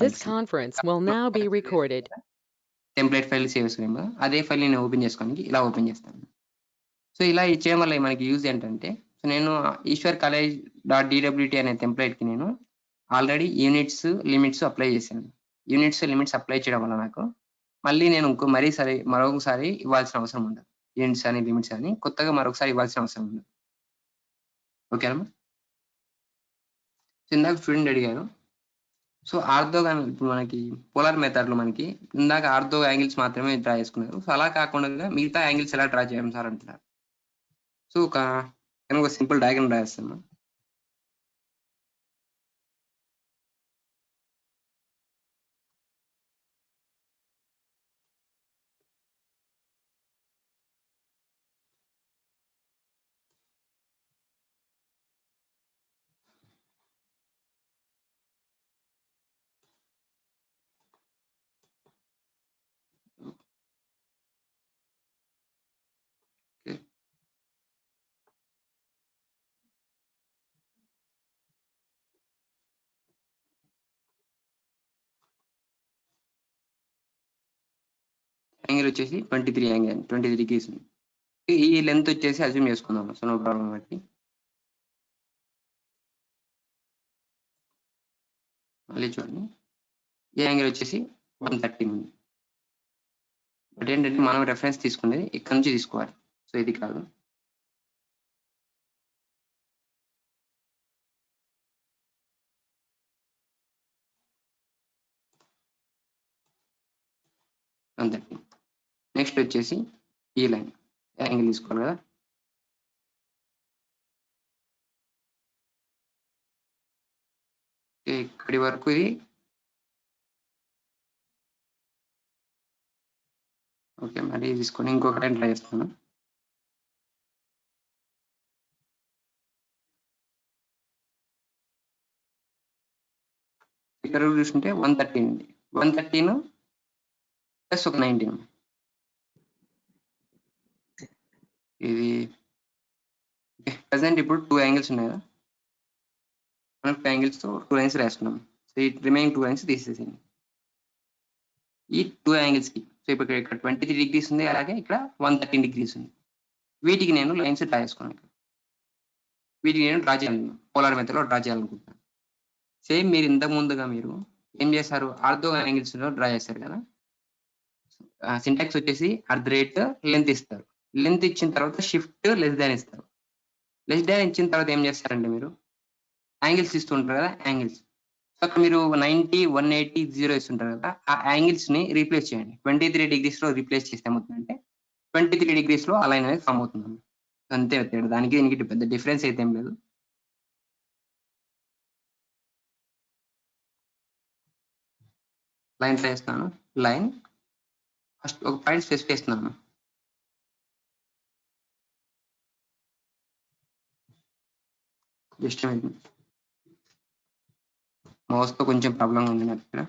This conference will now be recorded. Template file save చేసుకున్నాం కదా, అదే ఫైల్ నేను ఓపెన్ చేసుకోవడానికి ఇలా ఓపెన్ చేస్తాను. సో ఇలా చేయడం వల్ల మనకి యూజ్ ఏంటంటే, సో నేను ఈశ్వర్ కాలేజ్ డాట్ డిడబ్ల్యూటీ అనే టెంప్లెట్కి నేను ఆల్రెడీ యూనిట్స్ లిమిట్స్ అప్లై చేశాను. యూనిట్స్ లిమిట్స్ అప్లై చేయడం వల్ల నాకు మళ్ళీ నేను మరొకసారి ఇవ్వాల్సిన అవసరం ఉండదు. యూనిట్స్ అని లిమిట్స్ అని కొత్తగా మరొకసారి ఇవ్వాల్సిన అవసరం ఉండదు. ఓకేనమ్మా. ఇందాక స్టూడెంట్ అడిగారు, సో ఆర్థోగాన్ ఇప్పుడు మనకి పోలార్ మెథడ్ లో మనకి ఇందాక ఆర్థో యాంగిల్స్ మాత్రమే డ్రా చేసుకున్నారు. సో అలా కాకుండా మిగతా యాంగిల్స్ ఎలా డ్రా చేయడం సార్ అంటున్నారు. సో ఒక సింపుల్ డయాగ్రామ్ డ్రా చేస్తాను. యాంగిల్ వచ్చేసి 23 డిగ్రీస్ ఉంది. ఈ లెంత్ వచ్చేసి అజ్యూమ్ చేసుకుందాం. సో నో ప్రాబ్లం బట్టి మళ్ళీ చూడండి, ఈ యాంగిల్ వచ్చేసి 130 ఉంది. బట్ ఏంటంటే మనం రెఫరెన్స్ తీసుకునేది ఇక్కడ నుంచి తీసుకోవాలి. సో ఇది కాదు, అంతే. నెక్స్ట్ వచ్చేసి ఈ లైన్ యాంగిల్ తీసుకోవాలి కదా, ఇక్కడి వరకు ఇది ఓకే. మరి తీసుకొని ఇంకొక లైన్ ట్రై చేస్తాను. ఇక్కడ చూసుకుంటే 113 ఉంది. 113 ప్లస్ ఒక 19. ఇది ప్రజెంట్ ఇప్పుడు 2 యాంగిల్స్ ఉన్నాయి కదా, మనం 2 యాంగిల్స్ తో 2 లైన్స్ రాసుకున్నాం. సో ఈ రిమైనింగ్ 2 లైన్స్ తీసేసింది ఈ 2 యాంగిల్స్ కి. సో ఇప్పుడు ఇక్కడ 23 డిగ్రీస్ ఉంది, అలాగే ఇక్కడ 113 డిగ్రీస్ ఉంది. వీటికి నేను లైన్స్ డ్రా చేసుకున్నాను. వీటికి నేను డ్రా చేయాలి, పోలార్ మెథడ్ లో డ్రా చేయాలనుకుంటున్నాను. సేమ్ మీరు ఇంతకు ముందుగా మీరు ఏం చేస్తారు, ఆర్థో యాంగిల్స్ లో డ్రా చేస్తారు కదా. సింటాక్స్ వచ్చేసి @ లెంత్ ఇస్తారు. లెంత్ ఇచ్చిన తర్వాత షిఫ్ట్ లెస్ దాన్ ఇస్తారు. లెస్ దాన్ ఇచ్చిన తర్వాత ఏం చేస్తారంటే మీరు యాంగిల్స్ ఇస్తుంటారు కదా, యాంగిల్స్. సో అక్కడ మీరు 90, 180, 0 ఇస్తుంటారు కదా, ఆ యాంగిల్స్ ని రీప్లేస్ చేయండి. 23 డిగ్రీస్ లో రీప్లేస్ చేస్తే ఏమవుతుందంటే 23 డిగ్రీస్ లో ఆ లైన్ అనేది ఫామ్ అవుతుంది. అంతే తేడా, దానికి దీనికి పెద్ద డిఫరెన్స్ అయితే ఏం లేదు. లైన్ చేస్తున్నాను. లైన్ ఫస్ట్ ఒక పాయింట్ స్పెసిఫై చేస్తున్నాను. జస్ట్ మౌస్ తో కొంచెం ప్రాబ్లం ఉంది నాకు ఇక్కడ.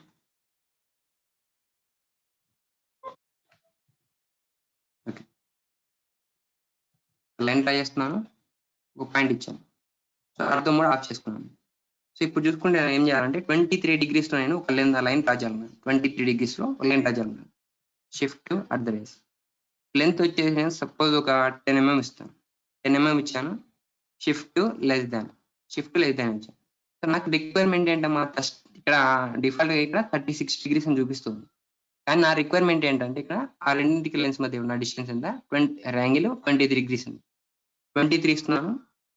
ఓకే, లైన్ ట్రై చేస్తున్నాను, ఒక పాయింట్ ఇచ్చాను. సో అర్థం కూడా ఆఫ్ చేసుకున్నాను. సో ఇప్పుడు చూసుకుంటే ఏం చేయాలంటే 23 డిగ్రీస్ లో నేను ఒక లైన్ డ్రా చేయాలి. 23 డిగ్రీస్ లో ఒక లైన్ డ్రా చేయాలి. షిఫ్ట్ @ లెంత్ వచ్చేసి సపోజ్ ఒక 10 mm ఇస్తాను. 10 mm ఇచ్చాను. షిఫ్ట్ లెస్ దాన్ ఇచ్చాను. సో నాకు రిక్వైర్మెంట్ ఏంటమ్మా, ఇక్కడ డిఫాల్ట్ గా ఇక్కడ 36 డిగ్రీస్ అని చూపిస్తుంది. కానీ నా రిక్వైర్మెంట్ ఏంటంటే ఇక్కడ ఆ రెండింటికి లెన్స్ మధ్య ఉన్న డిస్టెన్స్ ఎంత, యాంగిల్ 23 డిగ్రీస్ ఉంది. 23 ఇస్తున్నాను,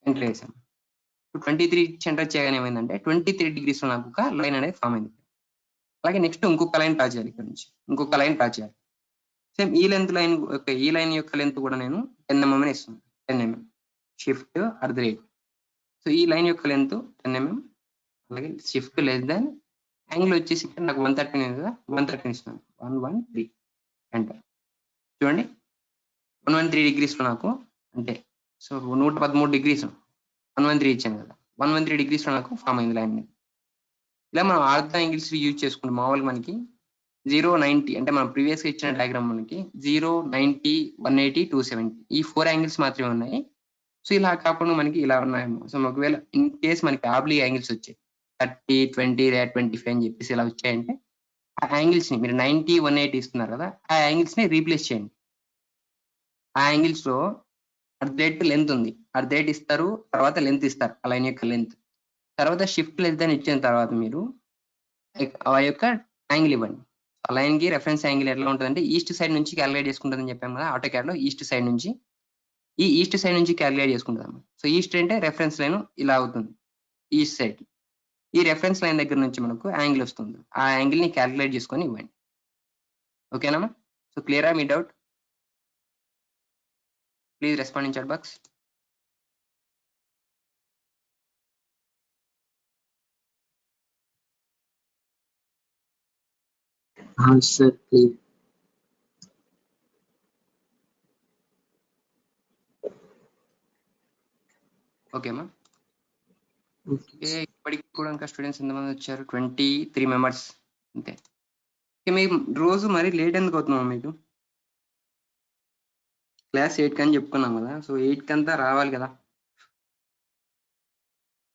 ఎంటర్ చేశాను. 23 ఎంటర్ చేయగానే ఏమైందంటే 23 డిగ్రీస్ లో నాకు ఒక లైన్ అనేది ఫామ్ అయింది. అలాగే నెక్స్ట్ ఇంకొక లైన్ డ్రా చేయాలి. ఇక్కడ నుంచి ఇంకొక లైన్ డ్రా చేయాలి. సేమ్ ఈ లైన్ యొక్క లెంత్ కూడా నేను 10 mm అని ఇస్తున్నాను. 10 mm షిఫ్ట్ @ సో ఈ లైన్ యొక్క లెంత్ 10 mm, అలాగే షిఫ్ట్ లెస్ దాన్ యాంగిల్ వచ్చేసి ఇక్కడ నాకు 113 కదా, 113 ఇస్తున్నాను. 113 ఎంటర్. చూడండి 113 డిగ్రీస్ లో నాకు అంటే సో 113 డిగ్రీస్ 113 ఇచ్చాను కదా, 113 డిగ్రీస్ లో నాకు ఫామ్ అయింది లైన్. ఇలా మనం ఆర్థో యాంగిల్స్ యూజ్ చేసుకుంటే మామూలుగా మనకి 0, 90 అంటే మనం ప్రీవియస్ గా ఇచ్చిన డయాగ్రామ్ మనకి 0, 90, 180, 270 ఈ 4 యాంగిల్స్ మాత్రమే ఉన్నాయి. సో ఇలా కాకుండా మనకి ఇలా ఉన్నాయేమో. సో ఒకవేళ ఇన్ కేస్ మనకి ఆబ్లిక్ యాంగిల్స్ వచ్చాయి, 30, 20, 25 అని చెప్పేసి ఇలా వచ్చాయంటే ఆ యాంగిల్స్‌ని మీరు 90, 180 ఇస్తున్నారు కదా! ఆ యాంగిల్స్‌ని రీప్లేస్ చేయండి. ఆ యాంగిల్స్‌లో అర్ధేట్ లెంత్ ఉంది. అర్ధేట్ ఇస్తారు. తర్వాత లెంత్ ఇస్తారు. ఆ లైన్ యొక్క లెంత్. తర్వాత షిఫ్ట్ లెస్ దాన్ ఇచ్చిన తర్వాత మీరు ఆ యొక్క యాంగిల్ ఇవ్వండి. ఆ లైన్‌కి రిఫరెన్స్ యాంగిల్ ఎట్లా ఉంటదంటే ఈస్ట్ సైడ్ నుంచి కాలిక్యులేట్ చేసుకుంటదని చెప్పాం కదా! ఆటోకాడ్‌లో ఈస్ట్ సైడ్ నుంచి. ఈ ఈస్ట్ సైడ్ నుంచి కాలిక్యులేట్ చేసుకుంటదన్నమాట. సో, ఈస్ట్ అంటే రిఫరెన్స్ లైన్ ఇలా అవుతుంది. ఈస్ట్ సైడ్‌కి. ఈ రిఫరెన్స్ లైన్ దగ్గర నుంచి మనకు యాంగిల్ వస్తుంది. ఆ యాంగిల్‌ని కాలిక్యులేట్ చేసుకొని ఇవ్వండి. ఓకేనా? సో, క్లియరా మీ doubt? Please respond in chat box. Sir, please. Okay అమ్మా. Okay, okay. sir. ఇప్పటికి కూడా ఇంకా స్టూడెంట్స్ ఎంతమంది వచ్చారు? 23 మెంబర్స్ అంతే. ఓకే. మీకు రోజు మరీ లేట్ ఎందుకు అవుతుందమ్మా మీకు? క్లాస్ 8 అని చెప్పుకున్నాం కదా! సో, 8 కంతా రావాలి కదా!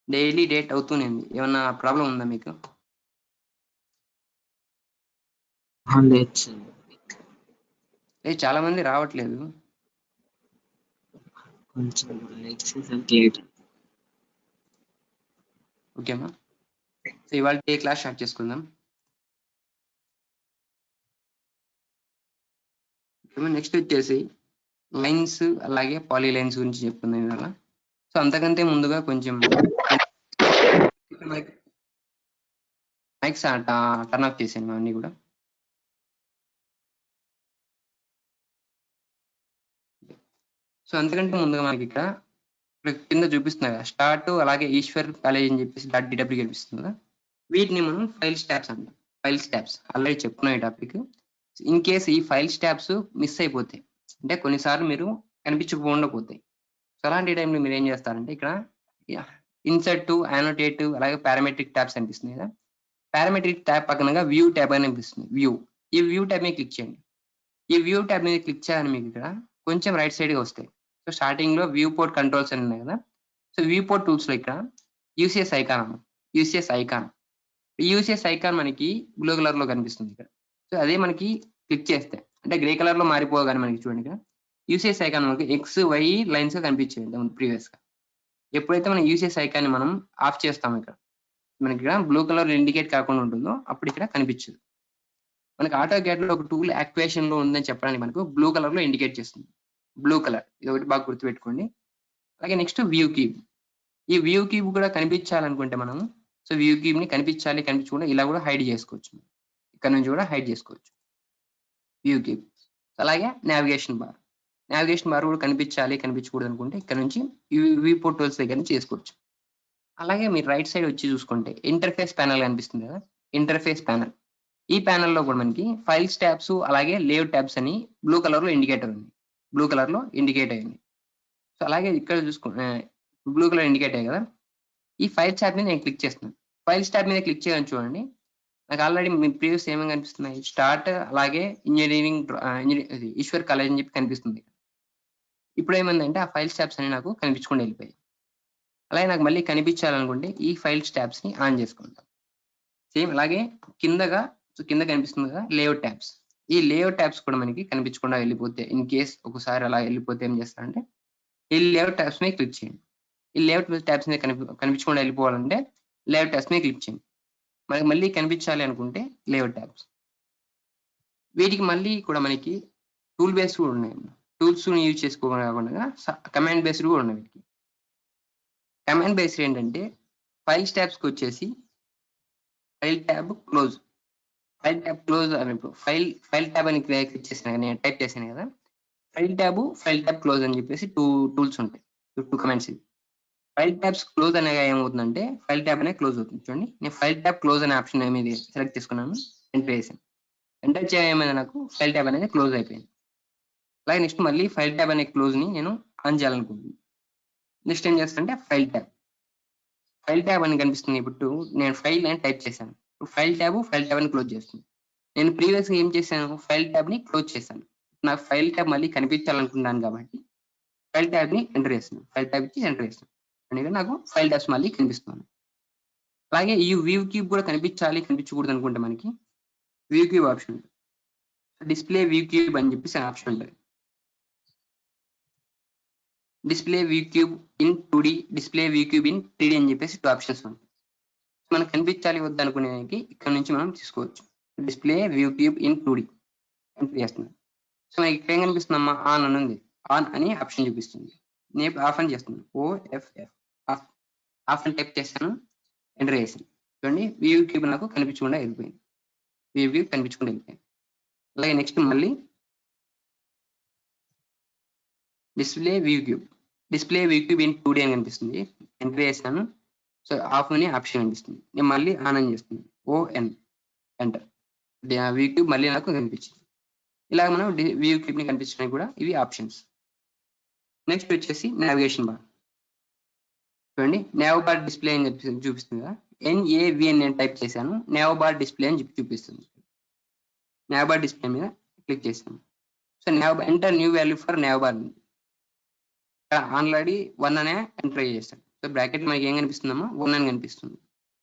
డైలీ లేట్ అవుతూనే ఉంది. ఏమన్నా ప్రాబ్లమ్ ఉందా మీకు? లేదు sir. చాలా మంది రావట్లేదు. కొంచెం ఎక్సర్సైజ్ లేట్. ఓకే అమ్మా. సో, ఇవాల్టి క్లాస్ స్టార్ట్ చేసుకుందాం. నెక్స్ట్ వచ్చేసి లైన్స్ అలాగే పాలీ లైన్స్ గురించి చెప్పుకుందాం ఇవాళ. సో, అంతకంటే ముందుగా కొంచెం మైక్స్ టర్న్ ఆఫ్ చేసేయండి అన్నీ కూడా. సో, అంతకంటే ముందుగా మనకిక్కడ కింద చూపిస్తుంది కదా! స్టార్ట్ అలాగే ఈశ్వర్ కాలేజ్ అని చెప్పేసి .dw కనిపిస్తుంది కదా! వీటిని మనం ఫైల్స్ ట్యాబ్స్ అంటాం. ఫైల్స్ ట్యాబ్స్ ఆల్రెడీ చెప్పుకున్నాం ఈ టాపిక్. ఇన్ కేస్ ఈ ఫైల్స్ ట్యాబ్స్ మిస్ అయిపోతాయి. అంటే కొన్నిసార్లు మీరు కనిపించకుండా పోతాయి. సో, అలాంటి టైంలో మీరు ఏం చేస్తారంటే ఇక్కడ ఇన్సర్ట్, యానోటేట్ అలాగే పారామెట్రిక్ ట్యాబ్స్ కనిపిస్తున్నాయి కదా! పారామెట్రిక్ ట్యాబ్ పక్కనగా వ్యూ ట్యాబ్ అని కనిపిస్తుంది. వ్యూ. ఈ వ్యూ ట్యాబ్ మీద క్లిక్ చేయండి. ఈ వ్యూ ట్యాబ్ మీద క్లిక్ చేయగానే మీకు ఇక్కడ కొంచెం రైట్ సైడ్‌గా వస్తాయి. సో, స్టార్టింగ్‌లో వ్యూ పోర్ట్ కంట్రోల్స్ అని ఉన్నాయి కదా! సో, వ్యూ పోర్ట్ టూల్స్‌లో ఇక్కడ యూసీఎస్ ఐకాన్ అమ్మ. UCS icon. యూసీఎస్ ఐకాన్ మనకి బ్లూ కలర్‌లో కనిపిస్తుంది ఇక్కడ. సో, అదే మనకి క్లిక్ చేస్తే అంటే గ్రే కలర్‌లో మారిపోగానే మనకి చూడండి ఇక్కడ యూసీఎస్ ఐకాన్ మనకి ఎక్స్, వై లైన్స్‌గా కనిపించేవి ఇంతకుముందు ప్రీవియస్‌గా. ఎప్పుడైతే మనం యూసీఎస్ ఐకాన్‌ని మనం ఆఫ్ చేస్తామో ఇక్కడ మనకి ఇక్కడ బ్లూ కలర్ ఇండికేట్ కాకుండా ఉంటుందో అప్పుడు ఇక్కడ కనిపించదు. మనకి ఆటోకాడ్‌లో ఒక టూల్ యాక్టివేషన్‌లో ఉందని చెప్పడానికి మనకు బ్లూ కలర్‌లో ఇండికేట్ చేస్తుంది. Blue colour. ఇదొకటి బాగా గుర్తుపెట్టుకోండి. అలాగే నెక్స్ట్ వ్యూ కీప్. ఈ వ్యూ కీప్ కూడా కనిపించాలనుకుంటే మనం సో, వ్యూ కీప్‌ని కనిపించాలి, కనిపించకుండా ఇలా కూడా హైడ్ చేసుకోవచ్చు. ఇక్కడ నుంచి కూడా హైడ్ చేసుకోవచ్చు. View keep. అలాగే నావిగేషన్ బార్. నావిగేషన్ బార్ కూడా కనిపించాలి, కనిపించకూడదు అనుకుంటే ఇక్కడ నుంచి వ్యూ పోర్ట్ టూల్స్ దగ్గర నుంచి చేసుకోవచ్చు. అలాగే మీరు రైట్ సైడ్ వచ్చి చూసుకుంటే ఇంటర్ఫేస్ ప్యానెల్ కనిపిస్తుంది కదా! Interface panel. ఈ ప్యానెల్‌లో కూడా మనకి ఫైల్స్ ట్యాబ్స్ అలాగే లేఅవుట్ ట్యాబ్స్ అని బ్లూ కలర్‌లో ఇండికేటర్ ఉంది. బ్లూ కలర్‌లో ఇండికేట్ అయింది. సో, అలాగే ఇక్కడ బ్లూ కలర్ ఇండికేట్ అయ్యాయి కదా! ఈ ఫైల్స్ ట్యాబ్ మీద నేను క్లిక్ చేస్తున్నాను. ఫైల్స్ ట్యాబ్ మీద క్లిక్ చేయగానే చూడండి. నాకు ఆల్రెడీ మీ ప్రీవియస్ ఏమేమి కనిపిస్తున్నాయి? స్టార్ట్ అలాగే ఇది ఈశ్వర్ కాలేజ్ అని చెప్పి కనిపిస్తుంది. ఇప్పుడేమైందంటే ఆ ఫైల్స్ ట్యాబ్స్ అన్ని నాకు కనిపించకుండా వెళ్ళిపోయాయి. అలాగే నాకు మళ్ళీ కనిపించాలనుకుంటే ఈ ఫైల్స్ ట్యాబ్స్‌ని ఆన్ చేసుకుంటా. సేమ్ అలాగే కిందగా కింద కనిపిస్తుంది కదా! Layout tabs. ఈ లేఅవుట్ ట్యాబ్స్ కూడా మనకి కనిపించకుండా వెళ్ళిపోతే ఇన్ కేస్ ఒకసారి అలా వెళ్ళిపోతే ఏం చేస్తారంటే ఈ లేఅవుట్ ట్యాబ్స్ మీద క్లిక్ చేయండి. ఈ లేఅవుట్ ట్యాబ్స్ మీద కనిపించకుండా వెళ్ళిపోవాలంటే లేఅవుట్ ట్యాబ్స్ మీద క్లిక్ చేయండి. మనకి మళ్ళీ కనిపించాలి అనుకుంటే లేఅవుట్ ట్యాబ్స్. వీటికి మళ్ళీ కూడా మనకి టూల్ బేస్డ్ కూడా ఉన్నాయి. టూల్స్‌ని యూజ్ చేసుకోవడం కాకుండా కమాండ్ బేస్డ్ కూడా ఉన్నాయి వీటికి. కమాండ్ బేస్డ్ ఏంటంటే ఫైల్స్ ట్యాబ్స్‌కి వచ్చేసి file tab close. File tab close అని ఫైల్ ట్యాబ్ అని క్లిక్ చేసాను నేను టైప్ చేశాను కదా! ఫైల్ ట్యాబ్ క్లోజ్ అని చెప్పేసి 2 టూల్స్ ఉంటాయి. 2 కమాండ్స్ ఇవి. ఫైల్ ట్యాబ్స్ క్లోజ్ అనగా ఏమవుతుందంటే ఫైల్ ట్యాబ్ అనేది క్లోజ్ అవుతుంది. చూడండి. నేను ఫైల్ ట్యాబ్ క్లోజ్ అనే ఆప్షన్ మీద సెలెక్ట్ చేసుకున్నాను. ఎంటర్ చేశాను. ఎంటర్ చేయగానే ఏమైంది నాకు ఫైల్ ట్యాబ్ అనేది క్లోజ్ అయిపోయింది. అలాగే నెక్స్ట్ మళ్ళీ ఫైల్ ట్యాబ్ అనే క్లోజ్‌ని నేను ఆన్ చేయాలనుకుంటున్నాను. నెక్స్ట్ ఏం చేస్తానంటే ఫైల్ ట్యాబ్ అని కనిపిస్తుంది. ఇప్పుడు నేను ఫైల్ అని టైప్ చేశాను. ఫైల్ ట్యాబ్ అని క్లోజ్ చేస్తుంది. నేను ప్రీవియస్‌గా ఏం చేశాను? ఫైల్ ట్యాబ్‌ని క్లోజ్ చేశాను. నాకు ఫైల్ ట్యాబ్ మళ్ళీ కనిపించాలనుకున్నాను కాబట్టి ఫైల్ ట్యాబ్‌ని ఎంటర్ చేస్తున్నాను. ఫైల్ ట్యాబ్ ఇచ్చి ఎంటర్ చేస్తున్నాను. అందుకని నాకు ఫైల్ ట్యాబ్స్ మళ్ళీ కనిపిస్తున్నాయి. అలాగే ఈ వ్యూ క్యూబ్ కూడా కనిపించకూడదు అనుకుంటే మనకి వ్యూ క్యూబ్ ఆప్షన్ ఉంటుంది. డిస్ప్లే వ్యూ క్యూబ్ అని చెప్పేసి ఆప్షన్ ఉంటుంది. Display view cube in 2D, display view cube in 3D అని చెప్పేసి 2 ఆప్షన్స్ ఉంటాయి. మనకు కనిపించాలి వద్దు అనుకునేదానికి ఇక్కడ నుంచి మనం తీసుకోవచ్చు. Display view cube in 2D enter చేస్తున్నాం. సో మనకి ఇక్కడ ఏం కనిపిస్తుందమ్మా, ఆన్ అని ఉంది. ఆన్ అని ఆప్షన్ చూపిస్తుంది. నేను ఆఫ్ అని చేస్తున్నాను. OFF of. ఆఫ్ అని టైప్ చేస్తాను, ఎంటర్ చేసాను. చూడండి వ్యూ క్యూబ్ నాకు కనిపించకుండా వెళ్ళిపోయింది. వ్యూ క్యూబ్ కనిపించకుండా వెళ్ళిపోయింది. అలాగే నెక్స్ట్ మళ్ళీ display view cube in 2D అని కనిపిస్తుంది. ఎంటర్ చేస్తాను. సో ఆఫ్ అని ఆప్షన్ కనిపిస్తుంది. నేను మళ్ళీ ఆన్ అని చేస్తున్నాను. ON enter. వ్యూ క్యూబ్ మళ్ళీ నాకు కనిపించింది. ఇలా మనం వ్యూ క్యూబ్ ని కనిపించడానికి కూడా ఇవి ఆప్షన్స్. నెక్స్ట్ వచ్చేసి నావిగేషన్ బార్. చూడండి నేవ్ బార్ డిస్ప్లే అని చూపిస్తుంది కదా. NAV అని నేను టైప్ చేశాను. నేవ్ బార్ డిస్ప్లే అని చూపిస్తుంది. నేవ్ బార్ డిస్ప్లే మీద క్లిక్ చేశాను. So enter new value for నేవ్ bar. Already 1 అనే ఎంటర్ చేస్తాం. సో బ్రాకెట్ మనకి ఏం కనిపిస్తుందమ్మా, 1 అని కనిపిస్తుంది.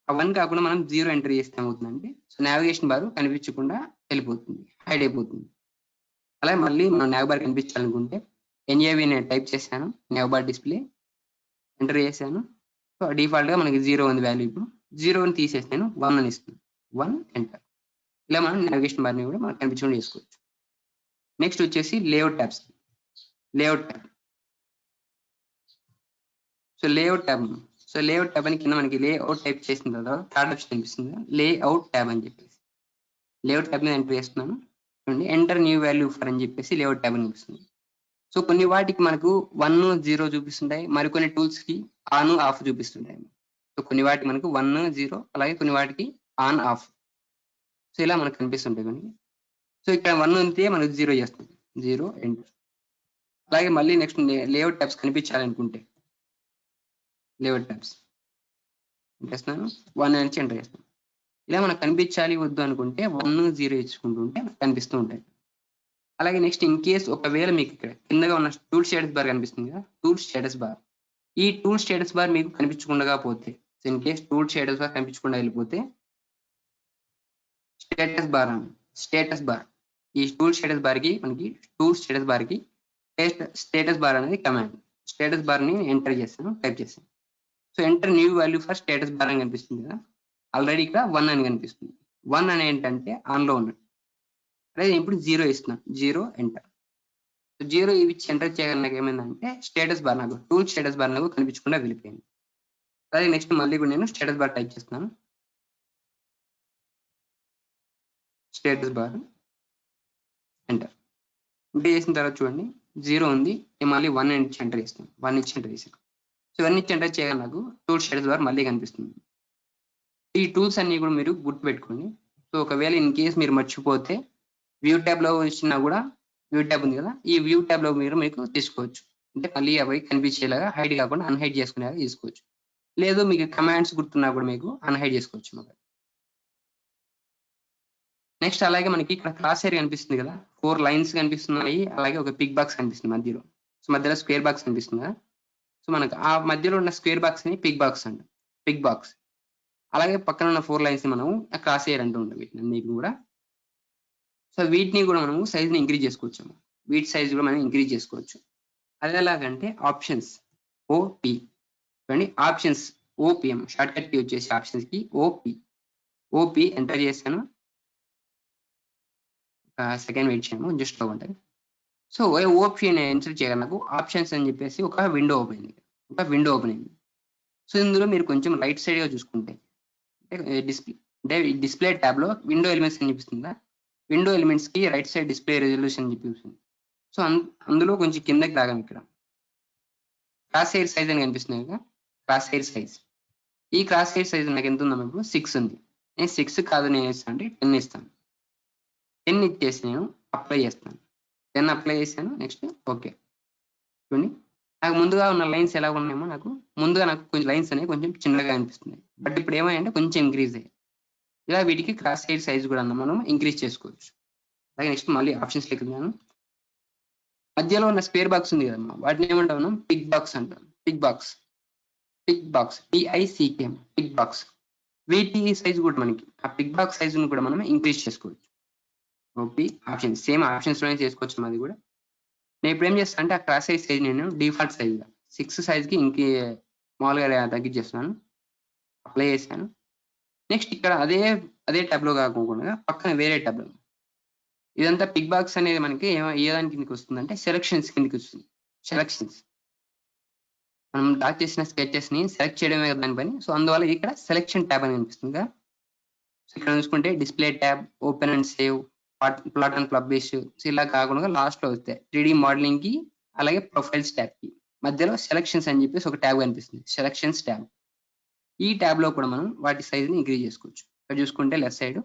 ఆ 1 కాకుండా మనం 0 ఎంటర్ చేస్తే ఏమవుతుందంటే సో నావిగేషన్ బార్ కనిపించకుండా వెళ్ళిపోతుంది, హైడ్ అయిపోతుంది. అలాగే మళ్ళీ మనం నేవ్ బార్ కనిపించాలనుకుంటే NAV నేను టైప్ చేశాను. నేవ్ బార్ డిస్ప్లే ఎంటర్ చేశాను. సో డిఫాల్ట్ గా మనకి 0 ఉంది వాల్యూ. ఇప్పుడు 0ని తీసేసి నేను 1 అని ఇస్తున్నాను. 1 ఎంటర్. ఇలా మనం నావిగేషన్ బార్ ని కూడా మనం కనిపించకుండా చేసుకోవచ్చు. నెక్స్ట్ వచ్చేసి layout tabs. Layout tab. So layout tab అని కింద మనకి లేఅవుట్ టైప్ చేసిన తర్వాత థర్డ్ ఆప్షన్ కనిపిస్తుంది, లేఅవుట్ ట్యాబ్ అని చెప్పేసి. లేఅవుట్ ట్యాబ్ మీద ఎంటర్ చేస్తున్నాను. చూడండి ఎంటర్ న్యూ వాల్యూ ఫర్ అని చెప్పేసి లేఅవుట్ ట్యాబ్ కనిపిస్తుంది. సో కొన్ని వాటికి మనకు 1, 0 చూపిస్తుంటాయి. మరికొన్ని టూల్స్ కి ఆన్, ఆఫ్ చూపిస్తుంటాయి. సో కొన్ని వాటికి మనకు 1, 0, అలాగే కొన్ని వాటికి ఆన్, ఆఫ్. సో ఇలా మనకు కనిపిస్తుంటాయి మనకి. సో ఇక్కడ 1 ఉంటే మనకు 0 చేస్తుంది. 0 ఎంటర్. అలాగే మళ్ళీ నెక్స్ట్ లేఅవుట్ ట్యాబ్స్ కనిపించాలనుకుంటే లేఅవుట్ ట్యాబ్స్ చేస్తున్నాను. 1 నుంచి ఎంటర్ చేస్తాను. ఇలా మనకు కనిపించాలి వద్దు అనుకుంటే 1, 0 ఇచ్చుకుంటుంటే కనిపిస్తూ ఉంటాయి. అలాగే నెక్స్ట్ ఇన్ కేస్ ఒకవేళ మీకు ఇక్కడ కిందగా ఉన్న టూల్ స్టేటస్ బార్ కనిపిస్తుంది కదా, టూల్ స్టేటస్ బార్. ఈ టూల్ స్టేటస్ బార్ మీకు కనిపించకుండా పోతే, in case tool status bar కనిపించకుండా వెళ్ళిపోతే స్టేటస్ బార్ ఈ టూల్ స్టేటస్ బార్ కి మనకి స్టేటస్ బార్ అనేది కమాండ్. స్టేటస్ బార్ ని ఎంటర్ చేస్తాను, టైప్ చేస్తాను. So enter new value for status bar అని కనిపిస్తుంది కదా. ఆల్రెడీ ఇక్కడ 1 అని కనిపిస్తుంది. 1 అని ఏంటంటే ఆన్ లో ఉన్నట్టు. అదే ఇప్పుడు 0 ఇస్తున్నాను. 0 ఎంటర్. 0 ఇచ్చి ఎంటర్ చేయగానే నాకు ఏమైందంటే స్టేటస్ బార్ నాకు టూల్ స్టేటస్ బార్ నాకు కనిపించకుండా వెళ్ళిపోయింది. అలాగే నెక్స్ట్ మళ్ళీ కూడా నేను స్టేటస్ బార్ టైప్ చేస్తున్నాను. Status bar enter. ఎంటర్ చేసిన తర్వాత చూడండి 0 ఉంది. నేను మళ్ళీ 1 ఇచ్చి ఎంటర్ చేస్తాను. 1 ఇచ్చి ఎంటర్ చేశాను. సో ఇవన్నీ ఇచ్చి ఎంటర్ చేయగానే నాకు టూల్ స్టేటస్ బార్ మళ్ళీ కనిపిస్తుంది. ఈ టూల్స్ అన్ని కూడా మీరు గుర్తుపెట్టుకోండి. సో ఒకవేళ ఇన్ కేస్ మీరు మర్చిపోతే వ్యూ ట్యాబ్ లో వచ్చినా కూడా వ్యూ ట్యాబ్ ఉంది కదా, ఈ వ్యూ ట్యాబ్ లో మీకు తీసుకోవచ్చు. అంటే మళ్ళీ అవి కనిపించేలాగా హైడ్ కాకుండా అన్హైడ్ చేసుకునేలాగా తీసుకోవచ్చు. లేదు మీకు కమాండ్స్ గుర్తున్నా కూడా మీకు అన్హైడ్ చేసుకోవచ్చు. నెక్స్ట్ అలాగే మనకి ఇక్కడ క్రాస్ హెయిర్ కనిపిస్తుంది కదా, 4 లైన్స్ కనిపిస్తున్నాయి. అలాగే ఒక పిక్ బాక్స్ కనిపిస్తుంది మధ్యలో. సో మధ్యలో స్క్వేర్ బాక్స్ కనిపిస్తుంది కదా. సో మనకు ఆ మధ్యలో ఉన్న స్క్వేర్ బాక్స్ ని పిక్ బాక్స్ అంట. Pick box. అలాగే పక్కన ఉన్న 4 లైన్స్ ని మనం క్రాస్ హెయిర్ అంటూ ఉంటాం వీటిని కూడా. సో వీటిని కూడా మనము సైజ్ ని ఇంక్రీజ్ చేసుకోవచ్చు. వీటి సైజ్ కూడా మనం ఇంక్రీజ్ చేసుకోవచ్చు. అది ఎలాగంటే ఆప్షన్స్ ఓపి. చూడండి ఆప్షన్స్ ఓపిఎం షార్ట్ కట్ వచ్చేసి ఆప్షన్స్ కి ఓపి ఎంటర్ చేశాను. సెకండ్ వెయిట్ చేయము, జస్ట్ లో ఉంటుంది. సో ఓపి ఎంటర్ చేయగా నాకు ఆప్షన్స్ అని చెప్పేసి ఒక విండో ఓపెన్ అయింది. సో ఇందులో మీరు కొంచెం రైట్ సైడ్ గా చూసుకుంటే డిస్ప్లే ట్యాబ్ లో విండో ఎలిమెంట్స్ అని చూపిస్తుందా, విండో ఎలిమెంట్స్ కి రైట్ సైడ్ డిస్ప్లే రెజల్యూషన్ చూపిస్తుంది. సో అందులో కొంచెం కిందకి రాగాం ఇక్కడ క్రాస్ హెయిర్ సైజ్ అని కనిపిస్తుంది కదా, క్రాస్ హెయిర్ సైజ్. ఈ క్రాస్ హెయిర్ సైజ్ నాకు ఎంత ఉందమ్మా, ఇప్పుడు 6 ఉంది. నేను 6 కాదు, నేను ఇస్తాను అంటే 10 ఇస్తాను. 10 ఇచ్చేసి నేను అప్లై చేస్తాను. 10 అప్లై చేశాను. Next okay. చూడండి నాకు ముందుగా ఉన్న లైన్స్ ఎలా ఉన్నాయేమో నాకు కొంచెం లైన్స్ అనేవి కొంచెం చిన్నగా అనిపిస్తున్నాయి. బట్ ఇప్పుడు ఏమంటే కొంచెం ఇంక్రీజ్ అయ్యాయి. ఇలా వీటికి క్రాస్ హెయిర్ సైజ్ కూడా మనం ఇంక్రీజ్ చేసుకోవచ్చు. అలాగే నెక్స్ట్ మళ్ళీ ఆప్షన్స్ వెళ్తున్నాను. మధ్యలో ఉన్న స్క్వేర్ బాక్స్ ఉంది కదమ్మా, వాటిని ఏమంటాం మనం పిక్ బాక్స్ అంటాం. Pick box PICKM pick box. వీటి సైజ్ కూడా మనకి ఆ పిక్ బాక్స్ సైజును కూడా మనం ఇంక్రీజ్ చేసుకోవచ్చు. ఓపీ ఆప్షన్ సేమ్ ఆప్షన్స్ లోనే చేసుకోవచ్చు అది కూడా. నేను ఇప్పుడు ఏం చేస్తాను అంటే ఆ క్లాస్ సైజ్ నేను డిఫాల్ట్ సైజ్ 6 సైజ్ కి ఇంకే మామూలుగా తగ్గించేస్తున్నాను. అప్లై చేశాను. నెక్స్ట్ ఇక్కడ అదే ట్యాబ్ లో కాకుండా పక్కన వేరే ట్యాబ్ లో ఇదంతా పిక్ బాక్స్ అనేది మనకి ఏ దాని కిందకి వస్తుందంటే సెలక్షన్స్ కిందకి వస్తుంది. సెలక్షన్స్ మనం డ్రా చేసిన స్కెచెస్ ని సెలెక్ట్ చేయడమే కదా దాని పని. సో అందువల్ల ఇక్కడ సెలెక్షన్ ట్యాబ్ అని కనిపిస్తుంది కదా. సో ఇక్కడ చూసుకుంటే display tab, open and save, plot and publish ఇలా కాకుండా లాస్ట్ లో వస్తాయి 3D మోడలింగ్ కి అలాగే ప్రొఫైల్స్ ట్యాబ్ కి మధ్యలో సెలక్షన్స్ అని చెప్పేసి ఒక ట్యాబ్ కనిపిస్తుంది. Selections tab. ఈ ట్యాబ్ లో కూడా మనం వాటి సైజ్ ని ఇంక్రీజ్ చేసుకోవచ్చు. ఇక్కడ చూసుకుంటే left side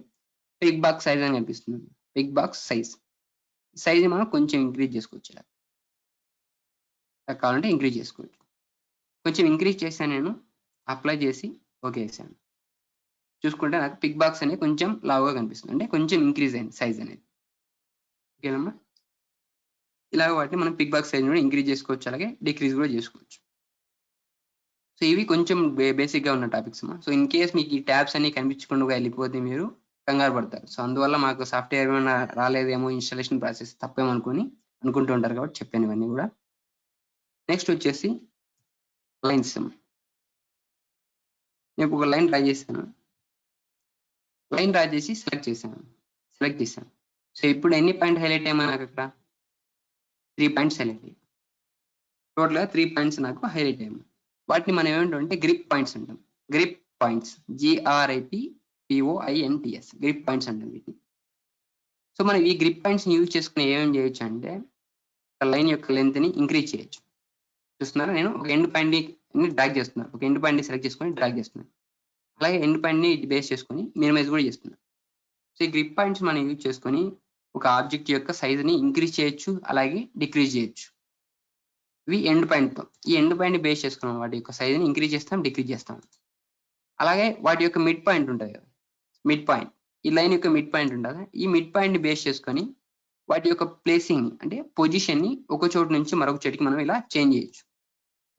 pick box size అని కనిపిస్తుంది. పిక్ బాక్స్ సైజ్ మనం కొంచెం ఇంక్రీజ్ చేసుకోవచ్చు. ఇలా కావాలంటే ఇంక్రీజ్ చేసుకోవచ్చు. కొంచెం ఇంక్రీజ్ చేశాను నేను. అప్లై చేసి ఓకే చేశాను. చూసుకుంటే నాకు పిక్ బాక్స్ అనేది కొంచెం లావుగా కనిపిస్తుంది. అంటే కొంచెం ఇంక్రీజ్ అయింది సైజ్ అనేది. ఓకేనమ్మా. ఇలాగ వాటిని మనం పిక్ బాక్స్ సైజ్ కూడా ఇంక్రీజ్ చేసుకోవచ్చు, అలాగే డిక్రీజ్ కూడా చేసుకోవచ్చు. సో ఇవి కొంచెం బేసిక్ గా ఉన్న టాపిక్స్ అమ్మా. సో ఇన్ కేస్ మీకు ఈ ట్యాబ్స్ అన్ని కనిపించకుండా వెళ్ళిపోతే మీరు కంగారు పడతారు. సో అందువల్ల మాకు సాఫ్ట్వేర్ ఏమైనా రాలేదేమో, ఇన్స్టాలేషన్ ప్రాసెస్ తప్పేమో అనుకుంటూ ఉంటారు కాబట్టి చెప్పాను ఇవన్నీ కూడా. నెక్స్ట్ వచ్చేసి లైన్స్. నేను ఒక లైన్ డ్రా చేశాను. లైన్ డ్రా చేసి సెలెక్ట్ చేశాను. సో ఇప్పుడు ఎన్ని పాయింట్ హైలైట్ అయ్యాయి నాకు అక్కడ 3 పాయింట్స్ హైలైట్ అయ్యాయి. టోటల్ గా 3 పాయింట్స్ నాకు హైలైట్ అయ్యాయి. వాటిని మనం ఏమంటాం గ్రిప్ పాయింట్స్ అంటాం. Grip points GRIPPOINTS grip points అంటాం వీటిని. సో మనం ఈ గ్రిప్ పాయింట్స్ ని యూజ్ చేసుకుని ఏమేమి చేయొచ్చు అంటే లైన్ యొక్క లెంత్ ని ఇంక్రీజ్ చేయొచ్చు. చూస్తున్నారా, నేను ఒక ఎండ్ పాయింట్ ని డ్రాగ్ చేస్తున్నాను. ఒక ఎండ్ పాయింట్ ని సెలెక్ట్ చేసుకొని డ్రాగ్ చేస్తున్నాను. అలాగే ఎండ్ పాయింట్ ని బేస్ చేసుకొని మినిమైజ్ కూడా చేస్తున్నాను. సో ఈ గ్రిప్ పాయింట్స్ మనం యూజ్ చేసుకొని ఒక ఆబ్జెక్ట్ యొక్క సైజ్ ని ఇంక్రీజ్ చేయొచ్చు, అలాగే డిక్రీజ్ చేయొచ్చు. ఇవి ఎండ్ పాయింట్ తో ఈ ఎండ్ పాయింట్ బేస్ చేసుకున్నాం. వాటి యొక్క సైజ్ ని ఇంక్రీజ్ చేస్తాం, డిక్రీజ్ చేస్తాం. అలాగే వాటి యొక్క మిడ్ పాయింట్ ఉంటుంది కదా, మిడ్ పాయింట్, ఈ లైన్ యొక్క మిడ్ పాయింట్ ఉంటుంది. ఈ మిడ్ పాయింట్ ని బేస్ చేసుకొని వాటి యొక్క ప్లేసింగ్ అంటే పొజిషన్ ని ఒక చోటు నుంచి మరొక చోటికి మనం ఇలా చేంజ్ చేయొచ్చు.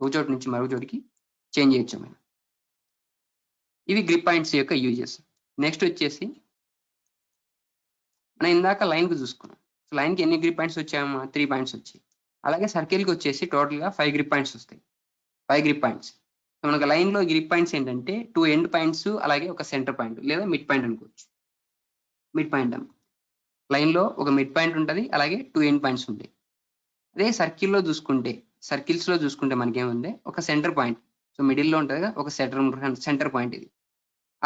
ఒక చోటు నుంచి మరొక చోటికి చేంజ్ చేయొచ్చు మనం. ఇవి గ్రిప్ పాయింట్స్ యొక్క యూజెస్. నెక్స్ట్ వచ్చేసి మనం ఇందాక లైన్ కు చూసుకున్నాం. సో లైన్ కి ఎన్ని గ్రిప్ పాయింట్స్ వచ్చాయమ్మా? 3 పాయింట్స్ వచ్చాయి. అలాగే సర్కిల్ కి వచ్చేసి టోటల్ గా 5 గ్రిప్ పాయింట్స్ వస్తాయి. 5 గ్రిప్ పాయింట్స్. సో మనకు లైన్ లో గ్రిప్ పాయింట్స్ ఏంటంటే 2 ఎండ్ పాయింట్స్ అలాగే ఒక సెంటర్ పాయింట్ లేదా మిడ్ పాయింట్ అనుకోవచ్చు. మిడ్ పాయింట్ లైన్ లో ఒక మిడ్ పాయింట్ ఉంటుంది, అలాగే 2 ఎండ్ పాయింట్స్ ఉంటాయి. అదే సర్కిల్స్ లో చూసుకుంటే మనకి ఏముంది, ఒక సెంటర్ పాయింట్. సో మిడిల్ లో ఉంటుంది కదా ఒక సెంటర్ పాయింట్ ఇది.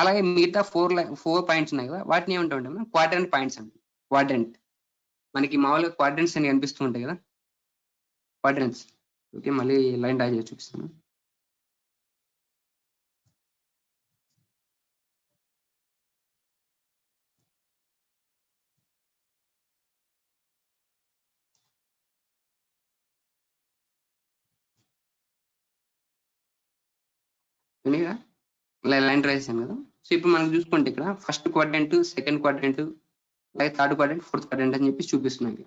అలాగే మిగతా 4 పాయింట్స్ ఉన్నాయి కదా, వాటిని ఏమంటాం మనం క్వాడ్రంట్ పాయింట్స్ అంటాం. క్వాడ్రంట్ మనకి మామూలుగా క్వాడ్రంట్స్ అని కనిపిస్తూ ఉంటాయి కదా, క్వాడ్రంట్స్. ఓకే, మళ్ళీ లైన్ డ్రా చేసి చూపిస్తాను. లైన్ డ్రా చేశాను కదా. సో ఇప్పుడు మనం చూసుకుంటే ఇక్కడ ఫస్ట్ క్వాడ్రంట్, సెకండ్ క్వాడ్రంట్, అలాగే థర్డ్ క్వాడ్రంట్, ఫోర్త్ క్వాడ్రంట్ అని చెప్పి చూపిస్తున్నాయి.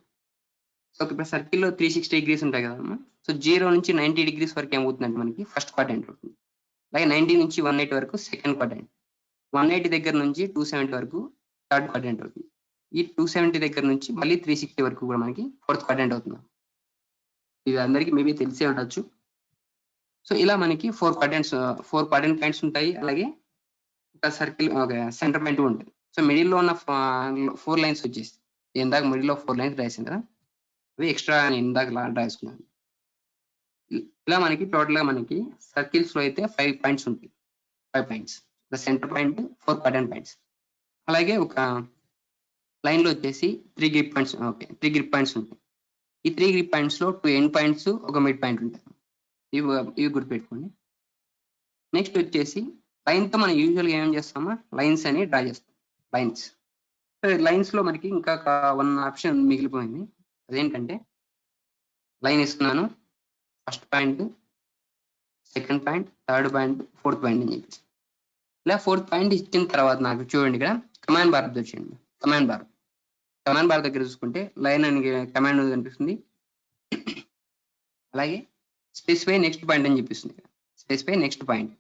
సో ఇప్పుడు సర్కిల్లో 360 డిగ్రీస్ ఉంటాయి కదమ్మా. సో 0 నుంచి 90 డిగ్రీస్ వరకు ఏమవుతుందంటే మనకి ఫస్ట్ క్వాడ్రంట్ అవుతుంది. అలాగే 90 నుంచి 180 వరకు సెకండ్ క్వాడ్రంట్, 180 దగ్గర నుంచి 270 వరకు థర్డ్ క్వాడ్రంట్ అవుతుంది. ఈ 270 దగ్గర నుంచి మళ్ళీ 360 వరకు కూడా మనకి ఫోర్త్ క్వాడ్రంట్ అవుతుంది. ఇది అందరికీ మేబీ తెలిసే ఉండొచ్చు. సో ఇలా మనకి 4 క్వాడ్రంట్ పాయింట్స్ ఉంటాయి. అలాగే ఒక సర్కిల్, ఒక సెంటర్ పాయింట్ ఉంటుంది. సో మిడిల్ లో ఉన్న 4 లైన్స్ వచ్చేసి ఇందాక మిడిల్ లో 4 లైన్స్ రాసాను కదా, అవి ఎక్స్ట్రా ఇందాక రాసుకున్నాను. ఇలా మనకి టోటల్ గా మనకి సర్కిల్స్ లో అయితే 5 పాయింట్స్ ఉంటాయి. 5 పాయింట్స్, ఒక సెంటర్ పాయింట్, 4 క్వాడ్రంట్ పాయింట్స్. అలాగే ఒక లైన్ లో వచ్చేసి 3 grip points. Okay, 3 grip points ఉంటాయి. ఈ 3 గ్రిప్ పాయింట్స్ లో 2 ఎండ్ పాయింట్స్, ఒక మిడ్ పాయింట్ ఉంటాయి. ఇవి గుర్తుపెట్టుకోండి. నెక్స్ట్ వచ్చేసి లైన్ తో మనం యూజువల్ గా ఏం చేస్తామా, లైన్స్ అని డ్రా చేస్తాం. లైన్స్ లో మనకి ఇంకా 1 ఆప్షన్ మిగిలిపోయింది. అదేంటంటే లైన్ ఇస్తున్నాను, first point, second point, third point, fourth point అని చెప్పేసి. ఇలా ఫోర్త్ పాయింట్ ఇచ్చిన తర్వాత నాకు చూడండి ఇక్కడ కమాండ్ బార్ వచ్చింది. కమాండ్ బార్ దగ్గర చూసుకుంటే లైన్ అని కమాండ్ కనిపిస్తుంది. అలాగే స్పెసిఫై నెక్స్ట్ పాయింట్ అని చెప్పిస్తుంది. Specify next point.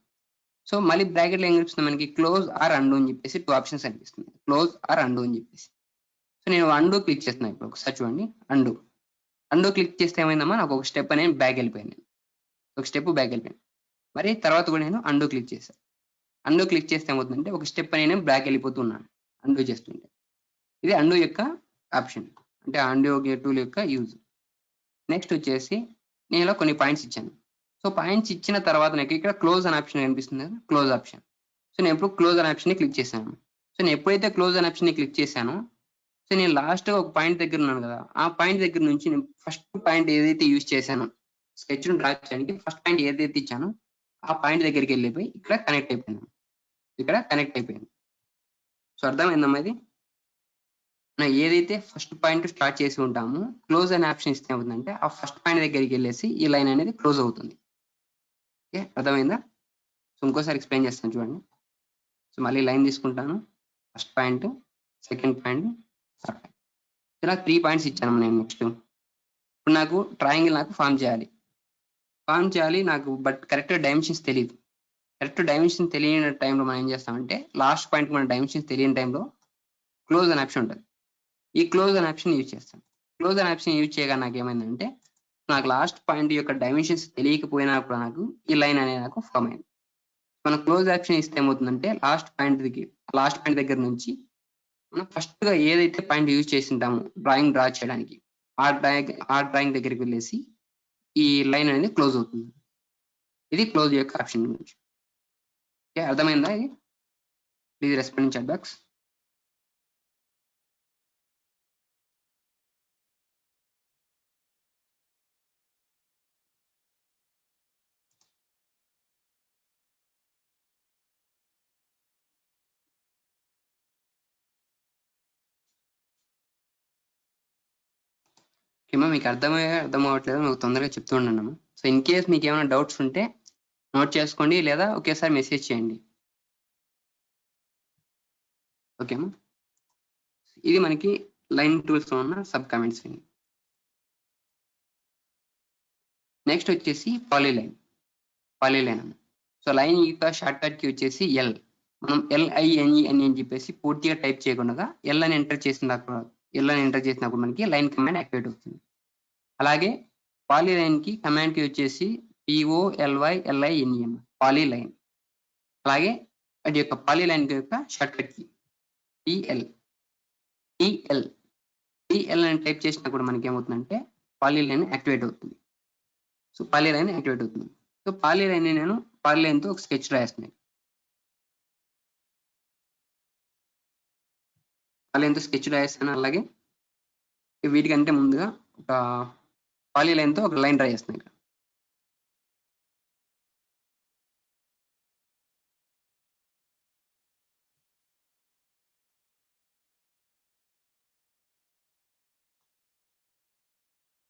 సో మళ్ళీ బ్రాకెట్లో ఏం కనిపిస్తుంది మనకి క్లోజ్ ఆర్ అండు అని చెప్పేసి 2 ఆప్షన్స్ కనిపిస్తుంది. క్లోజ్ ఆర్ అండు అని చెప్పేసి. సో నేను అండు క్లిక్ చేస్తున్నాను ఇప్పుడు ఒకసారి చూడండి. అండు క్లిక్ చేస్తే ఏమైందమ్మా నాకు ఒక స్టెప్ అనేది బ్యాక్ వెళ్ళిపోయాను. ఒక స్టెప్ బ్యాక్ వెళ్ళిపోయాను. మరి తర్వాత కూడా నేను అండు క్లిక్ చేశాను. అండు క్లిక్ చేస్తే ఏమవుతుందంటే ఒక స్టెప్ అని నేను బ్యాక్ వెళ్ళిపోతున్నాను అండు చేస్తుంటే. ఇది అండు యొక్క ఆప్షన్, అంటే అండు టూల్ యొక్క యూజ్. నెక్స్ట్ వచ్చేసి నేను ఇలా కొన్ని పాయింట్స్ ఇచ్చాను. సో పాయింట్స్ ఇచ్చిన తర్వాత నాకు ఇక్కడ క్లోజ్ అనే ఆప్షన్ కనిపిస్తుంది కదా, క్లోజ్ ఆప్షన్. సో నేను ఎప్పుడు క్లోజ్ అనే ఆప్షన్ ని క్లిక్ చేశాను. సో నేను ఎప్పుడైతే క్లోజ్ అనే ఆప్షన్ ని క్లిక్ చేశానో, సో నేను లాస్ట్ ఒక పాయింట్ దగ్గర ఉన్నాను కదా, ఆ పాయింట్ దగ్గర నుంచి నేను ఫస్ట్ పాయింట్ ఏదైతే యూజ్ చేశానో స్కెచ్ ను డ్రా చేయడానికి ఫస్ట్ పాయింట్ ఏదైతే ఇచ్చానో ఆ పాయింట్ దగ్గరికి వెళ్ళిపోయి ఇక్కడ కనెక్ట్ అయిపోయాను. ఇక్కడ కనెక్ట్ అయిపోయింది. సో అర్థమైందమ్మా ఇది? మనం ఏదైతే ఫస్ట్ పాయింట్ స్టార్ట్ చేసి ఉంటామో క్లోజ్ అనే ఆప్షన్ ఇస్తే ఏమవుతుందంటే ఆ ఫస్ట్ పాయింట్ దగ్గరికి వెళ్ళేసి ఈ లైన్ అనేది క్లోజ్ అవుతుంది. ఓకే, అర్థమైందా? సో ఇంకోసారి ఎక్స్ప్లెయిన్ చేస్తాను చూడండి. సో మళ్ళీ లైన్ తీసుకుంటాను. First point, second point, third point. ఇలా 3 పాయింట్స్ ఇచ్చాను నేను. నెక్స్ట్ ఇప్పుడు నాకు ట్రయాంగిల్ నాకు ఫామ్ చేయాలి. నాకు బట్ కరెక్ట్ డైమెన్షన్స్ తెలియదు. కరెక్ట్ డైమెన్షన్ తెలియని టైంలో మనం ఏం చేస్తామంటే లాస్ట్ పాయింట్ మన డైమెన్షన్స్ తెలియని టైంలో క్లోజ్ అనే ఆప్షన్ ఉంటుంది. ఈ క్లోజ్ అనే ఆప్షన్ యూజ్ చేస్తాను. క్లోజ్ అనే ఆప్షన్ యూజ్ చేయగా నాకు ఏమైందంటే నాకు లాస్ట్ పాయింట్ యొక్క డైమెన్షన్స్ తెలియకపోయినా కూడా నాకు ఈ లైన్ అనేది నాకు ఫామ్ అయింది. మనం క్లోజ్ ఆప్షన్ ఇస్తే ఏమవుతుందంటే లాస్ట్ పాయింట్ దగ్గర నుంచి మనం ఫస్ట్ గా ఏదైతే పాయింట్ యూజ్ చేసి ఉంటామో డ్రాయింగ్ డ్రా చేయడానికి ఆ డ్రాయింగ్ దగ్గరికి వెళ్ళేసి ఈ లైన్ అనేది క్లోజ్ అవుతుంది. ఇది క్లోజ్ యొక్క ఆప్షన్ గురించి. ఓకే, అర్థమైందా? ఇది please respond in chat box. ఓకేమా, మీకు అర్థం అవ్వట్లేదు మీకు తొందరగా చెప్తూ ఉన్నాను. సో ఇన్ కేస్ మీకు ఏమైనా డౌట్స్ ఉంటే నోట్ చేసుకోండి లేదా ఒకేసారి మెసేజ్ చేయండి. ఓకేమా, ఇది మనకి లైన్ టూల్స్ లో ఉన్న సబ్ కామెంట్స్. నెక్స్ట్ వచ్చేసి పాలీలైన్ అన్న. సో లైన్ యొక్క షార్ట్ కట్ కి వచ్చేసి ఎల్. మనం LINE అని చెప్పేసి పూర్తిగా టైప్ చేయకుండా ఎల్ అని ఎంటర్ చేసినప్పుడు మనకి లైన్ కమాండ్ యాక్టివేట్ అవుతుంది. అలాగే పాలీలైన్ కి కమాండ్ కి వచ్చేసి POLYLINEM పాలీలైన్. అలాగే అది యొక్క పాలీలైన్ యొక్క షార్ట్ కట్ కి PL అని టైప్ చేసినా కూడా మనకి ఏమవుతుందంటే పాలీలైన్ యాక్టివేట్ అవుతుంది. సో పాలీలైన్ యాక్టివేట్ అవుతుంది. సో పాలీలైన్ నేను పాలీలైన్ తో ఒక స్కెచ్ రాస్తున్నాను. పాలీలైన్ తో స్కెచ్ రాస్తాను. అలాగే వీటికంటే ముందుగా ఒక పాలీలైన్ తో ఒక లైన్ డ్రా చేస్తున్నాను.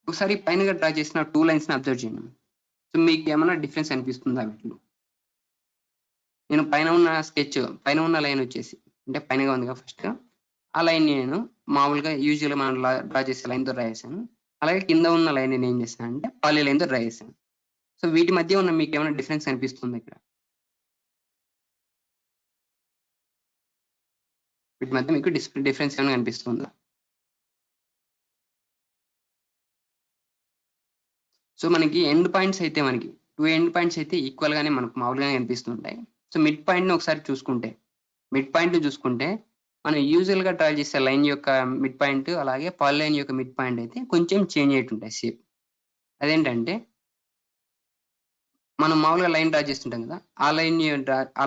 ఒకసారి పైన డ్రా చేసిన 2 లైన్స్ ని అబ్జర్వ్ చేయండి. సో మీకు ఏమైనా డిఫరెన్స్ అనిపిస్తుందా వీటిలో? నేను పైన ఉన్న లైన్ వచ్చేసి అంటే పైనగా ఉంది కదా ఫస్ట్, ఆ లైన్ నేను మామూలుగా యూజువల్గా మనం డ్రా చేసే లైన్ తో డ్రా చేశాను. అలాగే కింద ఉన్న లైన్ నేను ఏం చేశాను అంటే పాలీలైన్ తో డ్రా చేశాను. సో వీటి మధ్య ఉన్న మీకు ఏమైనా డిఫరెన్స్ అనిపిస్తుంది ఇక్కడ? వీటి మధ్య మీకు డిఫరెన్స్ ఏమైనా అనిపిస్తుందా? సో మనకి ఎండ్ పాయింట్స్ అయితే మనకి 2 ఎండ్ పాయింట్స్ అయితే ఈక్వల్ గానే మనకు మామూలుగానే కనిపిస్తుంటాయి. సో మిడ్ పాయింట్ ని ఒకసారి చూసుకుంటే మనం యూజువల్ గా డ్రా చేసే లైన్ యొక్క మిడ్ పాయింట్ అలాగే పాలీలైన్ యొక్క మిడ్ పాయింట్ అయితే కొంచెం చేంజ్ అయ్యేటుంటాయి షేప్. అదేంటంటే మనం మామూలుగా లైన్ డ్రా చేస్తుంటాం కదా, ఆ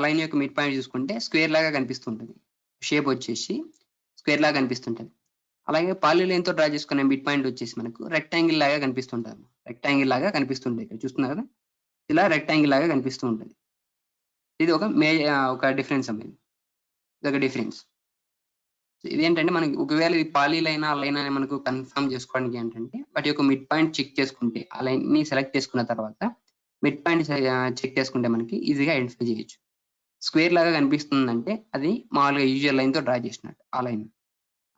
లైన్ యొక్క మిడ్ పాయింట్ చూసుకుంటే స్క్వేర్ లాగా కనిపిస్తుంటది. షేప్ వచ్చేసి స్క్వేర్ లాగా కనిపిస్తుంటది. అలాగే పాలీలైన్ తో డ్రా చేసుకునే మిడ్ పాయింట్ వచ్చేసి మనకు రెక్టాంగిల్ లాగా కనిపిస్తుంటది. ఇక్కడ చూస్తున్నారు కదా, ఇలా రెక్టాంగిల్ లాగా కనిపిస్తూ ఉంటుంది. ఇది ఒక డిఫరెన్స్ అన్నది. ఇది ఒక డిఫరెన్స్. ఇదేంటంటే మనకి ఒకవేళ ఇది పాలీలైన్ ఆ లైన్ అని మనకు కన్ఫర్మ్ చేసుకోవడానికి ఏంటంటే వాటి యొక్క మిడ్ పాయింట్ చెక్ చేసుకుంటే, ఆ లైన్ ని సెలెక్ట్ చేసుకున్న తర్వాత మిడ్ పాయింట్ చెక్ చేసుకుంటే మనకి ఈజీగా ఐడెంటిఫై చేయొచ్చు. స్క్వేర్ లాగా కనిపిస్తుందంటే అది మామూలుగా యూజువల్ లైన్ తో డ్రా చేసినట్టు ఆ లైన్.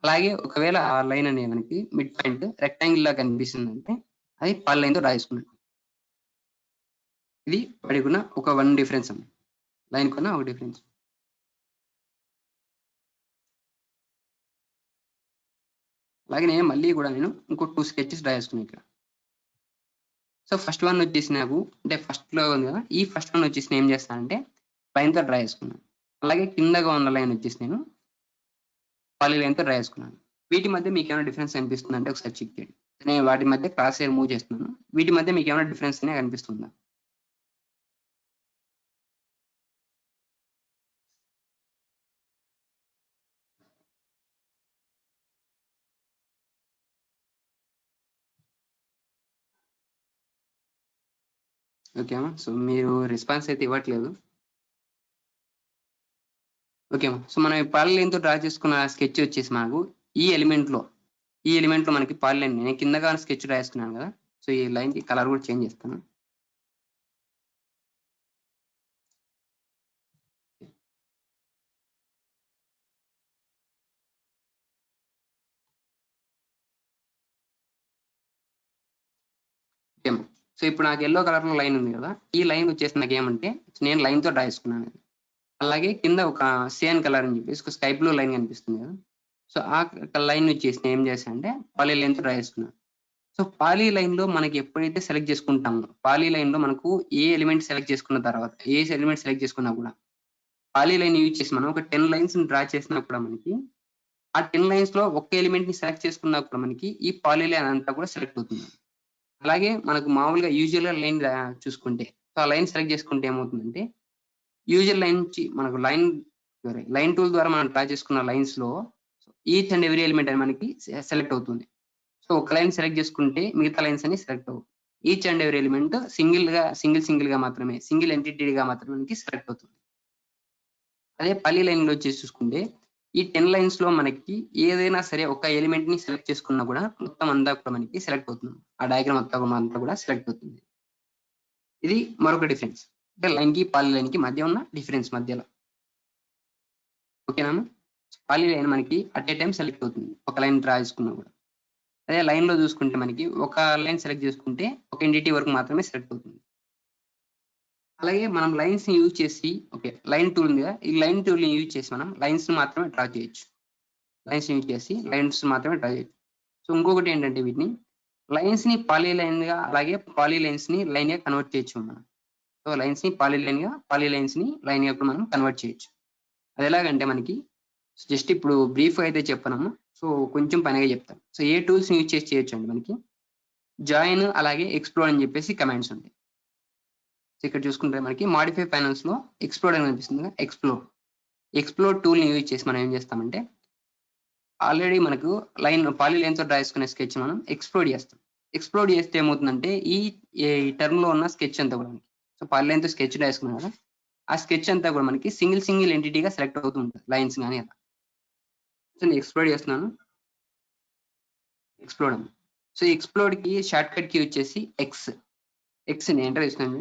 అలాగే ఒకవేళ ఆ లైన్ అనేది మనకి మిడ్ పాయింట్ రెక్టాంగిల్ లాగా కనిపిస్తుందంటే అది పాలీలైన్ తో డ్రా చేసుకున్నట్టు. ఇది వాటికున్న ఒక 1 డిఫరెన్స్ అన్నమాట. లైన్ కన్నా ఒక డిఫరెన్స్. అలాగే నేను మళ్ళీ కూడా ఇంకో 2 స్కెచెస్ డ్రా చేసుకున్నాను ఇక్కడ. సో ఫస్ట్ వన్ వచ్చేసి నాకు అంటే ఫస్ట్లో ఉంది కదా, ఈ ఫస్ట్ వన్ వచ్చేసి నేను ఏం చేస్తానంటే లైన్తో డ్రా చేసుకున్నాను. అలాగే కిందగా ఉన్న లైన్ వచ్చేసి నేను పాలీ లైన్తో డ్రా చేసుకున్నాను. వీటి మధ్య మీకు ఏమైనా డిఫరెన్స్ కనిపిస్తుంది అంటే ఒకసారి చెక్ చేయండి. నేను వాటి మధ్య క్రాస్ హెయిర్ మూవ్ చేస్తున్నాను. వీటి మధ్య మీకు ఏమైనా డిఫరెన్స్ అనే కనిపిస్తుందా? ఓకేమా, సో మీరు రెస్పాన్స్ అయితే ఇవ్వట్లేదు. ఓకేమా, సో మనం పాలీ లైన్తో డ్రా చేసుకున్న స్కెచ్ వచ్చేసి మనకు ఈ ఎలిమెంట్లో మనకి పాలీ లైన్ నేను కిందగా స్కెచ్ డ్రా చేసుకున్నాను కదా. సో ఈ లైన్కి కలర్ కూడా చేంజ్ చేస్తాను. ఓకేమా, సో ఇప్పుడు నాకు ఎల్లో కలర్లో లైన్ ఉంది కదా, ఈ లైన్ వచ్చేసి నాకు ఏమంటే నేను లైన్తో డ్రా చేసుకున్నాను. అలాగే కింద ఒక సియాన్ కలర్ అని చెప్పేసి ఒక స్కై బ్లూ లైన్ కనిపిస్తుంది కదా. సో ఆ లైన్ వచ్చేసి నేను ఏం చేశాను అంటే పాలీ లైన్తో డ్రా చేసుకున్నాను. సో పాలీ లైన్లో మనకి ఎప్పుడైతే సెలెక్ట్ చేసుకుంటామో, పాలీ లైన్లో మనకు ఏ ఎలిమెంట్ సెలెక్ట్ చేసుకున్న తర్వాత ఏ ఎలిమెంట్ సెలెక్ట్ చేసుకున్నా కూడా పాలీ లైన్ యూజ్ చేసి మనం ఒక 10 లైన్స్ డ్రా చేసినా కూడా మనకి ఆ 10 లైన్స్ లో ఒక్క ఎలిమెంట్ ని సెలెక్ట్ చేసుకున్నా కూడా మనకి ఈ పాలీ లైన్ అంతా కూడా సెలెక్ట్ అవుతుంది. అలాగే మనకు మామూలుగా యూజువల్ గా లైన్ చూసుకుంటే, సో ఆ లైన్ సెలెక్ట్ చేసుకుంటే ఏమవుతుందంటే యూజువల్ లైన్ నుంచి మనకు లైన్ టూల్ ద్వారా మనం డ్రా చేసుకున్న లైన్స్ లో ఈచ్ అండ్ ఎవ్రీ ఎలిమెంట్ అని మనకి సెలెక్ట్ అవుతుంది. సో ఒక లైన్ సెలెక్ట్ చేసుకుంటే మిగతా లైన్స్ అన్ని సెలెక్ట్ అవ్వవు. Each and every element single గా మాత్రమే, సింగిల్ ఎంటిటీగా మాత్రమే మనకి సెలెక్ట్ అవుతుంది. అదే పాలీ లైన్ లో వచ్చేసి చూసుకుంటే ఈ 10 లైన్స్ లో మనకి ఏదైనా సరే ఒక ఎలిమెంట్ ని సెలెక్ట్ చేసుకున్నా కూడా మొత్తం అంతా కూడా మనకి సెలెక్ట్ అవుతుంది. ఆ డయాగ్రామ్ అంతా కూడా సెలెక్ట్ అవుతుంది. ఇది మరొక డిఫరెన్స్, అంటే లైన్ కి పాలీ లైన్ కి మధ్య ఉన్న డిఫరెన్స్ మధ్యలో. ఓకేనా, పాలీ లైన్ మనకి అట్ ఏ టైం సెలెక్ట్ అవుతుంది ఒక లైన్ డ్రా చేసుకున్నా కూడా. అదే లైన్ లో చూసుకుంటే మనకి ఒక లైన్ సెలెక్ట్ చేసుకుంటే ఒక ఎంటిటీ వరకు మాత్రమే సెలెక్ట్ అవుతుంది. అలాగే మనం లైన్స్ ని యూజ్ చేసి, ఓకే లైన్ టూల్ ఉంది కదా, ఈ లైన్ టూల్ ని యూజ్ చేసి మనం లైన్స్ ని మాత్రమే డ్రా చేయొచ్చు. లైన్స్ యూజ్ చేసి లైన్స్ మాత్రమే డ్రా చేయొచ్చు. సో ఇంకొకటి ఏంటంటే వీటిని లైన్స్ ని పాలీ లైన్ గా అలాగే పాలీ లైన్స్ ని లైన్ గా కన్వర్ట్ చేయొచ్చు మనం. సో లైన్స్ ని పాలీ లైన్ గా, పాలీ లైన్స్ ని లైన్ గా మనం కన్వర్ట్ చేయొచ్చు. అది ఎలాగంటే మనకి జస్ట్ ఇప్పుడు బ్రీఫ్ అయితే చెప్పను, సో కొంచెం పనిగా చెప్తాను. సో ఏ టూల్స్ యూజ్ చేసి చేయొచ్చు అండి, మనకి జాయిన్ అలాగే ఎక్స్ప్లోర్ అని చెప్పేసి కమాండ్స్ ఉంటాయి. సో ఇక్కడ చూసుకుంటే మనకి మాడిఫై ప్యానల్స్ లో ఎక్స్ప్లోర్ అని కనిపిస్తుంది కదా, ఎక్స్ప్లోర్ టూల్ ని యూజ్ చేసి మనం ఏం చేస్తామంటే ఆల్రెడీ మనకు పాలీ లైన్ తో డ్రా చేసుకునే స్కెచ్ మనం ఎక్స్ప్లోర్ చేస్తాం. ఎక్స్ప్లోర్ చేస్తే ఏమవుతుందంటే ఈ టర్మ్ లో ఉన్న స్కెచ్ అంతా కూడా, సో పాలీ లైన్ తో స్కెచ్ డ్రా చేసుకున్నాం కదా, ఆ స్కెచ్ అంతా కూడా మనకి సింగిల్ ఎంటిటీగా సెలెక్ట్ అవుతూ ఉంటుంది, లైన్స్ కానీ అలా. సో నేను ఎక్స్ప్లోర్ చేస్తున్నాను, ఎక్స్ప్లోర్. సో ఎక్స్ప్లోర్ కి షార్ట్ కట్ కి వచ్చేసి ఎక్స్ నేను ఎంటర్ చేస్తున్నాను.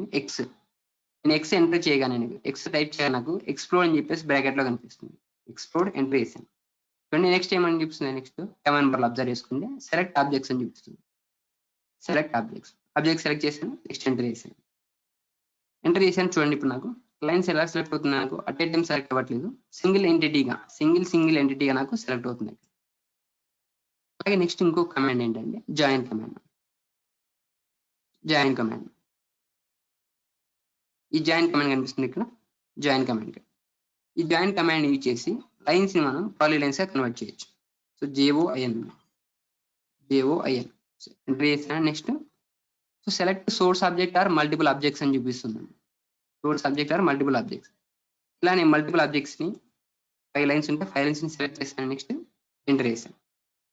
నేను ఎక్స్ ఎంటర్ చేయగానే ఎక్స్ టైప్ చేయగా నాకు ఎక్స్ప్లోర్ అని చెప్పేసి బ్రాకెట్ లో కనిపిస్తుంది. ఎక్స్ప్లోర్ ఎంటర్ చేశాను. చూడండి నెక్స్ట్ ఏమని చూపిస్తుంది, నెక్స్ట్ కమాండ్ బార్ అబ్జర్వ్ చేసుకుంటే సెలెక్ట్ ఆబ్జెక్ట్స్ అని చూపిస్తుంది. సెలెక్ట్ ఆబ్జెక్ట్ సెలెక్ట్ చేశాను, నెక్స్ట్ ఎంటర్ చేశాను. చూడండి ఇప్పుడు నాకు లైన్స్ ఎలా సెలెక్ట్ అవుతుంది, నాకు అట్ ఏ టైం సెలెక్ట్ అవ్వట్లేదు, సింగిల్ ఎంటిటీగా నాకు సెలెక్ట్ అవుతుంది. అలాగే నెక్స్ట్ ఇంకో కమాండ్ ఏంటంటే జాయిన్ కమాండ్. ఈ జాయిన్ కమాండ్ కనిపిస్తుంది ఇక్కడ, జాయిన్ కమాండ్. ఈ జాయిన్ కమాండ్ యూజ్ చేసి లైన్స్ ని మనం పాలీ లైన్స్ గా కన్వర్ట్ చేయొచ్చు. సో JOIN ఎంటర్ చేసిన next so select source object or multiple objects అని చూపిస్తుంది. Source object or multiple objects. ఇలా నేను మల్టిపుల్ ఆబ్జెక్ట్స్ ని 5 లైన్స్ ఉంటే 5 లైన్స్ ని సెలెక్ట్ చేశాను, నెక్స్ట్ ఎంటర్ చేశాను.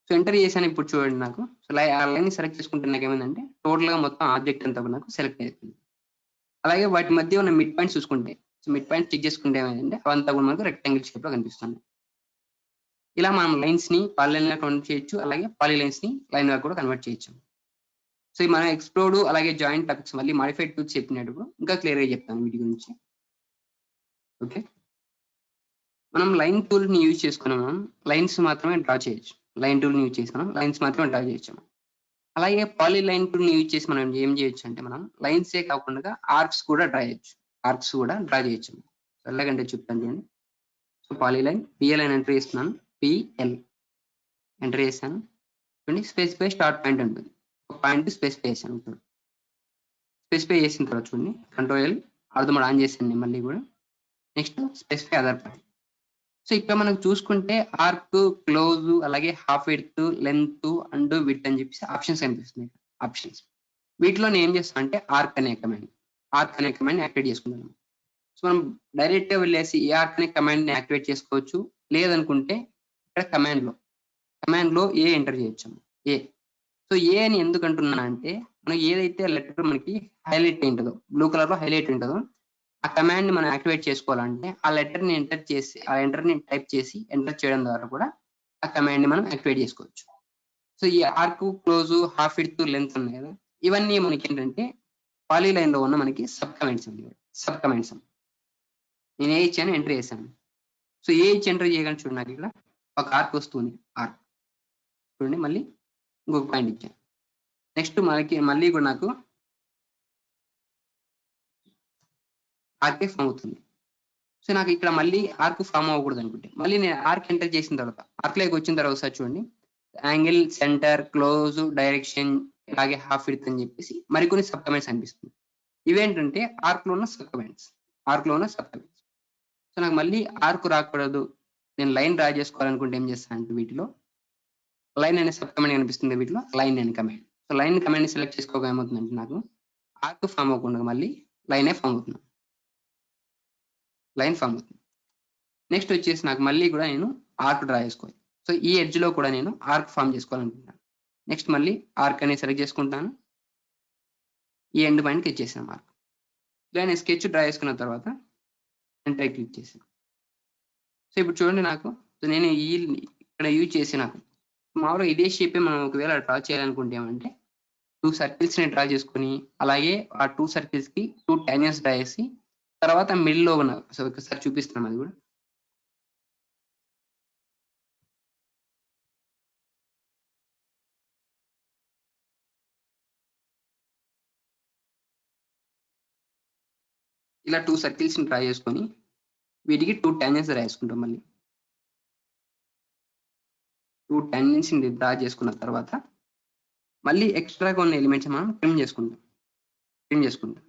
సో ఎంటర్ చేశాను. ఇప్పుడు చూడండి నాకు సో ఆ లైన్ సెలెక్ట్ చేసుకుంటే నాకు ఏమైందంటే టోటల్ గా మొత్తం ఆబ్జెక్ట్ అంతా కూడా నాకు సెలెక్ట్ అవుతుంది. అలాగే వాటి మధ్య ఉన్న మిడ్ పాయింట్స్ చూసుకుంటే, సో మిడ్ పాయింట్ చెక్ చేసుకుంటే ఏమైందంటే అవంతా కూడా మనకు రెక్టాంగిల్ షేప్ లో కనిపిస్తుంది. ఇలా మనం లైన్స్ ని పాలీ లైన్ గా కన్వర్ట్ చేయొచ్చు, అలాగే పాలీ లైన్స్ ని లైన్ గా కూడా కన్వర్ట్ చేయొచ్చు. సో మనం ఎక్స్ప్లోర్డ్ అలాగే జాయింట్ టాపిక్స్ మళ్ళీ మాడిఫైడ్ టూల్స్ చెప్పినప్పుడు ఇంకా క్లియర్ గా చెప్తాను వీటి గురించి. ఓకే, మనం లైన్ టూల్ ని యూజ్ చేసుకుని మనం లైన్స్ మాత్రమే డ్రా చేయొచ్చు. లైన్ టూల్ ని యూజ్ చేసి మనం లైన్స్ మాత్రమే డ్రా చేయొచ్చు. అలాగే పాలీ లైన్ టూల్ ని యూజ్ చేసి మనం ఏం చేయొచ్చు అంటే మనం లైన్సే కాకుండా ఆర్క్స్ కూడా డ్రా చేయొచ్చు. ఎలాగంటే చెప్తాను చూడండి. సో పాలీలైన్ పిఎల్ అని ఎంటర్ చేస్తున్నాను. పిఎల్ ఎంటర్ చేశాను చూడండి. స్పెసిఫై స్టార్ట్ పాయింట్ ఉంటుంది. ఒక పాయింట్ స్పెసిఫై చేశాను. ఇప్పుడు స్పెసిఫై చేసిన తర్వాత చూడండి కంట్రోల్ అర్థం ఆన్ చేశాను నేను మళ్ళీ కూడా. Next specify other point. So ఇక్కడ మనం చూసుకుంటే ఆర్క్, క్లోజ్, అలాగే half width, length and width అని చెప్పేసి ఆప్షన్స్ కనిపిస్తున్నాయి. ఆప్షన్స్ వీటిలో నేను ఏం చేస్తాను అంటే ఆర్క్ అనే కమాండ్ యాక్టివేట్ చేసుకుంటాను. సో మనం డైరెక్ట్ గా వెళ్ళేసి ఈ ఆర్క్ అనే కమాండ్ ని యాక్టివేట్ చేసుకోవచ్చు. లేదనుకుంటే ఇక్కడ కమాండ్ లో ఏ ఎంటర్ చేయొచ్చు. ఏ సో ఏ అని ఎందుకు అంటున్నాను అంటే మనం ఏదైతే లెటర్ మనకి హైలైట్ ఉంటుందో, బ్లూ కలర్ లో హైలైట్ ఉంటుందో ఆ కమాండ్ ని మనం యాక్టివేట్ చేసుకోవాలంటే ఆ లెటర్ ని టైప్ చేసి ఎంటర్ చేయడం ద్వారా కూడా ఆ కమాండ్ ని మనం యాక్టివేట్ చేసుకోవచ్చు. సో ఈ arc, close, half width, length ఉన్నాయి కదా, ఇవన్నీ మనకి ఏంటంటే పాలీలైన్ లో ఉన్న మనకి సబ్ కమాండ్స్. నేను ఏ ఇచ్చాను ఎంటర్ చేశాను. సో ఏ ఇచ్చి ఎంటర్ చేయగానే చూడండి నాకు ఇక్కడ ఒక ఆర్క్ వస్తుంది. ఆర్క్ చూడండి, మళ్ళీ ఇంకొక పాయింట్ ఇచ్చాను. నెక్స్ట్ మళ్ళీ కూడా నాకు ఆర్కే ఫామ్ అవుతుంది. సో నాకు ఇక్కడ మళ్ళీ ఆర్క్ ఫామ్ అవ్వకూడదు అనుకుంటే మళ్ళీ నేను ఆర్క్ ఎంటర్ చేసిన తర్వాత ఆర్క్లోకి వచ్చిన తర్వాత ఒకసారి చూడండి, యాంగిల్, సెంటర్, క్లోజ్, డైరెక్షన్, అలాగే హాఫ్ విడ్త్ అని చెప్పేసి మరికొన్ని సబ్ కమాండ్స్ అనిపిస్తుంది. ఇవేంటంటే ఆర్క్ లో ఉన్న సబ్ కమాండ్స్. సో నాకు మళ్ళీ ఆర్క్ రాకూడదు, నేను లైన్ డ్రా చేసుకోవాలనుకుంటే ఏం చేస్తాను అంటే వీటిలో లైన్ అనే సబ్ కమాండ్ కనిపిస్తుంది. వీటిలో లైన్ అనే command. So line command select చేసుకోగా ఏమవుతుందంటే నాకు ఆర్క్ ఫామ్ అవ్వకుండా మళ్ళీ లైన్ ఫామ్ అవుతుంది. నెక్స్ట్ వచ్చేసి నాకు మళ్ళీ కూడా నేను ఆర్క్ డ్రా చేసుకోవాలి. సో ఈ ఎడ్జ్ లో కూడా నేను ఆర్క్ ఫామ్ చేసుకోవాలనుకుంటాను. నెక్స్ట్ మళ్ళీ ఆర్క్ అనేది సెలెక్ట్ చేసుకుంటాను. ఈ ఎండ్ పాయింట్కి ఇచ్చేసాను ఆర్క్. ఇలా నేను స్కెచ్ డ్రా చేసుకున్న తర్వాత ఎంటర్ క్లిక్ చేశాను. సో ఇప్పుడు చూడండి నాకు నేను ఇక్కడ యూజ్ చేసి నాకు మామూలుగా ఇదే షేపే మనం ఒకవేళ డ్రా చేయాలనుకుంటే ఏమంటే 2 సర్కిల్స్ ని డ్రా చేసుకుని అలాగే ఆ 2 సర్కిల్స్ కి 2 టాంజెంట్స్ డ్రా చేసి తర్వాత మిడిల్ లో ఉన్న సో ఒకసారి చూపిస్తున్నాం అది కూడా. ఇలా 2 సర్కిల్స్ ని డ్రా చేసుకొని వీటికి 2 టాంజెంట్స్ డ్రా చేసుకుంటాం. మళ్ళీ 2 టాంజెంట్స్ ని డ్రా చేసుకున్న తర్వాత మళ్ళీ ఎక్స్ట్రాగా ఉన్న ఎలిమెంట్స్ మనం ట్రిమ్ చేసుకుంటాం.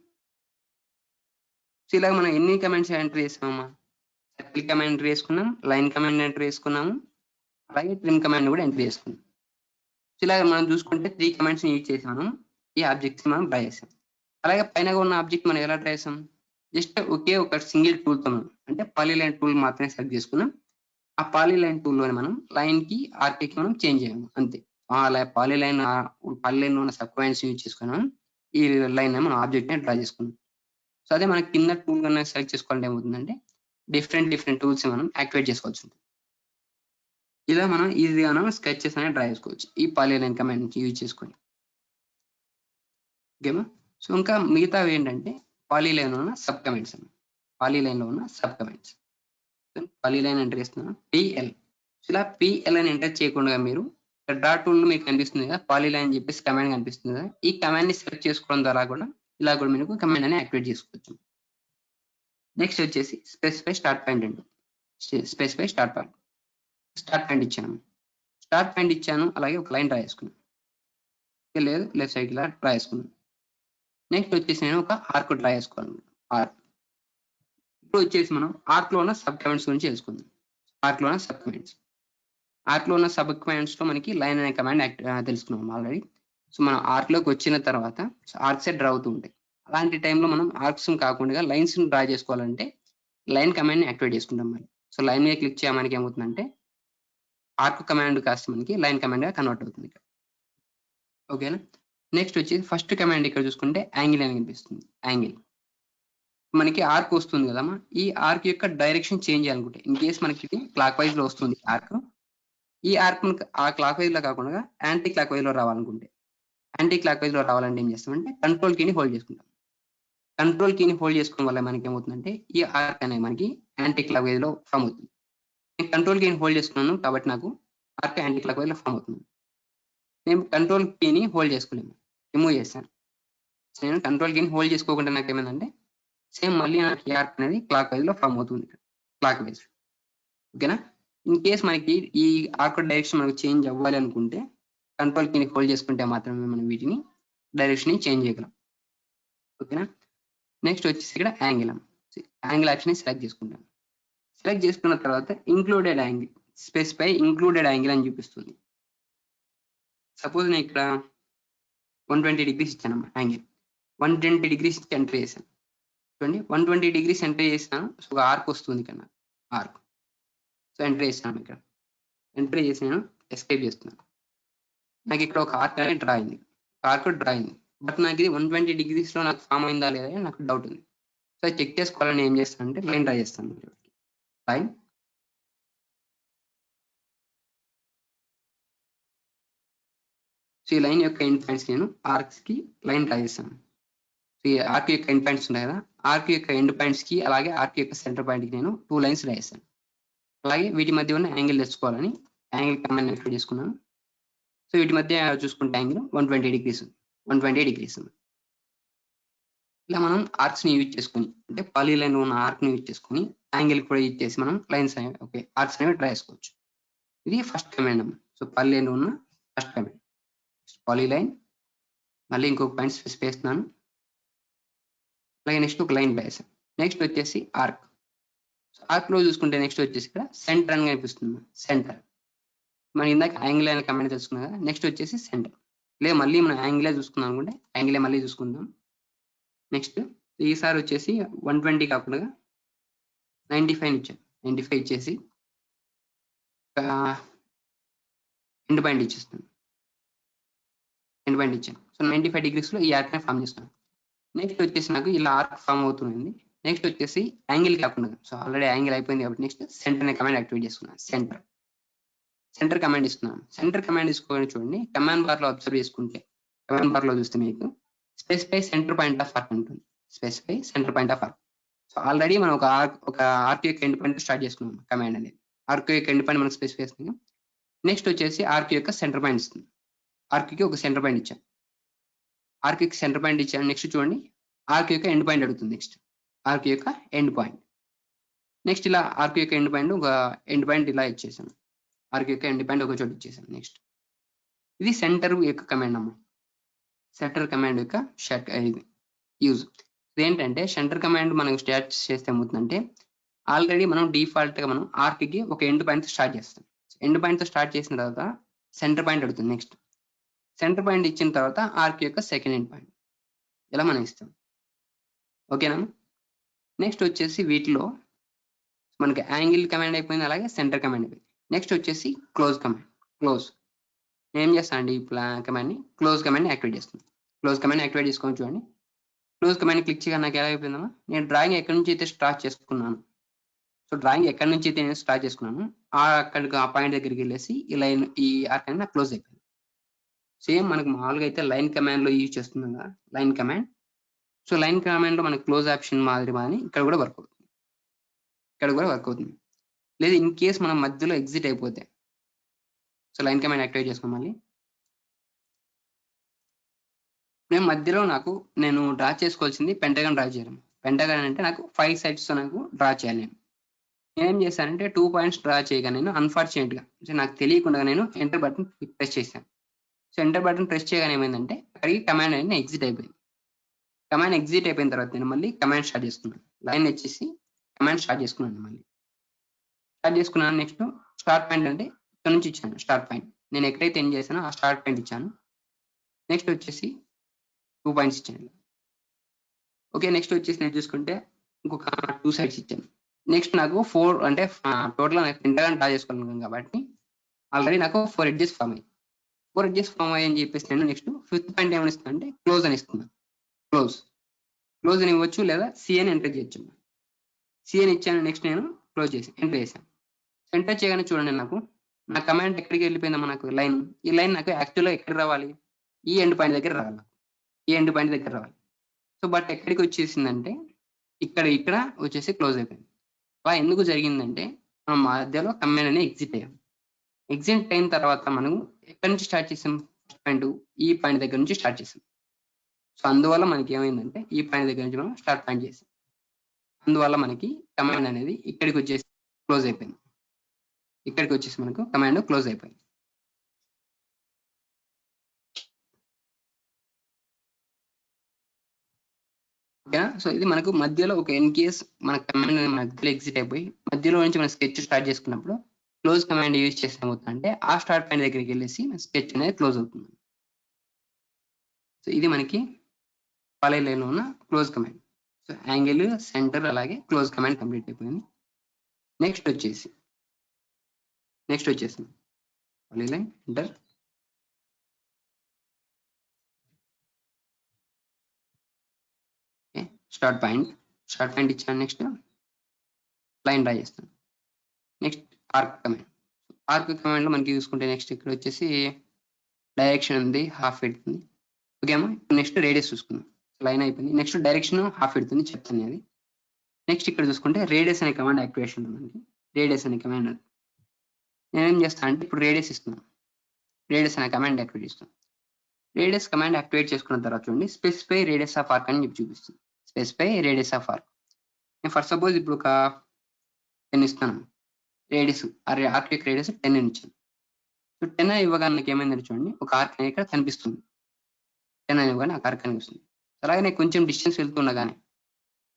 సో ఇలాగ మనం ఎన్ని కమాండ్స్ ఎంటర్ చేసామమ్మా? సర్కిల్ కమాండ్ ఎంటర్ చేసుకున్నాం, లైన్ కమాండ్ ఎంటర్ చేసుకున్నాము, అలాగే ట్రిమ్ కమాండ్ కూడా ఎంటర్ చేసుకున్నాం. సో ఇలాగ మనం చూసుకుంటే 3 కమాండ్స్ యూజ్ చేసి మనం ఈ ఆబ్జెక్ట్స్ మనం డ్రా చేసాం. అలాగే పైన ఉన్న ఆబ్జెక్ట్ మనం ఎలా డ్రా చేసాం? జస్ట్ ఒకే ఒక సింగిల్ టూల్ తో మనం అంటే పాలీలైన్ టూల్ మాత్రమే సెలెక్ట్ చేసుకున్నాం. ఆ పాలీలైన్ టూల్ లోనే మనం లైన్ కి ఆర్క్ కి మనం చేంజ్ చేయాలి అంతే. పాలీలైన్ లో ఉన్న సబ్ కమాండ్స్ యూజ్ చేసుకున్నాం. ఈ లైన్ మనం ఆబ్జెక్ట్ ని డ్రా చేసుకున్నాం. సో అదే మనకి కింద టూల్ కన్నా సెలెక్ట్ చేసుకోవాలంటే ఏమవుతుందంటే డిఫరెంట్ టూల్స్ మనం యాక్టివేట్ చేసుకోవచ్చు. ఇలా మనం ఈజీగా మనం స్కెచెస్ అనేది డ్రా చేసుకోవచ్చు ఈ పాలీలైన్ కమాండ్ నుంచి యూజ్ చేసుకొని. ఓకేమా? సో ఇంకా మిగతావి ఏంటంటే పాలీలైన్ లో ఉన్న సబ్ కమాండ్స్. పాలీలైన్ ఎంటర్ చేస్తున్నాను పిఎల్. ఇలా పిఎల్ అని ఎంటర్ చేయకుండా మీరు డ్రా టూల్ మీకు కనిపిస్తుంది కదా, పాలీలైన్ అని చెప్పేసి కమాండ్ కనిపిస్తుంది కదా, ఈ కమాండ్ ని సెలెక్ట్ చేసుకోవడం ద్వారా కూడా ఇలా కూడా మీకు కమాండ్ అని యాక్టివేట్ చేసుకోవచ్చు. నెక్స్ట్ వచ్చేసి స్పెసిఫై స్టార్ట్ పాయింట్ అండి. స్టార్ట్ పాయింట్ ఇచ్చాను. అలాగే ఒక లైన్ డ్రా చేసుకున్నాను. లేదు లెఫ్ట్ సైడ్ ఇలా డ్రా చేసుకున్నాను. నెక్స్ట్ వచ్చేసి నేను ఒక ఆర్క్ డ్రా చేసుకోవాలి. ఇప్పుడు వచ్చేసి మనం ఆర్క్ లో ఉన్న సబ్ కమాండ్స్ గురించి తెలుసుకుందాం. ఆర్క్ లో ఉన్న సబ్ కమాండ్స్ లో మనకి లైన్ అనే కమాండ్ తెలుసుకున్నాం ఆల్రెడీ. సో మనం ఆర్క్ లోకి వచ్చిన తర్వాత ఆర్క్ సెట్ డ్రా అవుతూ ఉంటాయి. అలాంటి టైంలో మనం ఆర్క్స్ కాకుండా లైన్స్ ని డ్రా చేసుకోవాలంటే లైన్ కమాండ్ ని యాక్టివేట్ చేసుకుంటాం. మరి సో లైన్ మీద క్లిక్ చేయడానికి ఏమవుతుందంటే ఆర్క్ కమాండ్ కాస్త మనకి లైన్ కమాండ్ గా కన్వర్ట్ అవుతుంది. ఓకేనా? నెక్స్ట్ వచ్చి ఫస్ట్ కమాండ్ ఇక్కడ చూసుకుంటే యాంగిల్ అని కనిపిస్తుంది. యాంగిల్ మనకి ఆర్క్ వస్తుంది కదమ్మా, ఈ ఆర్క్ యొక్క డైరెక్షన్ చేంజ్ చేయాలనుకుంటే ఇన్ కేస్ మనకి క్లాక్ వైజ్ లో వస్తుంది ఆర్క్, ఈ ఆర్క్ ఆ క్లాక్ వైజ్ లో కాకుండా యాంటీ క్లాక్ వైజ్ లో రావాలంటే ఏం చేస్తామంటే కంట్రోల్ కీని హోల్డ్ చేసుకుంటాం. కంట్రోల్ కీని హోల్డ్ చేసుకోవడం వల్ల మనకి ఏమవుతుందంటే ఈ ఆర్క్ అనేది మనకి యాంటీ క్లాక్ వైజ్ లో ఫామ్ అవుతుంది. నేను కంట్రోల్ కీని హోల్డ్ చేసుకున్నాను కాబట్టి నాకు ఆర్క్ యాంటీ క్లాక్ వైజ్ లో ఫామ్ అవుతుంది. నేను కంట్రోల్ కీని హోల్డ్ చేసుకోలేము, రిమూవ్ చేస్తాను. నేను కంట్రోల్ కీని హోల్డ్ చేసుకోకుండా నాకు ఏమైందంటే సేమ్ మళ్ళీ నాకు ఈ ఆర్క్ అనేది క్లాక్ వైజ్ లో ఫామ్ అవుతుంది, క్లాక్ వైజ్. ఓకేనా? ఇన్ కేస్ మనకి ఈ ఆర్క్ డైరెక్షన్ మనకు చేంజ్ అవ్వాలి అనుకుంటే కంట్రోల్ కీని హోల్డ్ చేసుకుంటే మాత్రమే మనం వీటిని డైరెక్షన్ చేంజ్ చేయగలం. ఓకేనా? నెక్స్ట్ వచ్చేసి ఇక్కడ యాంగిల్ ఆప్షన్ సెలెక్ట్ చేసుకుంటాం. సెలెక్ట్ చేసుకున్న తర్వాత included angle, specify included angle అని చూపిస్తుంది. సపోజ్ నేను ఇక్కడ 120 degrees ఇచ్చాను యాంగిల్, 120 degrees ఎంటర్ చేశాను. చూడండి 120 degrees ఎంటర్ చేసినాను. సో ఒక ఆర్క్ వస్తుంది ఇక్కడ, ఆర్క్. సో ఎంటర్ చేసినాను, ఇక్కడ ఎంటర్ చేసి నేను ఎస్కేప్ చేస్తున్నాను. నాకు ఇక్కడ ఒక ఆర్క్ అనేది డ్రా అయింది, బట్ నాకు ఇది 120 degrees లో నాకు ఫామ్ అయిందా లేదా అని నాకు డౌట్ ఉంది. సో చెక్ చేసుకోవాలని ఏం చేస్తాను అంటే లైన్ డ్రా చేస్తాను. లైన్ సో ఈ లైన్ యొక్క ఎండ్ పాయింట్స్ నేను ఆర్క్స్ కి లైన్ డ్రా చేస్తాను. సో ఈ ఆర్క్ యొక్క ఎండ్ పాయింట్స్ ఉన్నాయి కదా, ఆర్క్ యొక్క ఎండ్ పాయింట్స్ కి అలాగే ఆర్క్ యొక్క సెంటర్ పాయింట్ కి నేను 2 లైన్స్ డ్రా చేస్తాను. అలాగే వీటి మధ్య ఉన్న యాంగిల్ తెచ్చుకోవాలని యాంగిల్ కమాండ్ యాక్టివేట్ చేసుకున్నాను. సో వీటి మధ్య చూసుకుంటే యాంగిల్ 120 degrees ఉంది, 120 degrees ఉంది. ఇలా మనం ఆర్క్స్ ని యూజ్ చేసుకుని, అంటే పాలీ లైన్ ఉన్న ఆర్క్ ని యూజ్ చేసుకుని యాంగిల్ కూడా యూజ్ చేసి మనం లైన్స్ అనేవి ఆర్క్స్ అనేవి డ్రా చేసుకోవచ్చు. ఇది ఫస్ట్ కమాండ్ అమ్మ. సో పాలీ లైన్ ఉన్న ఫస్ట్ కమాండ్ పాలీ లైన్, మళ్ళీ ఇంకొక పాయింట్ స్పెసిఫై చేస్తున్నాను. అలాగే నెక్స్ట్ ఒక లైన్ డ్రా చేశాను. నెక్స్ట్ వచ్చేసి ఆర్క్. ఆర్క్ లో చూసుకుంటే నెక్స్ట్ వచ్చేసి ఇక్కడ సెంటర్ అని కనిపిస్తుంది, సెంటర్. మనం ఇందాక యాంగిల్ అనే కమాండ్ తెలుసుకున్నాం కదా, నెక్స్ట్ వచ్చేసి సెంటర్. లేదు మళ్ళీ మనం యాంగిలే చూసుకుందాం అనుకుంటే యాంగిలే మళ్ళీ చూసుకుందాం. నెక్స్ట్ ఈసారి వచ్చేసి 120 కాకుండా 95 ఇచ్చాను. 95 ఇచ్చేసి ఎండ్ పాయింట్ ఇచ్చేస్తాను, ఎండ్ పాయింట్ ఇచ్చాను. సో 95 degrees లో ఈ ఆర్క్ ని ఫామ్ చేస్తున్నాను. నెక్స్ట్ వచ్చేసి నాకు ఇలా ఆర్క్ ఫామ్ అవుతుంది. నెక్స్ట్ వచ్చేసి యాంగిల్ కాకుండా, సో ఆల్రెడీ యాంగిల్ అయిపోయింది కాబట్టి నెక్స్ట్ సెంటర్ అనే కమాండ్ యాక్టివేట్ చేసుకున్నాను. సెంటర్ కమాండ్ ఇస్తున్నాను. సెంటర్ కమాండ్ తీసుకోవాలని చూడండి, కమాండ్ బార్ లో అబ్జర్వ్ చేసుకుంటే, కమాండ్ బార్ లో చూస్తే మీకు specify centre point of arc ఉంటుంది, specify centre point of arc. So already మనం ఒక ఆర్క్ యొక్క ఎండ్ పాయింట్ స్టార్ట్ చేసుకున్నాం కమాండ్ అనేది. ఆర్క్ యొక్క ఎండ్ పాయింట్ మనకు స్పెసిఫై చేస్తున్నాం. నెక్స్ట్ వచ్చేసి ఆర్క్ యొక్క సెంటర్ పాయింట్ ఇస్తుంది. ఆర్క్ కి ఒక సెంటర్ పాయింట్ ఇచ్చాను, ఆర్క్ యొక్క సెంటర్ పాయింట్ ఇచ్చాను. నెక్స్ట్ చూడండి ఆర్క్ యొక్క ఎండ్ పాయింట్ అడుగుతుంది. నెక్స్ట్ ఆర్క్ యొక్క ఎండ్ పాయింట్. నెక్స్ట్ ఇలా ఆర్క్ యొక్క ఎండ్ పాయింట్ ఒక ఎండ్ పాయింట్ ఇలా ఇచ్చేసాను, ఆర్క్ యొక్క ఎండ్ పాయింట్ ఒక చోటు ఇచ్చేసాను. నెక్స్ట్ ఇది సెంటర్ యొక్క కమాండ్ అమ్మ. సెంటర్ కమాండ్ యొక్క యూజ్ ఏంటంటే, సెంటర్ కమాండ్ మనకు స్టార్ట్ చేస్తే ఏమవుతుందంటే, ఆల్రెడీ మనం డిఫాల్ట్ గా మనం ఆర్క్ కి ఒక ఎండ్ పాయింట్ స్టార్ట్ చేస్తాం. ఎండ్ పాయింట్ తో స్టార్ట్ చేసిన తర్వాత సెంటర్ పాయింట్ అడుగుతుంది. నెక్స్ట్ సెంటర్ పాయింట్ ఇచ్చిన తర్వాత ఆర్క్ యొక్క సెకండ్ ఎండ్ పాయింట్ ఇలా మనం ఇస్తాం. ఓకేనా? నెక్స్ట్ వచ్చేసి వీటిలో మనకి యాంగిల్ కమాండ్ అయిపోయింది, అలాగే సెంటర్ కమాండ్ అయిపోయింది. నెక్స్ట్ వచ్చేసి క్లోజ్ కమాండ్. నేను ఏం చేస్తాను అండి, ఈ కమాండ్ ని క్లోజ్ కమాండ్ యాక్టివేట్ చేస్తాను. క్లోజ్ కమాండ్ యాక్టివేట్ చేసుకొని చూడండి. క్లోజ్ కమాండ్ క్లిక్ చేయగా నాకు ఎలా అయిపోయిందమ్మా, నేను డ్రాయింగ్ ఎక్కడి నుంచి అయితే స్టార్ట్ చేసుకున్నాను, సో డ్రాయింగ్ ఎక్కడి నుంచి అయితే నేను స్టార్ట్ చేసుకున్నాను అక్కడికి ఆ పాయింట్ దగ్గరికి వెళ్ళేసి ఈ లైన్ ఈ ఆర్క్ అనేది నాకు క్లోజ్ అయిపోయింది. సేమ్ మనకు మామూలుగా అయితే లైన్ కమాండ్ లో యూజ్ చేస్తున్నాం కదా, line command. So line command లో మనకి క్లోజ్ ఆప్షన్ మాదిరి ఇక్కడ కూడా వర్క్ అవుతుంది. లేదు ఇన్ కేస్ మనం మధ్యలో ఎగ్జిట్ అయిపోతే, సో లైన్ కమాండ్ యాక్టివేట్ చేసుకో. మళ్ళీ నేను మధ్యలో నేను డ్రా చేసుకోవాల్సింది పెంటగాన్ డ్రా చేయడం. పెంటగాన్ అంటే నాకు 5 sides తో నాకు డ్రా చేయాలి. నేనేం చేశానంటే 2 points డ్రా చేయగా నేను అన్ఫార్చునేట్ గా నాకు తెలియకుండా నేను ఎంటర్ బటన్ ప్రెస్ చేశాను. సో ఎంటర్ బటన్ ప్రెస్ చేయగానే ఏమైందంటే అక్కడికి కమాండ్ అనేది ఎగ్జిట్ అయిపోయింది. కమాండ్ ఎగ్జిట్ అయిపోయిన తర్వాత నేను మళ్ళీ కమాండ్ స్టార్ట్ చేసుకున్నాను. లైన్ వచ్చేసి కమాండ్ స్టార్ట్ చేసుకున్నాను. నెక్స్ట్ స్టార్ట్ పాయింట్ అంటే ఇక్కడ నుంచి ఇచ్చాను. స్టార్ట్ పాయింట్ నేను ఎక్కడైతే ఎండ్ చేశానో ఆ స్టార్ట్ పాయింట్ ఇచ్చాను. నెక్స్ట్ వచ్చేసి 2 points ఇచ్చాను. ఓకే, నెక్స్ట్ వచ్చేసి నేను చూసుకుంటే ఇంకొక 2 sides ఇచ్చాను. నెక్స్ట్ నాకు 4 అంటే టోటల్ నాకు పెంటగాన్ డ్రా చేసుకోవాలి కాబట్టి ఆల్రెడీ నాకు 4 edges ఫామ్ అయ్యాయి. 4 edges ఫామ్ అయ్యాయని చెప్పేసి నేను నెక్స్ట్ 5th పాయింట్ ఏమని ఇస్తాను అంటే క్లోజ్ అని ఇస్తున్నాను. క్లోజ్ అని ఇవ్వచ్చు, లేదా సి అని ఎంటర్ చేయొచ్చు. సి అని ఇచ్చాను. నెక్స్ట్ నేను క్లోజ్ చేసి ఎంటర్ చేశాను. ఎంటర్ చేయగానే చూడండి నా కమాండ్ ఎక్కడికి వెళ్ళిపోయిందమ్మా, నాకు లైన్. ఈ లైన్ నాకు యాక్చువల్గా ఎక్కడ రావాలి, ఈ ఎండ్ పాయింట్ దగ్గర రావాలి. సో బట్ ఎక్కడికి వచ్చేసిందంటే ఇక్కడ వచ్చేసి క్లోజ్ అయిపోయింది. అలా ఎందుకు జరిగిందంటే మనం మధ్యలో కమాండ్ అనేది ఎగ్జిట్ అయ్యాం. ఎగ్జిట్ అయిన తర్వాత మనం ఎక్కడి నుంచి స్టార్ట్ చేసాం, ఫస్ట్ పాయింట్ ఈ పాయింట్ దగ్గర నుంచి స్టార్ట్ చేసాం. సో అందువల్ల మనకి ఏమైందంటే ఈ పాయింట్ దగ్గర నుంచి మనం స్టార్ట్ పాయింట్ చేసాం. అందువల్ల మనకి కమాండ్ అనేది ఇక్కడికి వచ్చేసి క్లోజ్ అయిపోయింది. ఇక్కడికి వచ్చేసి మనకు కమాండ్ క్లోజ్ అయిపోయింది. ఓకేనా? సో ఇది మనకు మధ్యలో ఒక ఇన్ కేస్ మన కమాండ్ మధ్యలో ఎగ్జిట్ అయిపోయి మధ్యలో నుంచి మనం స్కెచ్ స్టార్ట్ చేసుకున్నప్పుడు క్లోజ్ కమాండ్ యూజ్ చేస్తే ఏమవుతుందంటే ఆ స్టార్ట్ పాయింట్ దగ్గరికి వెళ్ళేసి స్కెచ్ అనేది క్లోజ్ అవుతుంది. సో ఇది మనకి పాలైలైన్ లో ఉన్న close command. So angle, centre అలాగే క్లోజ్ కమాండ్ కంప్లీట్ అయిపోయింది. నెక్స్ట్ వచ్చేసి పాలీలైన్ ఎంటర్. స్టార్ట్ పాయింట్ ఇచ్చాను. నెక్స్ట్ లైన్ డ్రా చేస్తాను. నెక్స్ట్ ఆర్క్ కమాండ్ లో మనకి చూసుకుంటే నెక్స్ట్ ఇక్కడ వచ్చేసి డైరెక్షన్ ఉంది, హాఫ్ పెడుతుంది. ఓకే అమ్మా. నెక్స్ట్ రేడియస్ చూసుకుందాం. లైన్ అయిపోయింది. నెక్స్ట్ డైరెక్షన్ హాఫ్ పెడుతుంది చెప్తాను అది. నెక్స్ట్ ఇక్కడ చూసుకుంటే రేడియస్ అనే కమాండ్ యాక్టివేషన్ ఉంది మనకి. రేడియస్ అనే కమాండ్ నేనేం చేస్తాను అంటే ఇప్పుడు రేడియస్ ఇస్తున్నాను. రేడియస్ అనే కమాండ్ యాక్టివేట్ చేస్తాను. రేడియస్ కమాండ్ యాక్టివేట్ చేసుకున్న తర్వాత చూడండి స్పెసిఫై రేడియస్ ఆఫ్ ఆర్క్ అని చెప్పి చూపిస్తుంది. Specify radius of arc. నేను ఫర్ సపోజ్ ఇప్పుడు ఒక 10 ఇస్తాను. రేడియస్ ఆర్క్ యొక్క రేడియస్ 10 ఇచ్చాను. సో 10 ఇవ్వగానే నాకు ఏమైందని చూడండి ఒక ఆర్క్ అనేది ఇక్కడ కనిపిస్తుంది. 10 ఇవ్వగానే ఆ ఆర్క్ కనిపిస్తుంది. అలాగే నేను కొంచెం డిస్టెన్స్ వెళ్తుండగానే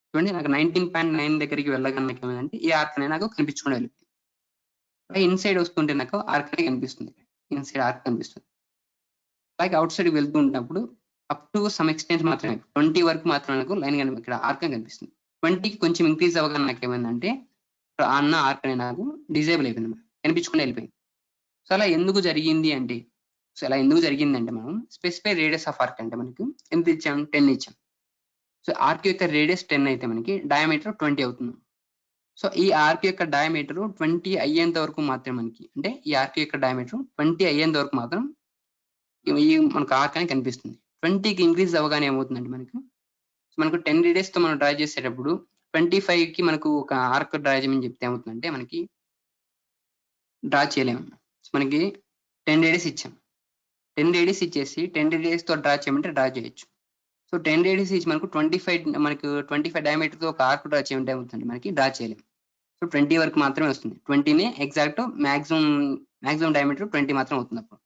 చూడండి నాకు 19.9 దగ్గరికి వెళ్ళగానే నాకు ఏమైందంటే ఈ ఆర్క్ అనేది నాకు కనిపించకుండా వెళ్ళిపోయింది. అలాగే ఇన్సైడ్ వస్తుంటే నాకు ఆర్క్ అనేది కనిపిస్తుంది. ఇన్సైడ్ ఆర్క్ కనిపిస్తుంది. అలాగే అవుట్ సైడ్ వెళ్తూ ఉన్నప్పుడు అప్ టు సమ్ ఎక్స్టెంట్ మాత్రమే 20 వరకు మాత్రమే నాకు లైన్ ఇక్కడ ఆర్క్ కనిపిస్తుంది. 20కి కొంచెం ఇంక్రీజ్ అవ్వగానే నాకు ఏమైందంటే అన్న ఆర్క్ అనేది నాకు డిజేబుల్ అయిపోయింది, కనిపించకుండా వెళ్ళిపోయింది. సో అలా ఎందుకు జరిగింది అంటే మనం స్పెసిఫై రేడియస్ ఆఫ్ ఆర్క్ అంటే మనకు ఎంత ఇచ్చాం? 10 ఇచ్చాం. సో ఆర్క్ యొక్క రేడియస్ 10 అయితే మనకి డయామీటర్ 20 అవుతుంది. సో ఈ ఆర్క్ యొక్క డయామీటర్ 20 అయ్యేంత వరకు మాత్రం మనకి అంటే ఈ ఆర్క్ యొక్క డయామీటర్ 20 అయ్యేంత వరకు మాత్రం ఈ మనకు ఆర్క్ అని కనిపిస్తుంది. 20కి ఇంక్రీజ్ అవ్వగానే ఏమవుతుందంటే మనకు 10 రేడియస్ తో మనం డ్రా చేసేటప్పుడు 25కి మనకు ఒక ఆర్క్ డ్రా చేయమని చెప్తే ఏమవుతుందంటే మనకి డ్రా చేయలేము. మనకి 10 రేడియస్ ఇచ్చాం. 10 రేడియస్ ఇచ్చేసి 10 రేడియస్ తో డ్రా చేయమంటే డ్రా చేయొచ్చు. సో 10 రేడియస్ ఇచ్చి మనకు 25 డయామీటర్ తో ఒక ఆర్క్ డ్రా చేయమంటే ఏమవుతుంది మనకి డ్రా చేయలేము. సో 20 వరకు మాత్రమే వస్తుంది. 20నే ఎగ్జాక్ట్ మాక్సిమం డయామీటర్ 20 మాత్రం అవుతుంది అప్పుడు.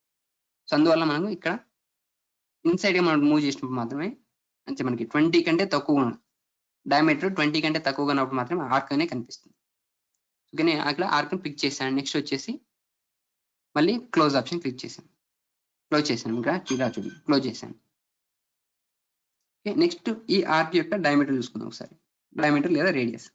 సో అందువల్ల మనం ఇక్కడ ఇన్సైడ్ గా మనం మూవ్ చేసినప్పుడు మాత్రమే అంటే మనకి 20 కంటే తక్కువ డయామీటర్ 20 కంటే తక్కువగా ఉన్నప్పుడు మాత్రమే ఆర్క్ అనే కనిపిస్తుంది. ఓకే, అక్కడ ఆర్క్ పిక్ చేశాను. నెక్స్ట్ వచ్చేసి మళ్ళీ క్లోజ్ ఆప్షన్ క్లిక్ చేశాను. క్లోజ్ చేశాను. ఇంకా చూడండి క్లోజ్ చేశాను. ఓకే, నెక్స్ట్ ఈ ఆర్క్ యొక్క డయామీటర్ చూసుకుందాం ఒకసారి. డయామీటర్ లేదా రేడియస్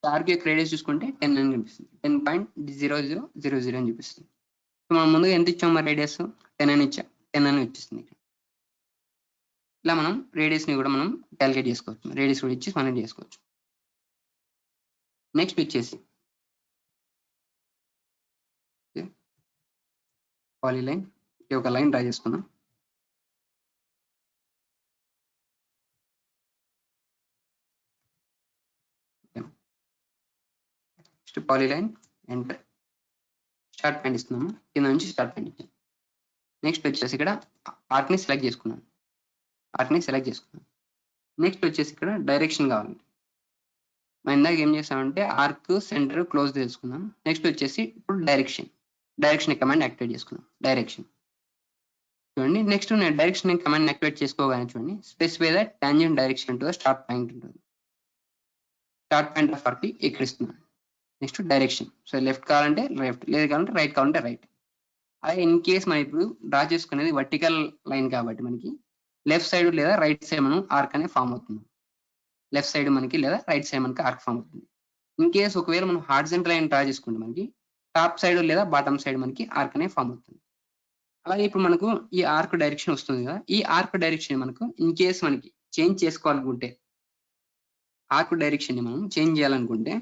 ఆర్క్ యొక్క రేడియస్ చూసుకుంటే 10 అని కనిపిస్తుంది. 10.0000 అని చూపిస్తుంది. సో మనం ముందుగా ఎంత ఇచ్చాం మరి రేడియస్ 10 అని ఇచ్చాం. 10 అని వచ్చేస్తుంది. ఇలా మనం రేడియస్ ని కూడా మనం క్యాలిక్యులేట్ చేసుకోవచ్చు. రేడియస్ కూడా ఇచ్చి మనం చేసుకోవచ్చు. నెక్స్ట్ వచ్చేసి పాలీలైన్ ఒక లైన్ డ్రా చేసుకుందాం. Next polyline enter. Start point ఇస్తున్నాము. కింద నుంచి స్టార్ట్ పాయింట్ ఇచ్చాము. నెక్స్ట్ వచ్చేసి ఇక్కడ ఆర్క్ ని సెలెక్ట్ చేసుకున్నాం. నెక్స్ట్ వచ్చేసి ఇక్కడ డైరెక్షన్ కావాలి. మనం ఇందాక ఏం చేసామంటే ఆర్క్ సెంటర్ క్లోజ్ చేసుకున్నాం. నెక్స్ట్ వచ్చేసి ఇప్పుడు డైరెక్షన్ కమాండ్ యాక్టివేట్ చేసుకున్నాం. డైరెక్షన్ చూడండి. నెక్స్ట్ నేను డైరెక్షన్ కమాండ్ యాక్టివేట్ చేసుకోగానే చూడండి specify the tangent direction to start point ఉంటుంది. స్టార్ట్ పాయింట్ ఆఫ్ ఆర్క్ ఇక్కడ ఇస్తున్నాను. Next direction. సో లెఫ్ట్ కావాలంటే లెఫ్ట్, లేదు కావాలంటే రైట్ కావాలంటే రైట్. అలాగే ఇన్ కేస్ మనం ఇప్పుడు డ్రా చేసుకునేది వర్టికల్ లైన్ కాబట్టి మనకి లెఫ్ట్ సైడ్ లేదా రైట్ సైడ్ మనం ఆర్క్ అనేది ఫామ్ అవుతుంది. లెఫ్ట్ సైడ్ మనకి లేదా రైట్ సైడ్ మనకి ఆర్క్ ఫామ్ అవుతుంది. ఇన్ కేస్ ఒకవేళ మనం హారిజాంటల్ లైన్ డ్రా చేసుకుంటే మనకి టాప్ సైడ్ లేదా బాటమ్ సైడ్ మనకి ఆర్క్ అనేది ఫామ్ అవుతుంది. అలాగే ఇప్పుడు మనకు ఈ ఆర్క్ డైరెక్షన్ వస్తుంది కదా, ఈ ఆర్క్ డైరెక్షన్ మనకు ఇన్ కేస్ మనకి చేంజ్ చేసుకోవాలనుకుంటే ఆర్క్ డైరెక్షన్ ని మనం చేంజ్ చేయాలనుకుంటే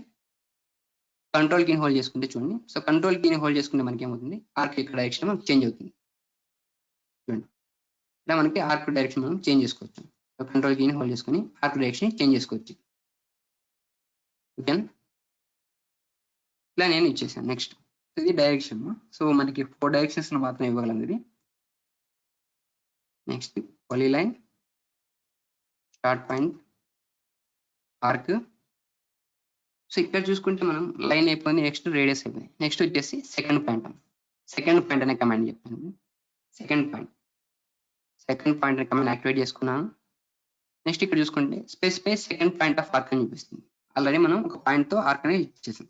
కంట్రోల్ కీని హోల్డ్ చేసుకుంటే చూడండి. సో కంట్రోల్ కీని హోల్డ్ చేసుకుంటే మనకి ఏమవుతుంది ఆర్క్ యొక్క డైరెక్షన్ మనకి చేంజ్ అవుతుంది. చూడండి ఇలా మనకి ఆర్క్ డైరెక్షన్ మనం చేంజ్ చేసుకోవచ్చు. సో కంట్రోల్ కీని హోల్డ్ చేసుకుని ఆర్క్ డైరెక్షన్ చేంజ్ చేసుకోవచ్చు. ఓకేనా, ఇలా నేను ఇచ్చేసాను. నెక్స్ట్ ఇది డైరెక్షన్. సో మనకి 4 డైరెక్షన్స్ మాత్రం ఇవ్వగలం. ఇది next polyline, start point, arc. So ఇక్కడ చూసుకుంటే మనం లైన్ అయిపోయింది, నెక్స్ట్ రేడియస్ అయిపోయింది. నెక్స్ట్ వచ్చేసి సెకండ్ పాయింట్ అనే కమాండ్ చెప్పాను. సెకండ్ పాయింట్ అనే కమాండ్ యాక్టివేట్ చేసుకున్నాను. నెక్స్ట్ ఇక్కడ చూసుకుంటే specify second point of arc అని చూపిస్తుంది. ఆల్రెడీ మనం ఒక పాయింట్ తో ఆర్క్ అనేది ఇచ్చేసాం.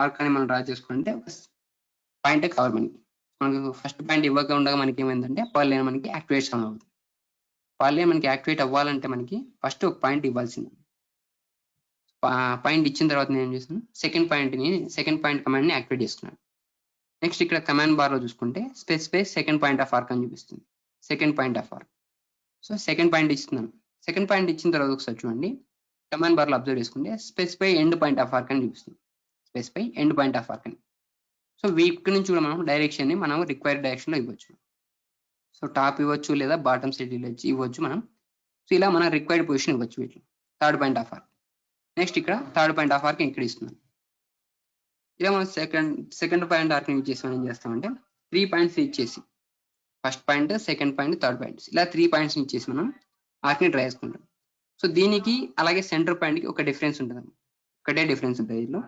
ఆర్క్ అని మనం డ్రా చేసుకుంటే ఒక పాయింటే కావాలి మనకు ఫస్ట్ పాయింట్ ఇవ్వక ఉండగా మనకి ఏమైందంటే పాలీలైన్ మనకి యాక్టివేషన్ అవుతుంది. పాలీలైన్ మనకి యాక్టివేట్ అవ్వాలంటే మనకి ఫస్ట్ ఒక పాయింట్ ఇవ్వాల్సింది. పాయింట్ ఇచ్చిన తర్వాత నేను ఏం చేస్తాను, సెకండ్ పాయింట్ కమాండ్ ని యాక్టివేట్ చేస్తున్నాను. నెక్స్ట్ ఇక్కడ కమాండ్ బార్ లో చూసుకుంటే specify second point of arc అని చూపిస్తుంది. Second point of arc. So second point ఇస్తున్నాను. సెకండ్ పాయింట్ ఇచ్చిన తర్వాత ఒకసారి చూడండి, కమాండ్ బార్ లో అబ్జర్వ్ చేసుకుంటే specify end point of arc అని చూపిస్తుంది. Specify end point of arc అని. సో వీక్ నుంచి కూడా మనం డైరెక్షన్ ని మనం రిక్వైర్డ్ డైరెక్షన్ లో ఇవ్వచ్చు. సో టాప్ ఇవ్వచ్చు లేదా బాటమ్ సైడ్ ఇవ్వచ్చు మనం. సో ఇలా మనం రిక్వైర్డ్ పొజిషన్ ఇవ్వచ్చు వీటిలో. Third point of arc. Next ఇక్కడ థర్డ్ పాయింట్ ఆఫ్ ఆర్క్ ఇక్కడ ఇస్తున్నాం. ఇలా మనం సెకండ్ పాయింట్ ఆర్క్ యూజ్ చేసి మనం ఏం చేస్తామంటే 3 పాయింట్స్ ఇచ్చేసి first point, second point, third points ఇలా 3 పాయింట్స్ ఇచ్చేసి మనం ఆర్క్ ని డ్రా చేసుకుంటాం. సో దీనికి అలాగే సెంటర్ పాయింట్ కి ఒక డిఫరెన్స్ ఉంటుంది, ఒకటే డిఫరెన్స్ ఉంటుంది దీనిలో.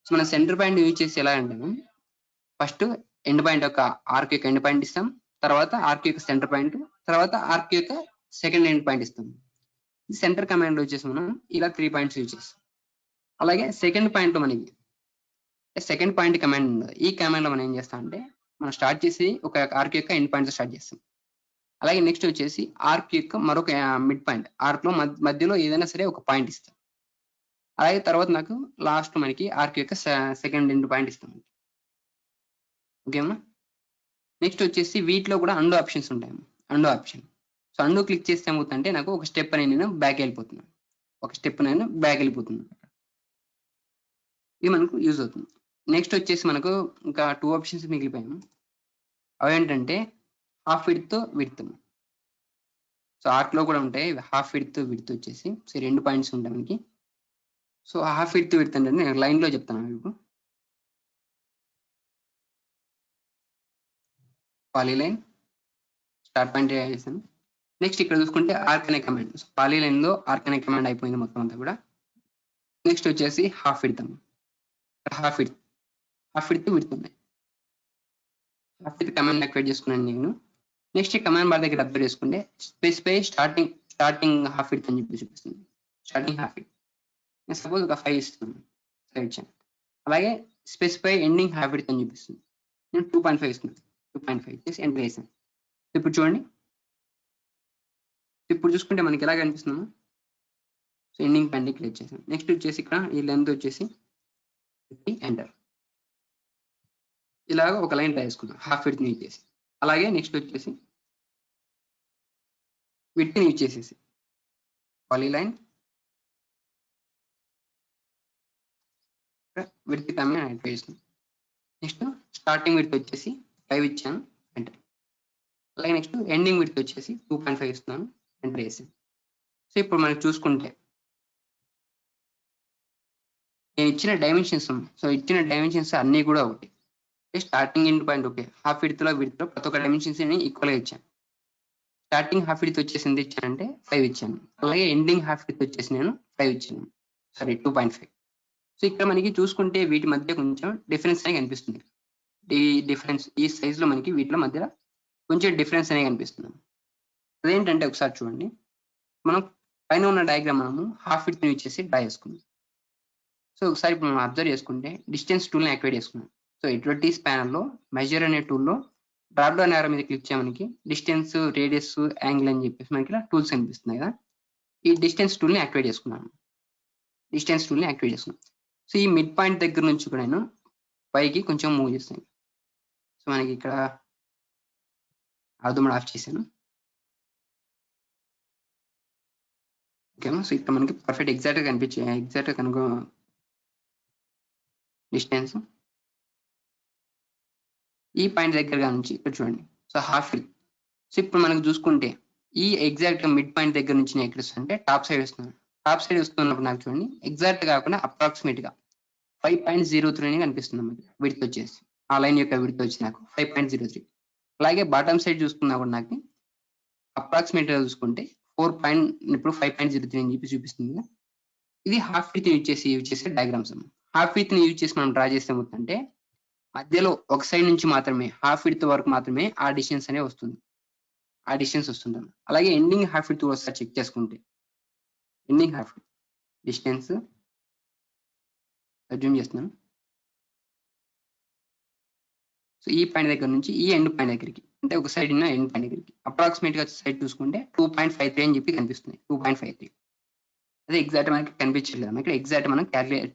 సో మనం సెంటర్ పాయింట్ యూజ్ చేసి ఎలా అంటే ఫస్ట్ ఎండ్ పాయింట్ యొక్క ఆర్క్ యొక్క ఎండ్ పాయింట్ ఇస్తాం, తర్వాత ఆర్క్ యొక్క సెంటర్ పాయింట్, తర్వాత ఆర్క్ యొక్క సెకండ్ ఎండ్ పాయింట్ ఇస్తాం. సెంటర్ కమాండ్ వచ్చేసి మనం ఇలా 3 పాయింట్స్ యూజ్ చేస్తాం. అలాగే సెకండ్ పాయింట్ లో మనకి సెకండ్ పాయింట్ కమాండ్ ఉంది. ఈ కమాండ్ లో మనం ఏం చేస్తాం అంటే మనం స్టార్ట్ చేసి ఒక ఆర్క్ యొక్క ఎండ్ పాయింట్ స్టార్ట్ చేస్తాం. అలాగే నెక్స్ట్ వచ్చేసి ఆర్క్ యొక్క మరొక మిడ్ పాయింట్, ఆర్క్ లో మధ్యలో ఏదైనా సరే ఒక పాయింట్ ఇస్తాం. అలాగే తర్వాత నాకు లాస్ట్ మనకి ఆర్క్ యొక్క సెకండ్ ఎండ్ పాయింట్ ఇస్తాం. ఓకేనా. నెక్స్ట్ వచ్చేసి వీటిలో కూడా అండో ఆప్షన్స్ ఉంటాయి. అండో ఆప్షన్. సో అండో క్లిక్ చేస్తే ఏమవుతుందంటే నాకు ఒక స్టెప్ అనేది నేను బ్యాక్ వెళ్ళిపోతున్నాను. ఇది మనకు యూజ్ అవుతుంది. నెక్స్ట్ వచ్చేసి మనకు ఇంకా 2 ఆప్షన్స్ మిగిలిపోయాము. అవి ఏంటంటే హాఫ్ విడ్త్. సో ఆర్క్ లో కూడా ఉంటాయి హాఫ్ విడ్త్ వచ్చేసి. సో 2 పాయింట్స్ ఉంటాయి మనకి. సో హాఫ్ విడ్త్ అంటే నేను లైన్ లో చెప్తాను మీకు. పాలీలైన్, స్టార్ట్ పాయింట్ చేసాను. నెక్స్ట్ ఇక్కడ చూసుకుంటే ఆర్క్ అనే కమాండ్. సో పాలీలైన్ లో ఆర్క్ అనే కమాండ్ అయిపోయింది మొత్తం అంతా కూడా. నెక్స్ట్ వచ్చేసి హాఫ్ విడ్త్ ఉన్నాయి. హాఫ్ విడ్త్ కమాండ్ యాక్టివేట్ చేసుకున్నాను నేను. నెక్స్ట్ కమాండ్ బార్ దగ్గర అబ్జర్వ్ చేసుకుంటే స్పెసిఫై స్టార్టింగ్ హాఫ్ విడ్త్ అని చెప్పి చూపిస్తుంది. స్టార్టింగ్ హాఫ్ విడ్త్ నేను సపోజ్ ఒక 5 ఇస్తున్నాను, 5 ఇచ్చాను. అలాగే స్పెసిఫై ఎండింగ్ హాఫ్ విడ్త్ అని చూపిస్తుంది. నేను 2.5 ఇస్తున్నాను. 2.5 చేసి ఎంటర్ చేశాను. ఇప్పుడు చూడండి, ఇప్పుడు చూసుకుంటే మనకి ఎలా కనిపిస్తున్నాము. సో ఎండింగ్ పాయింట్ క్లిక్ చేసాను. నెక్స్ట్ వచ్చేసి ఇక్కడ ఈ లెంత్ వచ్చేసి ఎంటర్. ఇలాగ ఒక లైన్ రాసుకున్నాం హాఫ్ విడ్త్ ని ఇచ్చేసి. అలాగే నెక్స్ట్ వచ్చేసి విడ్త్ ని ఇచ్చేసేసి పాలీలైన్, విడ్త్ కమాండ్ యాక్టివేట్ చేస్తున్నాం. నెక్స్ట్ స్టార్టింగ్ విడ్త్ వచ్చేసి 5 ఇచ్చాను, ఎంటర్. అలాగే నెక్స్ట్ ఎండింగ్ విడ్త్ వచ్చేసి 2.5 ఇస్తున్నాను, ఎంటర్ చేసాను. సో ఇప్పుడు మనం చూసుకుంటే నేను ఇచ్చిన డైమెన్షన్స్ అన్నీ కూడా ఒకటి. Starting end point okay, half width లో ప్రతి ఒక్క డైమెన్షన్స్ ఈక్వల్ గా ఇచ్చాను. స్టార్టింగ్ హాఫ్ విడ్త్ వచ్చేసి ఎంత ఇచ్చానంటే 5 ఇచ్చాను. అలాగే ఎండింగ్ హాఫ్ విడ్త్ వచ్చేసి నేను 5 ఇచ్చాను, సారీ 2.5. సో ఇక్కడ మనకి చూసుకుంటే వీటి మధ్య కొంచెం డిఫరెన్స్ అనేది కనిపిస్తుంది. ఈ సైజ్ లో మనకి వీటిలో మధ్య కొంచెం డిఫరెన్స్ అనేది కనిపిస్తుంది. అదేంటంటే ఒకసారి చూడండి, మనం పైన ఉన్న డయాగ్రామ్ మనము హాఫ్ విడ్త్ యూజ్ చేసి డ్రా చేసుకున్నాం. సో ఒకసారి ఇప్పుడు మనం అబ్జర్వ్ చేసుకుంటే డిస్టెన్స్ టూల్ ని యాక్టివేట్ చేసుకున్నాం. సో ఎడ్వర్టీస్ ప్యానల్ లో మెజర్ అనే టూల్లో డ్రాప్ డౌన్ యారో మీద క్లిక్ చేయడానికి డిస్టెన్స్, రేడియస్, యాంగిల్ అని చెప్పేసి మనకి ఇలా టూల్స్ కనిపిస్తున్నాయి కదా. ఈ డిస్టెన్స్ టూల్ ని యాక్టివేట్ చేసుకున్నాను. సో ఈ మిడ్ పాయింట్ దగ్గర నుంచి కూడా నేను పైకి కొంచెం మూవ్ చేస్తాను. సో మనకి ఇక్కడ అర్థం ఆఫ్ చేశాను. ఓకేనా. సో ఇక్కడ మనకి పర్ఫెక్ట్ ఎగ్జాక్ట్ గా కనుక డిస్టెన్స్ ఈ పాయింట్ దగ్గర నుంచి ఇక్కడ చూడండి. So half width. సో ఇప్పుడు మనకు చూసుకుంటే ఈ ఎగ్జాక్ట్ మిడ్ పాయింట్ దగ్గర నుంచి నేను ఎక్కడ వస్తుంటే టాప్ సైడ్ వస్తున్నాను. టాప్ సైడ్ వస్తున్నప్పుడు నాకు చూడండి ఎగ్జాక్ట్ కాకుండా అప్రాక్సిమేట్ గా 5.03 అని కనిపిస్తుంది మనకి విడ్త్ వచ్చేసి. ఆ లైన్ యొక్క విడ్త్ వచ్చి నాకు 5.03. అలాగే బాటమ్ సైడ్ చూసుకున్నా కూడా నాకు అప్రాక్సిమేట్ గా చూసుకుంటే 5.03 అని చెప్పి చూపిస్తుంది కదా. ఇది హాఫ్ విత్ యూజ్ చేసే డయాగ్రామ్స్. హాఫ్ విత్ ని యూజ్ చేసి మనం డ్రా చేస్తే ఏమవుతుందంటే మధ్యలో ఒక సైడ్ నుంచి మాత్రమే హాఫ్ విత్ వరకు మాత్రమే ఆ డిస్టెన్స్ అనేది వస్తుంది. ఆ డిస్టెన్స్ వస్తుంది. అలాగే ఎండింగ్ హాఫ్ విత్ ఒకసారి చెక్ చేసుకుంటే ఎండింగ్ హాఫ్ డిస్టెన్స్ జూమ్ చేస్తున్నాను. సో ఈ పాయింట్ దగ్గర నుంచి ఈ ఎండ్ పాయింట్ దగ్గరికి, అంటే ఒక సైడ్ ఉన్న ఎండ్ పాయింట్ దగ్గరికి అప్రాక్సిమేట్ గా సైడ్ చూసుకుంటే 2.53 అని చెప్పి కనిపిస్తుంది. 2.53 అదే ఎగ్జాక్ట్ మనకి కనిపించలేదు. ఇక్కడ ఎగ్జాక్ట్ మనం క్యాలిక్యులేట్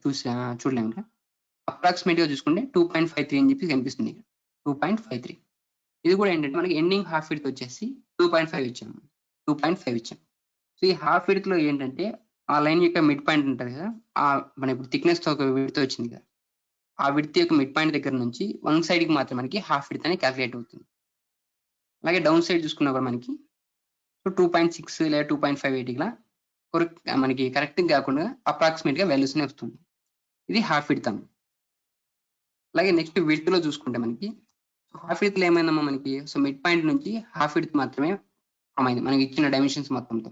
చూడలేము. ఇక్కడ అప్రాక్సిమేట్ గా చూసుకుంటే 2.53 అని చెప్పి కనిపిస్తుంది. 2.53 ఇది కూడా ఏంటంటే మనకి ఎండింగ్ హాఫ్ విడ్త్ వచ్చేసి 2.5 ఇచ్చాము. 2.5 ఇచ్చాం. సో ఈ హాఫ్ విడ్త్ లో ఏంటంటే ఆ లైన్ యొక్క మిడ్ పాయింట్ ఉంటుంది కదా, ఆ మన ఇప్పుడు థిక్నెస్ తో ఒక విడ్త్ వచ్చింది కదా, ఆ విడ్త్ యొక్క మిడ్ పాయింట్ దగ్గర నుంచి వన్ సైడ్ కి మాత్రం మనకి హాఫ్ విడ్త్ అని క్యాలిక్యులేట్ అవుతుంది. అలాగే డౌన్ సైడ్ చూసుకున్నా కూడా మనకి 2.6 లేదా 2.5 ఇలా మనకి కరెక్ట్ కాకుండా అప్రాక్సిమేట్ గా వాల్యూస్ వస్తుంది. ఇది హాఫ్ విడ్త్ అమ్మ. అలాగే నెక్స్ట్ విడ్త్ లో చూసుకుంటే మనకి హాఫ్ విడ్త్ లో ఏమైందమ్మా మనకి, సో మిడ్ పాయింట్ నుంచి హాఫ్ విడ్త్ మాత్రమే ఫామ్ అయింది మనకి ఇచ్చిన డైమెన్షన్స్ మొత్తంతో.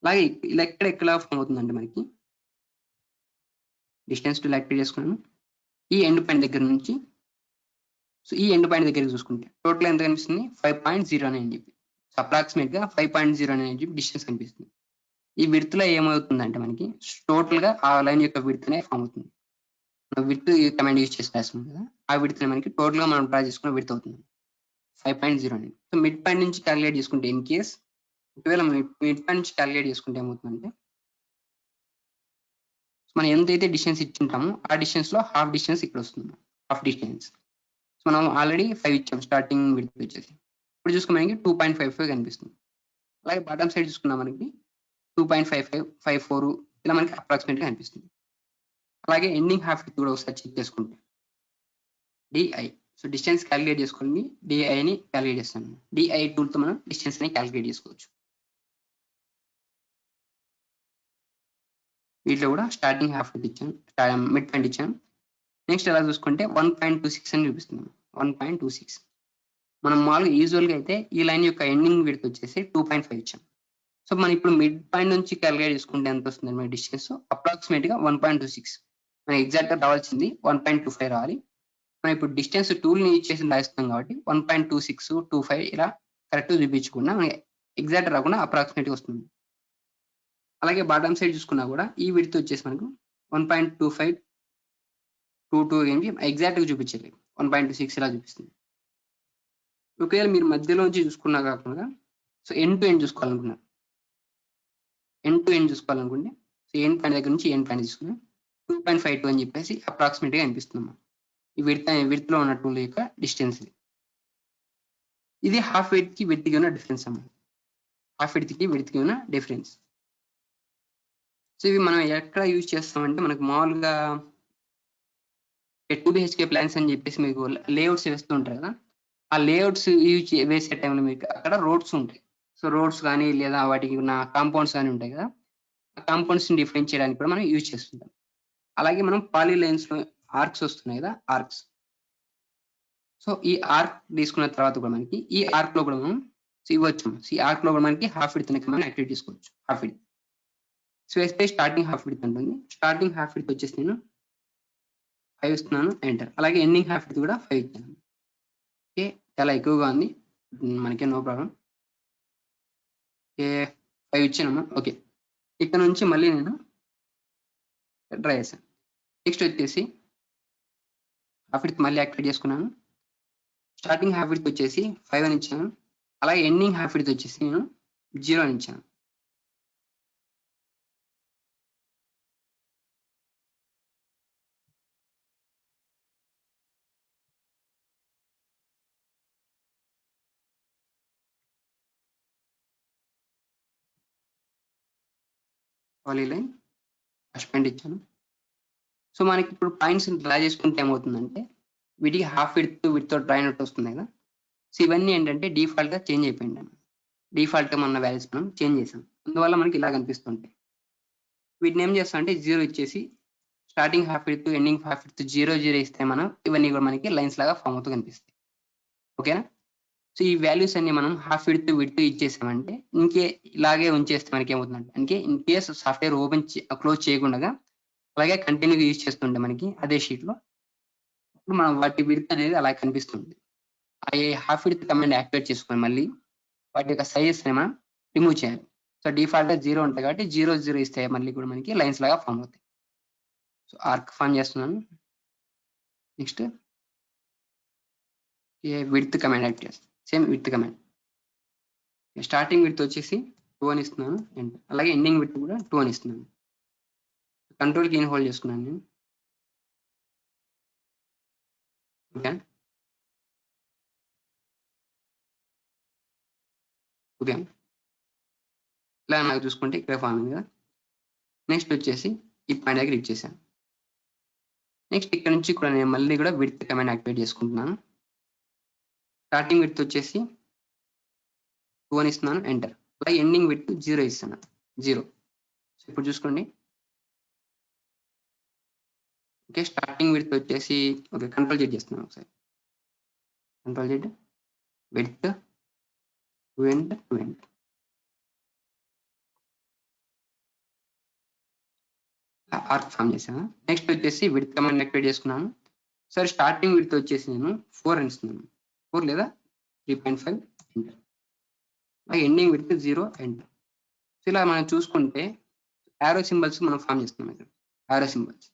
అలాగే ఇలా ఎక్కడ ఫామ్ అవుతుందంటే మనకి డిస్టెన్స్ టు లాక్ట్ చేసుకున్నాను. ఈ ఎండ్ పాయింట్ దగ్గర నుంచి, సో ఈ ఎండ్ పాయింట్ దగ్గర చూసుకుంటే టోటల్ ఎంత కనిపిస్తుంది 5.0 అని చెప్పి, సో అప్రాక్సిమేట్ గా 5.0 అని చెప్పి డిస్టెన్స్ కనిపిస్తుంది. ఈ విడ్త్ లో ఏమవుతుందంటే మనకి టోటల్ గా ఆ లైన్ యొక్క విడ్త్ అనే ఫామ్ అవుతుంది. విడ్త్ కమాండ్ యూజ్ చేసి రాస్తున్నాం కదా, ఆ విడ్త్ మనకి టోటల్ గా మనం డ్రా చేసుకున్న విడ్త్ అవుతుంది 5.0 అని. సో మిడ్ పాయింట్ నుంచి క్యాలిక్యులేట్ చేసుకుంటే ఇన్ కేస్ ఒకవేళ మిడ్ పాయింట్ నుంచి క్యాలిక్యులేట్ చేసుకుంటే ఏమవుతుందంటే మనం ఎంతైతే డిస్టెన్స్ ఇచ్చింటామో ఆ డిస్టెన్స్ లో హాఫ్ డిస్టెన్స్ ఇక్కడ వస్తుంది. హాఫ్ డిస్టెన్స్ సో మనం ఆల్రెడీ 5 ఇచ్చాం స్టార్టింగ్ విడ్త్ వచ్చేసి. ఇప్పుడు చూసుకున్న మనకి 2.55 కనిపిస్తుంది. అలాగే బాటమ్ సైడ్ చూసుకున్నా మనకి 2.55, 54 ఇలా మనకి అప్రాక్సిమేట్ గా కనిపిస్తుంది. అలాగే ఎండింగ్ హాఫ్ విడ్త్ కూడా ఒకసారి చెక్ చేసుకుంటే డిఐ, సో డిస్టెన్స్ క్యాలిక్యులేట్ చేసుకోండి, డిఐ ని క్యాలిక్యులేట్ చేస్తాను. డిఐ టూల్ తో మనం డిస్టెన్స్ ని క్యాలిక్యులేట్ చేసుకోవచ్చు. వీటిలో కూడా స్టార్టింగ్ హాఫ్ విడ్త్ ఇచ్చాను, మిడ్ పాయింట్ ఇచ్చాను. నెక్స్ట్ ఎలా చూసుకుంటే 1.26 అని చూపిస్తున్నాను. 1.26 మనం మామూలుగా యూజువల్ గా అయితే ఈ లైన్ యొక్క ఎండింగ్ విడ్త్ వచ్చేసి 2.5 ఇచ్చాం. సో మనం ఇప్పుడు మిడ్ పాయింట్ నుంచి క్యాలిక్యులేట్ చేసుకుంటే ఎంత వస్తుంది మన డిస్టెన్స్ అప్రాక్సిమేట్ గా 1.26. మనం ఎగ్జాక్ట్ గా రావాల్సింది 1.25 రావాలి. మనం ఇప్పుడు డిస్టెన్స్ టూల్ ని యూజ్ చేసి రాస్తున్నాం కాబట్టి 1.26, 25 ఇలా కరెక్ట్ చూపించకుండా మనకి ఎగ్జాక్ట్ రాకుండా అప్రాక్సిమేట్ వస్తుంది. అలాగే బాటమ్ సైడ్ చూసుకున్నా కూడా ఈ విడ్త్ వచ్చేసి మనకు 1.25, 22 ఏంటి ఎగ్జాక్ట్ గా చూపించలేదు, 1.26 ఇలా చూపిస్తుంది. ఒకవేళ మీరు మధ్యలోంచి చూసుకున్నా కాకుండా సో ఎండ్ టు ఎండ్ చూసుకోవాలనుకున్నారు, ఎండ్ టు ఎండ్ చూసుకోవాలనుకుంటే సో ఎండ్ పాయింట్ దగ్గర నుంచి ఎండ్ పాయింట్ తీసుకున్నాం 2.52 అని చెప్పేసి అప్రాక్సిమేట్ గా అనిపిస్తుంది. ఈ విడ్త్ లో ఉన్న టూల్ యొక్క డిస్టెన్స్ ఇది హాఫ్ విడ్త్ కి విడ్త్ కి ఉన్న డిఫరెన్స్ అన్నమాట. హాఫ్ విడ్త్ కి విడ్త్ కి ఉన్న డిఫరెన్స్. సో ఇవి మనం ఎక్కడ యూజ్ చేస్తామంటే మనకు మామూలుగా 2 BHK ప్లాన్స్ అని చెప్పేసి మీకు లేఅవుట్స్ వేస్తూ ఉంటారు కదా, ఆ లేఅవుట్స్ యూజ్ వేసే టైంలో మీకు అక్కడ రోడ్స్ ఉంటాయి. సో రోడ్స్ కానీ లేదా వాటికి ఉన్న కాంపౌండ్స్ కానీ ఉంటాయి కదా, ఆ కాంపౌండ్స్ ని డిఫైన్ చేయడానికి కూడా మనం యూజ్ చేస్తుంటాం. అలాగే మనం పాలీలైన్స్ లో ఆర్క్స్ వస్తున్నాయి కదా, ఆర్క్స్. సో ఈ ఆర్క్ తీసుకున్న తర్వాత కూడా మనకి ఈ ఆర్క్ లో కూడా మనం ఇవ్వచ్చు. ఈ ఆర్క్ లో కూడా మనకి హాఫ్ విడ్త్ మనం యాక్టివేట్ చేసుకోవచ్చు. హాఫ్ విడ్త్ సో వేస్తే స్టార్టింగ్ హాఫ్ విడ్త్ ఉంటుంది. స్టార్టింగ్ హాఫ్ విడ్త్ వచ్చేసి నేను 5 ఇస్తున్నాను, ఎంటర్. అలాగే ఎండింగ్ హాఫ్ విడ్త్ కూడా 5 ఇచ్చాను. ఓకే, చాలా ఎక్కువగా ఉంది, మనకే నో ప్రాబ్లం. ఓకే 5 ఇచ్చానమ్మా. ఓకే, ఇక్కడ నుంచి మళ్ళీ నేను డ్రా చేశాను. నెక్స్ట్ వచ్చేసి హాఫ్ విడ్త్ మళ్ళీ యాక్టివేట్ చేసుకున్నాను. స్టార్టింగ్ హాఫ్ విడ్త్ వచ్చేసి 5 అని ఇచ్చాను. అలాగే ఎండింగ్ హాఫ్ విడ్త్ వచ్చేసి నేను 0 అని ఇచ్చాను. పాలీలైన్ ఫస్ట్ పాయింట్ ఇచ్చాను. సో మనకి ఇప్పుడు పాయింట్స్ డ్రా చేసుకుంటే ఏమవుతుందంటే వీటికి హాఫ్ విడ్త్ తో డ్రా అయినట్టు వస్తుంది కదా. సో ఇవన్నీ ఏంటంటే డిఫాల్ట్ గా చేంజ్ అయిపోయింది. డిఫాల్ట్ గా మన వాల్యూస్ మనం చేంజ్ చేసాం, అందువల్ల మనకి ఇలా కనిపిస్తుంటాయి. వీటిని ఏం చేస్తాం అంటే 0 ఇచ్చేసి starting half width ending half width 0, 0 ఇస్తే మనం ఇవన్నీ కూడా మనకి లైన్స్ లాగా ఫామ్ అవుతూ కనిపిస్తాయి. ఓకేనా? సో ఈ వాల్యూస్ అన్ని మనం హాఫ్ విడ్త్ ఇచ్చేసామంటే ఇంకే ఇలాగే ఉంచేస్తే మనకి ఏమవుతుందంటే అంటే ఇన్ కేస్ సాఫ్ట్వేర్ క్లోజ్ చేయకుండా అలాగే కంటిన్యూగా యూజ్ చేస్తుంటే మనకి అదే షీట్ లో ఇప్పుడు మనం వాటి విడ్త్ అనేది అలా కనిపిస్తుంది. ఆ హాఫ్ విడ్త్ కమాండ్ యాక్టివేట్ చేసుకొని మళ్ళీ వాటి యొక్క సైజెస్ ని మనం రిమూవ్ చేయాలి. సో డిఫాల్ట్ గా 0 ఉంటాయి కాబట్టి 0 ఇస్తే మళ్ళీ కూడా మనకి లైన్స్ లాగా ఫామ్ అవుతాయి. సో ఆర్క్ ఫామ్ చేస్తున్నాను. నెక్స్ట్ విడ్త్ కమాండ్ యాక్ట్ చేస్తాను. Same width command starting width వచ్చేసి 2 అని ఇస్తున్నాను. అలాగే ఎండింగ్ విడ్త్ కూడా 2 అని ఇస్తున్నాను. కంట్రోల్ కీని హోల్డ్ చేసుకున్నాను నేను. ఓకే ఓకే ఇలా నాకు చూసుకుంటే ఇక్కడ ఫామ్ అయింది కదా. నెక్స్ట్ వచ్చేసి ఈ పాయింట్ దగ్గర ఇచ్చేసాను. నెక్స్ట్ ఇక్కడ నుంచి కూడా నేను మళ్ళీ కూడా విడ్త్ కమాండ్ యాక్టివేట్ చేసుకుంటున్నాను. స్టార్టింగ్ విడ్త్ వచ్చేసి 2 అని ఇస్తున్నాను. ఎంటర్. అలాగే ఎండింగ్ విడ్త్ 0 ఇస్తున్నాను. 0. సో ఇప్పుడు చూసుకోండి. ఓకే స్టార్టింగ్ విడ్త్ వచ్చేసి ఓకే కంట్రోల్ జెడ్ చేస్తున్నాను ఒకసారి. Control Z width 2 arc form చేశాను. నెక్స్ట్ వచ్చేసి విడ్త్ కమాండ్ యాక్టివేట్ చేసుకున్నాను. సరే స్టార్టింగ్ విడ్త్ వచ్చేసి నేను 4 అని ఇస్తున్నాను. 4 లేదా 3.5 ఎంటర్. అలాగే ఎండింగ్ విడ్త్ 0 ఎంటర్. సో ఇలా మనం చూసుకుంటే యారో సింబల్స్ మనం ఫామ్ చేస్తున్నాం ఇక్కడ. యారో సింబల్స్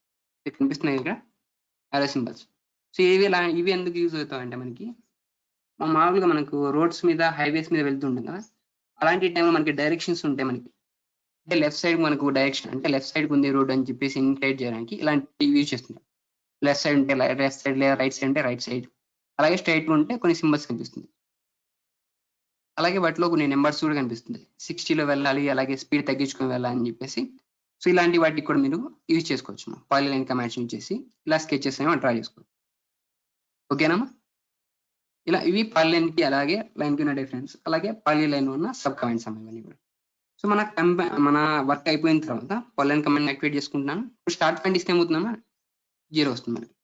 కనిపిస్తున్నాయి ఇక్కడ యారో సింబల్స్. సో ఇవి ఎందుకు యూజ్ అవుతాయంటే మనకి మామూలుగా మనకు రోడ్స్ మీద హైవేస్ మీద వెళ్తుంటాం కదా, అలాంటి టైంలో మనకి డైరెక్షన్స్ ఉంటాయి. మనకి అంటే లెఫ్ట్ సైడ్ మనకు డైరెక్షన్ అంటే లెఫ్ట్ సైడ్ ఉంది రోడ్ అని చెప్పేసి ఇండికేట్ చేయడానికి ఇలాంటివి యూజ్ చేస్తుంటాం. లెఫ్ట్ సైడ్ ఉంటే లెఫ్ట్ సైడ్ లేదా రైట్ సైడ్ అంటే రైట్ సైడ్, అలాగే స్ట్రైట్ ఉంటే కొన్ని సింబల్స్ కనిపిస్తుంది. అలాగే వాటిలో కొన్ని నెంబర్స్ కూడా కనిపిస్తుంది. 60లో వెళ్ళాలి, అలాగే స్పీడ్ తగ్గించుకొని వెళ్ళాలి అని చెప్పేసి. సో ఇలాంటి వాటికి కూడా మీరు యూజ్ చేసుకోవచ్చు. పాలిలైన్ కమాండ్స్ యూజ్ చేసి ఇలా స్కెచెస్ ఏమో డ్రా చేసుకోవచ్చు. ఓకేనా? ఇలా ఇవి పాలిలైన్ కి అలాగే లైన్ కి ఉన్న డిఫరెన్స్, అలాగే పాలిలైన్ ఉన్న సబ్ కమాండ్స్ ఇవన్నీ కూడా. సో మన వర్క్ అయిపోయిన తర్వాత పాలిలైన్ కమాండ్ యాక్టివేట్ చేసుకుంటున్నాను. స్టార్ట్ పాయింట్ ఇస్తే ఏమవుతుందమ్మా 0 వస్తుంది మనకి.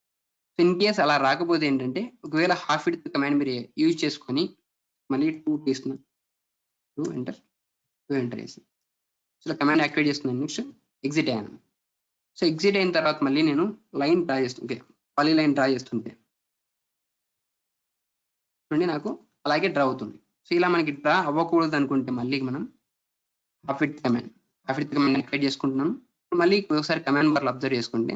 సో ఇన్ కేస్ అలా రాకపోతే ఏంటంటే ఒకవేళ హాఫ్ విడ్త్ కమాండ్ మీరు యూజ్ చేసుకొని మళ్ళీ 2 తీసుకున్నాను. 2 ఎంటర్ చేసి సో కమాండ్ యాక్టివేట్ చేస్తున్నాను. నెక్స్ట్ ఎగ్జిట్ అయ్యాను. సో ఎగ్జిట్ అయిన తర్వాత మళ్ళీ నేను లైన్ డ్రా చేస్తుంటే పాలిలైన్ డ్రా చేస్తుంటే చూడండి నాకు అలాగే డ్రా అవుతుంది. సో ఇలా మనకి డ్రా అవ్వకూడదు అనుకుంటే మళ్ళీ మనం హాఫ్ విడ్త్ కమాండ్ యాక్టివేట్ చేసుకుంటున్నాం. మళ్ళీ ఒకసారి కమాండ్ బార్లో అబ్జర్వ్ చేసుకుంటే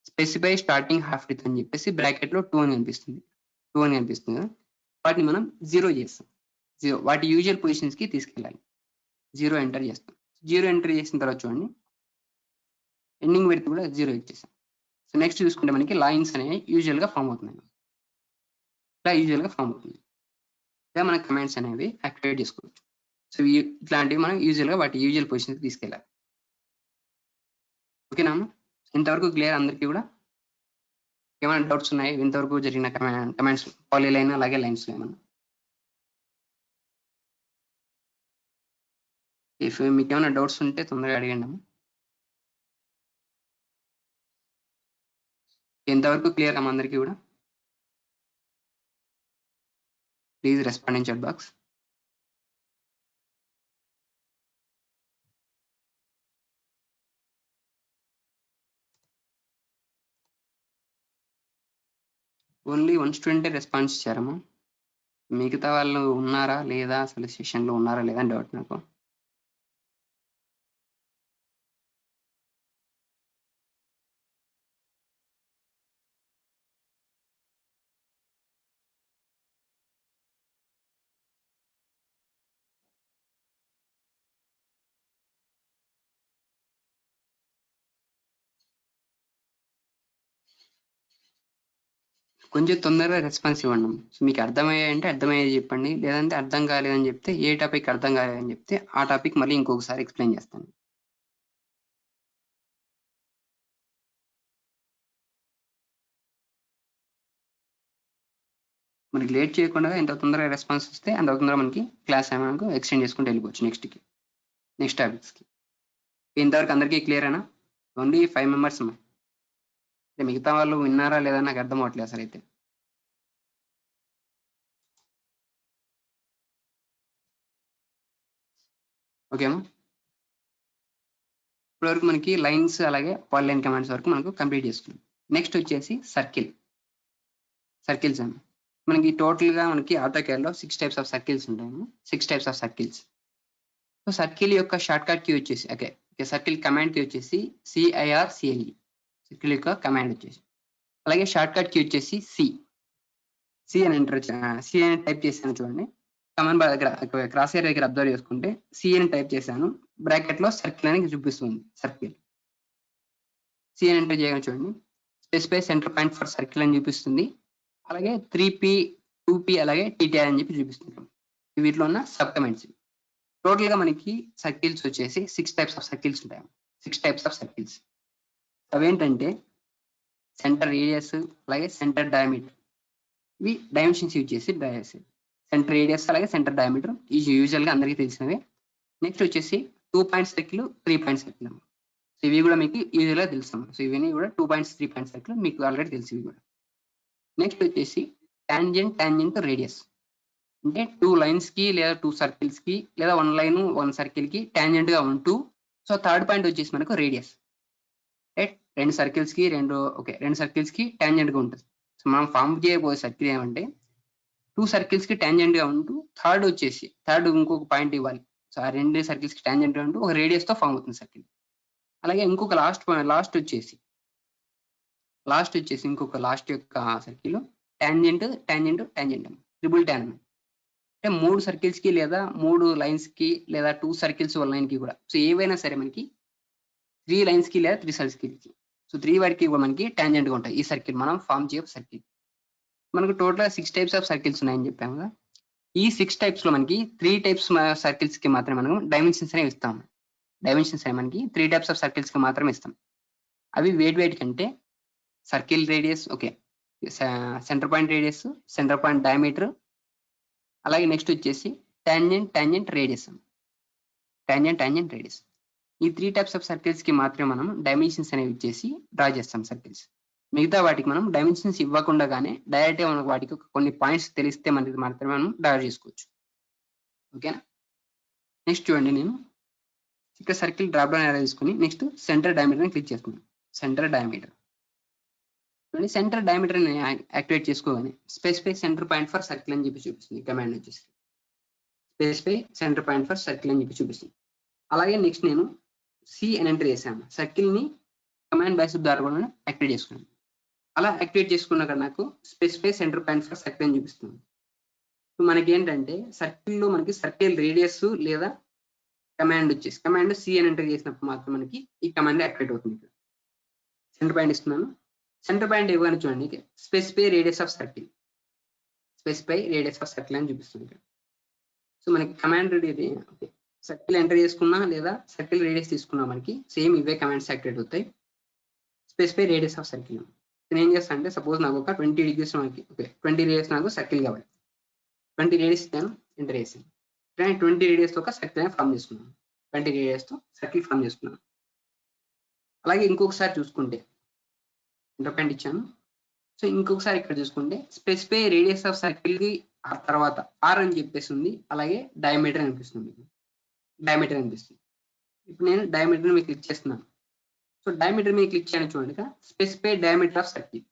స్పెసిఫై స్టార్టింగ్ హాఫ్ విడ్త్ అని చెప్పేసి బ్రాకెట్ లో 2 అని కనిపిస్తుంది. 2 అని కనిపిస్తుంది కదా, వాటిని మనం 0 చేస్తాం. 0 వాటి యూజువల్ పొజిషన్స్ కి తీసుకెళ్ళాలి. 0 ఎంటర్ చేస్తాం. 0 ఎంటర్ చేసిన తర్వాత చూడండి ఎండింగ్ విడ్త్ కూడా 0 ఇచ్చేసాం. సో నెక్స్ట్ చూసుకుంటే మనకి లైన్స్ అనేవి యూజువల్ గా ఫామ్ అవుతున్నాయి. ఇలా యూజువల్ గా ఫామ్ అవుతుంది. ఇలా మన కమాండ్స్ అనేవి యాక్టివేట్ చేసుకోవచ్చు. సో ఇట్లాంటివి మనం యూజువల్ గా వాటి యూజువల్ పొజిషన్ కి తీసుకెళ్ళాలి. ఓకేనా? ఇంతవరకు క్లియర్ అందరికీ కూడా? ఏమైనా డౌట్స్ ఉన్నాయి ఇంతవరకు జరిగిన కమాండ్స్ పాలిలైన్ అలాగే లైన్స్ ఏమన్నా? మీకు ఏమైనా డౌట్స్ ఉంటే తొందరగా అడగండి అమ్మా. ఎంతవరకు క్లియర్ అమ్మా అందరికీ కూడా? Please respond in chat box. Only 1 స్టూడెంటే రెస్పాన్స్ ఇచ్చారమ్మా. మిగతా వాళ్ళు ఉన్నారా లేదా, అసలు సెషన్లో ఉన్నారా లేదా అని డౌట్ నాకు. కొంచెం తొందరగా రెస్పాన్స్ ఇవ్వండి. సో మీకు అర్థమయ్యాయంటే అర్థమయ్యేది చెప్పండి, లేదంటే అర్థం కాలేదని చెప్తే ఏ టాపిక్ అర్థం కాలేదని చెప్తే ఆ టాపిక్ మళ్ళీ ఇంకొకసారి ఎక్స్ప్లెయిన్ చేస్తాను. మనకి లేట్ చేయకుండా ఎంత తొందరగా రెస్పాన్స్ ఇస్తే అంత తొందరగా మనకి క్లాస్ మనకు ఎక్స్టెండ్ చేసుకుంటూ వెళ్ళిపోవచ్చు నెక్స్ట్ టాపిక్స్కి. ఇంతవరకు అందరికీ క్లియర్ అయినా? ఓన్లీ 5 మెంబర్స్ ఉన్నాయి. మిగతా వాళ్ళు విన్నారా లేదా నాకు అర్థం అవ్వట్లేదు అసలు అయితే. ఓకేమా. ఇప్పటివరకు మనకి లైన్స్ అలాగే పాలిలైన్ కమాండ్స్ వరకు మనకు కంప్లీట్ చేసుకున్నాం. నెక్స్ట్ వచ్చేసి సర్కిల్స్ అన్న. మనకి టోటల్ గా మనకి AutoCAD లో 6 టైప్స్ ఆఫ్ సర్కిల్స్ ఉంటాయి. 6 types of circles. So circle యొక్క షార్ట్ కట్ కీ వచ్చేసి సర్కిల్ కమాండ్ కీ వచ్చేసి CIRCLE. సర్కిల్ యొక్క కమాండ్ వచ్చేసి, అలాగే షార్ట్ కట్ కీ వచ్చేసి సి అని టైప్ చేశాను చూడండి. కమాండ్ బార్ దగ్గర క్రాస్ హెయిర్ దగ్గర అబ్జర్వ్ చేసుకుంటే సి అని టైప్ చేశాను, బ్రాకెట్ లో సర్కిల్ అని చూపిస్తుంది. సర్కిల్ సి అని ఎంటర్ చేయగానే చూడండి specify centre point for circle అని చూపిస్తుంది. అలాగే 3P 2P అలాగే TTR అని చెప్పి చూపిస్తుంది. వీటిలో ఉన్న సబ్ కమెంట్స్. టోటల్ గా మనకి సర్కిల్స్ వచ్చేసి 6 టైప్స్ ఆఫ్ సర్కిల్స్ ఉంటాయి. 6 టైప్స్ ఆఫ్ సర్కిల్స్ అవేంటంటే సెంటర్ రేడియస్ అలాగే సెంటర్ డయామీటర్. ఇవి డైమెన్షన్స్ యూజ్ చేసి సెంటర్ రేడియస్ అలాగే సెంటర్ డయామీటర్ యూజువల్ గా అందరికీ తెలిసినవే. నెక్స్ట్ వచ్చేసి 2 point circle 3 point circle. So ఇవి కూడా మీకు యూజువల్ గా తెలుస్తాం. సో ఇవన్నీ కూడా 2 పాయింట్స్ 3 పాయింట్ సర్కిల్ మీకు ఆల్రెడీ తెలిసి ఇవి కూడా. నెక్స్ట్ వచ్చేసి టాంజెంట్ రేడియస్. అంటే 2 లైన్స్ కి లేదా 2 సర్కిల్స్ కి లేదా 1 లైన్ 1 సర్కిల్ కి టాంజెంట్ గా ఉంటూ, సో థర్డ్ పాయింట్ వచ్చేసి మనకు రేడియస్. రెండు సర్కిల్స్ కి టాంజెంట్ గా ఉంటుంది. సో మనం ఫామ్ చేయబోయే సర్కిల్ ఏమంటే 2 సర్కిల్స్ కి టాంజెంట్ గా ఉంటూ థర్డ్ ఇంకొక పాయింట్ ఇవ్వాలి. సో ఆ 2 సర్కిల్స్ కి టాంజెంట్ గా ఉంటూ ఒక రేడియస్ తో ఫామ్ అవుతుంది సర్కిల్. అలాగే ఇంకొక లాస్ట్ వచ్చేసి ఇంకొక లాస్ట్ యొక్క సర్కిల్ టాంజెంట్ ట్రిపుల్ టాన్. అంటే 3 సర్కిల్స్ కి లేదా 3 లైన్స్ కి లేదా 2 సర్కిల్స్ 1 లైన్ కి కూడా, సో ఏవైనా సరే మనకి 3 లైన్స్ కి లేదా 3 సర్కిల్స్ కి, సో 3 వాటికి కూడా మనకి టాంజెంట్ గా ఉంటాయి ఈ సర్కిల్ మనం ఫామ్ చేయ సర్కిల్. మనకు టోటల్ గా 6 టైప్స్ ఆఫ్ సర్కిల్స్ ఉన్నాయని చెప్పాము కదా. ఈ 6 టైప్స్ లో మనకి 3 టైప్స్ సర్కిల్స్ కి మాత్రమే మనం డైమెన్షన్స్ అనేవి ఇస్తాం. డైమెన్షన్స్ అనేవి మనకి 3 టైప్స్ ఆఫ్ సర్కిల్స్ కి మాత్రమే ఇస్తాం. అవి వేటి కంటే circle radius, centre point radius, centre point diameter, అలాగే నెక్స్ట్ వచ్చేసి టాంజెంట్ రేడియస్. ఈ 3 టైప్స్ ఆఫ్ సర్కిల్స్ కి మాత్రమే మనం డైమెన్షన్స్ అనేవి ఇచ్చేసి డ్రా చేస్తాం సర్కిల్స్. మిగతా వాటికి మనం డైమెన్షన్స్ ఇవ్వకుండానే డైరెక్ట్ గా మనకు వాటికి కొన్ని పాయింట్స్ తెలిస్తే మనకి మాత్రమే మనం డ్రా చేసుకోవచ్చు. ఓకేనా. నెక్స్ట్ చూడండి, నేను ఇక్కడ సర్కిల్ డ్రాప్ డౌన్ ఏరియా తీసుకుని నెక్స్ట్ సెంటర్ డయామీటర్ ని క్లిక్ చేసుకున్నాను. సెంటర్ డయామీటర్ ని యాక్టివేట్ చేసుకోగానే specify centre point for circle అని చెప్పి చూపిస్తుంది. కమాండ్ వచ్చేసి specify centre point for circle అని చెప్పి చూపిస్తుంది. అలాగే నెక్స్ట్ నేను సి అని ఎంటర్ చేశాను. సర్కిల్ ని కమాండ్ బైస్ ద్వారా కూడా యాక్టివేట్ చేసుకున్నాను. అలా యాక్టివేట్ చేసుకున్నాక నాకు specify centre point for circle అని చూపిస్తుంది. సో మనకి ఏంటంటే సర్కిల్లో మనకి సర్కిల్ రేడియస్ లేదా కమాండ్ సి అని ఎంటర్ చేసినప్పుడు మాత్రం మనకి ఈ కమాండ్ యాక్టివేట్ అవుతుంది. సెంటర్ పాయింట్ ఇస్తున్నాను. సెంటర్ పాయింట్ ఇవ్వగానే చూడండి స్పెసిఫై రేడియస్ ఆఫ్ సర్కిల్ అని చూపిస్తుంది. సో మనకి కమాండ్ సర్కిల్ ఎంటర్ చేసుకున్నా లేదా సర్కిల్ రేడియస్ తీసుకున్నా మనకి సేమ్ ఇవే కమాండ్స్ యాక్టివేట్ అవుతాయి. Specify radius of circle. నేను ఏం చేస్తాను అంటే సపోజ్ నాకు ఒక 20 డిగ్రీస్ మనకి 20 రేడియస్ నాకు సర్కిల్ కావాలి. 20 రేడియస్ ఇస్తాను, ఎంటర్ చేసాను. 20 రేడియస్ తో ఒక సర్కిల్ ఫామ్ చేసుకున్నాను. 20 రేడియస్ తో సర్కిల్ ఫామ్ చేసుకున్నాను. అలాగే ఇంకొకసారి చూసుకుంటే ఎంటర్ పాయింట్ ఇచ్చాను. సో ఇంకొకసారి ఇక్కడ చూసుకుంటే స్పెసిఫై రేడియస్ ఆఫ్ సర్కిల్ కి ఆ తర్వాత ఆర్ అని చెప్పేసి ఉంది. అలాగే డయామీటర్ అనిపిస్తుంది. ఇప్పుడు నేను డయామీటర్ మీద క్లిక్ చేస్తున్నాను. సో డయామీటర్ మీద క్లిక్ చేయని చూడండి, స్పెసిఫై డయామీటర్ ఆఫ్ సర్కిల్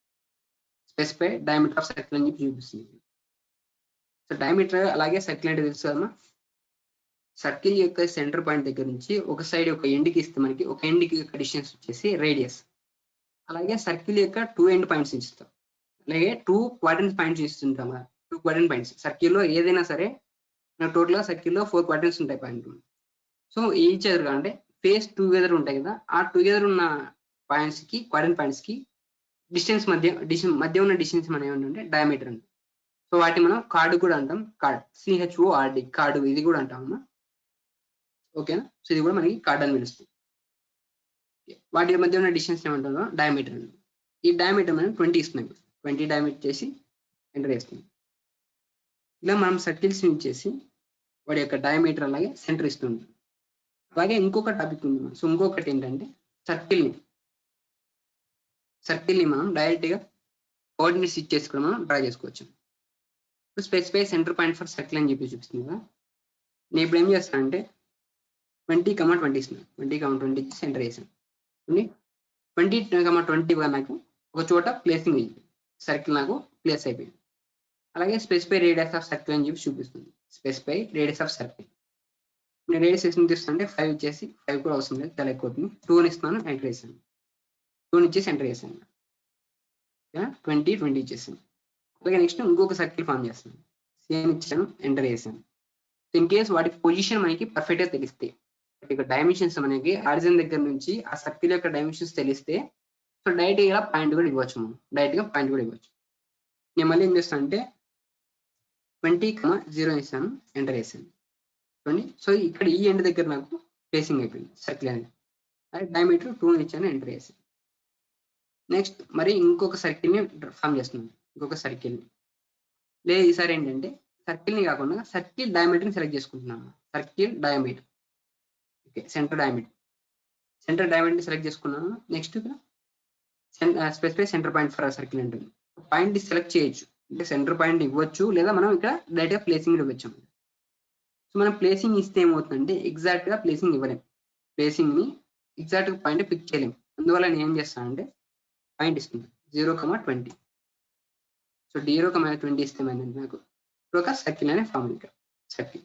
అని చెప్పి చూపిస్తుంది. సో డయామీటర్ అలాగే సర్కిల్ అంటే తెలుసు కదమ్మా. సర్కిల్ యొక్క సెంటర్ పాయింట్ దగ్గర నుంచి ఒక సైడ్ ఒక ఎండ్కి ఇస్తే మనకి ఒక ఎండ్కి యొక్క డిస్టెన్స్ వచ్చేసి రేడియస్. అలాగే సర్కిల్ యొక్క 2 ఎండ్ పాయింట్స్ ఇస్తాం. అలాగే 2 క్వాడ్రంట్ పాయింట్స్ ఇస్తుంటాం. 2 క్వాడ్రంట్ పాయింట్స్ సర్కిల్లో ఏదైనా సరే టోటల్ గా సర్కిల్లో 4 క్వాడ్రంట్స్ ఉంటాయి పాయింట్. సో ఈచ్ అదర్ అంటే ఫేస్ టుగెదర్ ఉంటాయి కదా, ఆ టుగెదర్ ఉన్న పాయింట్స్ కి క్వాడ్రంట్ పాయింట్స్ కి డిస్టెన్స్ మధ్య ఉన్న డిస్టెన్స్ మనం ఏమంటే డయామీటర్ అంటాం. సో వాటి మనం కార్డు కూడా అంటాం. CHORD కార్డు ఇది కూడా అంటాం. ఓకేనా. సో ఇది కూడా మనకి కార్డ్ అని పిలుస్తుంది. వాటి మధ్య ఉన్న డిస్టెన్స్ ఏమంటారో డయామీటర్ అండి. ఈ డయామీటర్ మనం 20 ఇస్తున్నాం. 20 డయామీటర్ చేసి ఎంటర్ చేస్తున్నాం. ఇలా మనం సర్కిల్స్ యూజ్ చేసి వాడి యొక్క డయామీటర్ అలాగే సెంటర్ ఇస్తుంది. అలాగే ఇంకొక టాపిక్ ఉంది. సో ఇంకొకటి ఏంటంటే సర్కిల్ ని మనం డైరెక్ట్ గా కోఆర్డినేట్స్ ఇచ్చేసి కూడా మనం డ్రా చేసుకోవచ్చు. Specify centre point for circle అని చెప్పి చూపిస్తుంది కదా. నేను ఇప్పుడు ఏం చేస్తానంటే 20,20 ఇస్తున్నాను. 20,20 ఇచ్చి ఎంటర్ చేశాను. 20,20 నాకు ఒక చోట ప్లేసింగ్ అయింది. సర్కిల్ నాకు ప్లేస్ అయిపోయింది. అలాగే స్పెసిఫై రేడియస్ ఆఫ్ సర్కిల్ అని చెప్పి చూపిస్తుంది. Specify radius of circle. నేను రేడియస్ ఎంత ఇస్తానంటే 5 ఇచ్చేసి 5 కూడా అవసరం లేదు, చాలా ఎక్కువ అవుతుంది. 2 ఇస్తున్నాను, ఎంటర్ చేశాను. 2 ఇచ్చేసి ఎంటర్ చేశాను. 20 ఇచ్చేసాను. అలాగే నెక్స్ట్ ఇంకొక సర్కిల్ ఫామ్ చేస్తాను. సేమ్ ఇచ్చాను, ఎంటర్ చేశాను. ఇన్ కేస్ వాటి పొజిషన్ మనకి పర్ఫెక్ట్ గా తెలిస్తే, ఇక డైమెన్షన్స్ మనకి ఆరిజిన్ దగ్గర నుంచి ఆ సర్కిల్ యొక్క డైమెన్షన్స్ తెలిస్తే, సో డైరెక్ట్ గా పాయింట్ కూడా ఇవ్వచ్చు. మనం డైరెక్ట్ గా పాయింట్ కూడా ఇవ్వచ్చు. నేను మళ్ళీ ఏం చేస్తాను అంటే 20,0 ఇస్తాను, ఎంటర్ చేశాను. చూడండి, సో ఇక్కడ ఈ ఎండ్ దగ్గర నాకు ప్లేసింగ్ అయిపోయింది సర్కిల్ అనేది. డయామీటర్ 2 ఇచ్చాను, ఎంటర్ చేశాను. నెక్స్ట్ మరి ఇంకొక సర్కిల్ ని ఫామ్ చేస్తున్నాను. ఇంకొక సర్కిల్ ని లేదు, ఈసారి ఏంటంటే సర్కిల్ ని కాకుండా సర్కిల్ డయామీటర్ ని సెలెక్ట్ చేసుకుంటున్నాను. Circle diameter, okay, centre diameter ని సెలెక్ట్ చేసుకున్నాను. నెక్స్ట్ ఇక్కడ specify centre point for circle ఉంటుంది. పాయింట్ ని సెలెక్ట్ చేయొచ్చు, అంటే సెంటర్ పాయింట్ ఇవ్వచ్చు, లేదా మనం ఇక్కడ డైరెక్ట్ గా ప్లేసింగ్ ఇవ్వచ్చు. సో మనం ప్లేసింగ్ ఇస్తే ఏమవుతుందంటే ఎగ్జాక్ట్ గా ప్లేసింగ్ ఇవ్వలేం. ప్లేసింగ్ ని ఎగ్జాక్ట్ గా పాయింట్ పిక్ చేయలేం. అందువల్ల నేను ఏం చేస్తానంటే పాయింట్ ఇస్తున్నాను 0,20. సో 0,20 ఇస్తే నాకు ఒక సర్కిల్ అనే ఫామ్ ఇక్కడ సర్కిల్.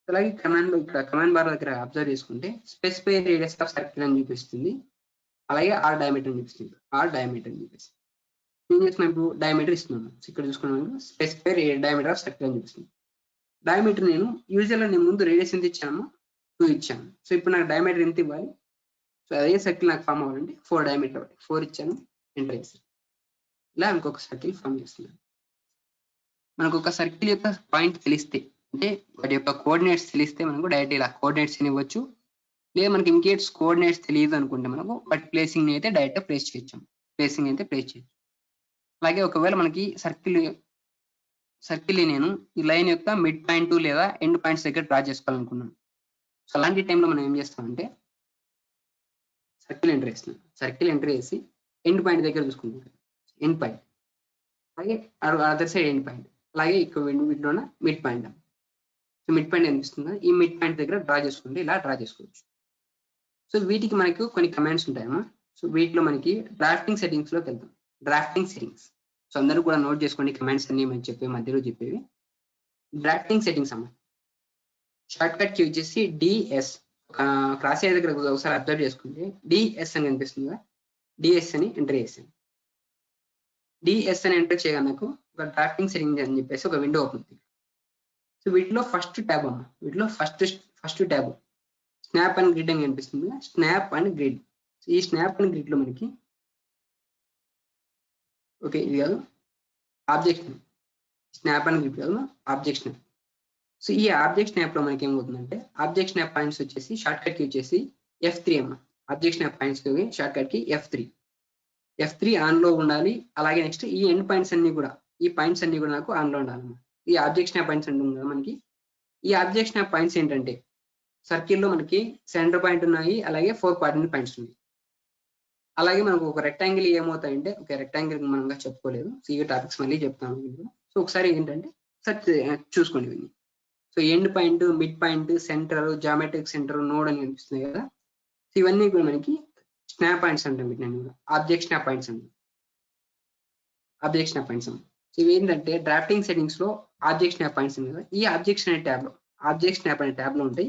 అలాగే కమాండ్ ఇక్కడ కమాండ్ బార్ దగ్గర అబ్జర్వ్ చేసుకుంటే స్పెసిఫై రేడియస్ ఆఫ్ సర్కిల్ అని చూపిస్తుంది. అలాగే ఆర్ డయామీటర్ అని చూపిస్తుంది. ఆర్ డయామీటర్ అని చూపిస్తుంది. ఏం చేస్తున్నాం ఇప్పుడు డయామీటర్ ఇస్తున్నాను. ఇక్కడ చూసుకున్నాను స్పెసిఫై డయామీటర్ ఆఫ్ సర్కిల్ అని చూపిస్తుంది. డయామీటర్ నేను యూజువల్ గా నేను ముందు రేడియస్ ఎంత ఇచ్చాను, 2 ఇచ్చాను. సో ఇప్పుడు నాకు డయామీటర్ ఎంత ఇవ్వాలి? సో అదే సర్కిల్ నాకు ఫామ్ అవ్వాలంటే 4 డయామీటర్ 4 ఇచ్చాను, ఎంటర్ చేస్తాను. ఇలా ఇంకొక సర్కిల్ ఫామ్ చేస్తున్నాను. మనకు ఒక సర్కిల్ యొక్క పాయింట్ తెలిస్తే, అంటే వాటి యొక్క కోఆర్డినేట్స్ తెలిస్తే మనకు డైరెక్ట్ ఇలా కోఆర్డినేట్స్ ఇవ్వచ్చు. లేదా మనకి ఇన్కేస్ కోఆర్డినేట్స్ తెలియదు అనుకుంటే మనకు వాటి ప్లేసింగ్ అయితే డైరెక్ట్ ప్లేస్ చేయొచ్చు. ప్లేసింగ్ అయితే ప్లేస్ చేయొచ్చు. అలాగే ఒకవేళ మనకి సర్కిల్ నేను ఈ లైన్ యొక్క మిడ్ పాయింట్ లేదా ఎండ్ పాయింట్స్ దగ్గర డ్రా చేసుకోవాలనుకున్నాను. సో అలాంటి టైంలో మనం ఏం చేస్తామంటే సర్కిల్ ఎంటర్ చేస్తున్నాం. సర్కిల్ ఎంటర్ చేసి ఎండ్ పాయింట్ దగ్గర చూసుకుంటాం. ఎండ్ పాయింట్, అలాగే అదర్ సైడ్ ఎండ్ పాయింట్, అలాగే ఇక్కడ విండోన mid point. So mid point అనిపిస్తుంది. ఈ మిడ్ పాయింట్ దగ్గర డ్రా చేసుకుంటే ఇలా డ్రా చేసుకోవచ్చు. సో వీటికి మనకు కొన్ని కమాండ్స్ ఉంటాయమ్మా. సో వీటిలో మనకి డ్రాఫ్టింగ్ సెట్టింగ్స్ లోకి వెళ్తాం. డ్రాఫ్టింగ్ సెట్టింగ్స్, సో అందరూ కూడా నోట్ చేసుకోండి కమాండ్స్ అన్ని మనం చెప్పే మధ్యలో చెప్పేవి. డ్రాఫ్టింగ్ సెట్టింగ్స్ అమ్మా. షార్ట్ కట్ కీ వచ్చేసి డిఎస్. క్రాస్ అయ్యే దగ్గర ఒకసారి అబ్జర్వ్ చేసుకుంటే డిఎస్ అని కనిపిస్తుంది. డిఎస్ అని ఎంటర్ చేసాను. డిఎస్ అని ఎంటర్ చేయగా నాకు ఒక డ్రాఫ్టింగ్ సెట్టింగ్ అని చెప్పేసి ఒక విండో ఓపెన్ అవుతుంది. సో వీటిలో ఫస్ట్ ట్యాబ్ అమ్మా. వీటిలో first tab snap and grid అని కనిపిస్తుంది. Snap and grid. ఈ స్నాప్ అండ్ గ్రిడ్ లో మనకి ఓకే ఇది కాదు ఆబ్జెక్ట్ స్నాప్ అండ్ గ్రిడ్ కాదు ఆబ్జెక్ట్ స్నాప్. సో ఈ ఆబ్జెక్ట్ స్నాప్ లో మనకి ఏమవుతుందంటే ఆబ్జెక్ట్ స్నాప్ పాయింట్స్ వచ్చేసి షార్ట్ కట్ కి వచ్చేసి F3 అమ్మ. Object snap points short cut కి F3 ఆన్ లో ఉండాలి. అలాగే నెక్స్ట్ ఈ ఎండ్ పాయింట్స్ అన్ని కూడా ఈ పాయింట్స్ అన్ని కూడా నాకు ఆన్ లో ఉండాలి. ఈ ఆబ్జెక్ట్ స్నాప్ పాయింట్స్ ఉంటుంది కదా మనకి. ఈ ఆబ్జెక్ట్ స్నాప్ పాయింట్స్ ఏంటంటే సర్కిల్ లో మనకి సెంటర్ పాయింట్ ఉన్నాయి, అలాగే 4 కోఆర్డినేట్ పాయింట్స్ ఉన్నాయి. అలాగే మనకు ఒక రెక్టాంగిల్ ఏమవుతాయంటే ఒక రెక్టాంగిల్ మనంగా చెప్పుకోలేదు. సో ఈ టాపిక్స్ మళ్ళీ చెప్తాను. సో ఒకసారి ఏంటంటే చూసుకోండి ఇవన్నీ. So end point, mid point, centre, geometric centre, node అని కనిపిస్తున్నాయి కదా. సో ఇవన్నీ కూడా మనకి స్నాప్ పాయింట్స్ అంటాం. వీటిని ఆబ్జెక్ట్ స్నాప్ పాయింట్స్ అంటాం. Object snap points. సో ఇవి ఏంటంటే డ్రాఫ్టింగ్ సెట్టింగ్స్ లో ఆబ్జెక్ట్ స్నాప్ పాయింట్స్ ఉంది కదా, ఈ ఆబ్జెక్ట్ స్నాప్ అనే ట్యాబ్ లో ఉంటాయి.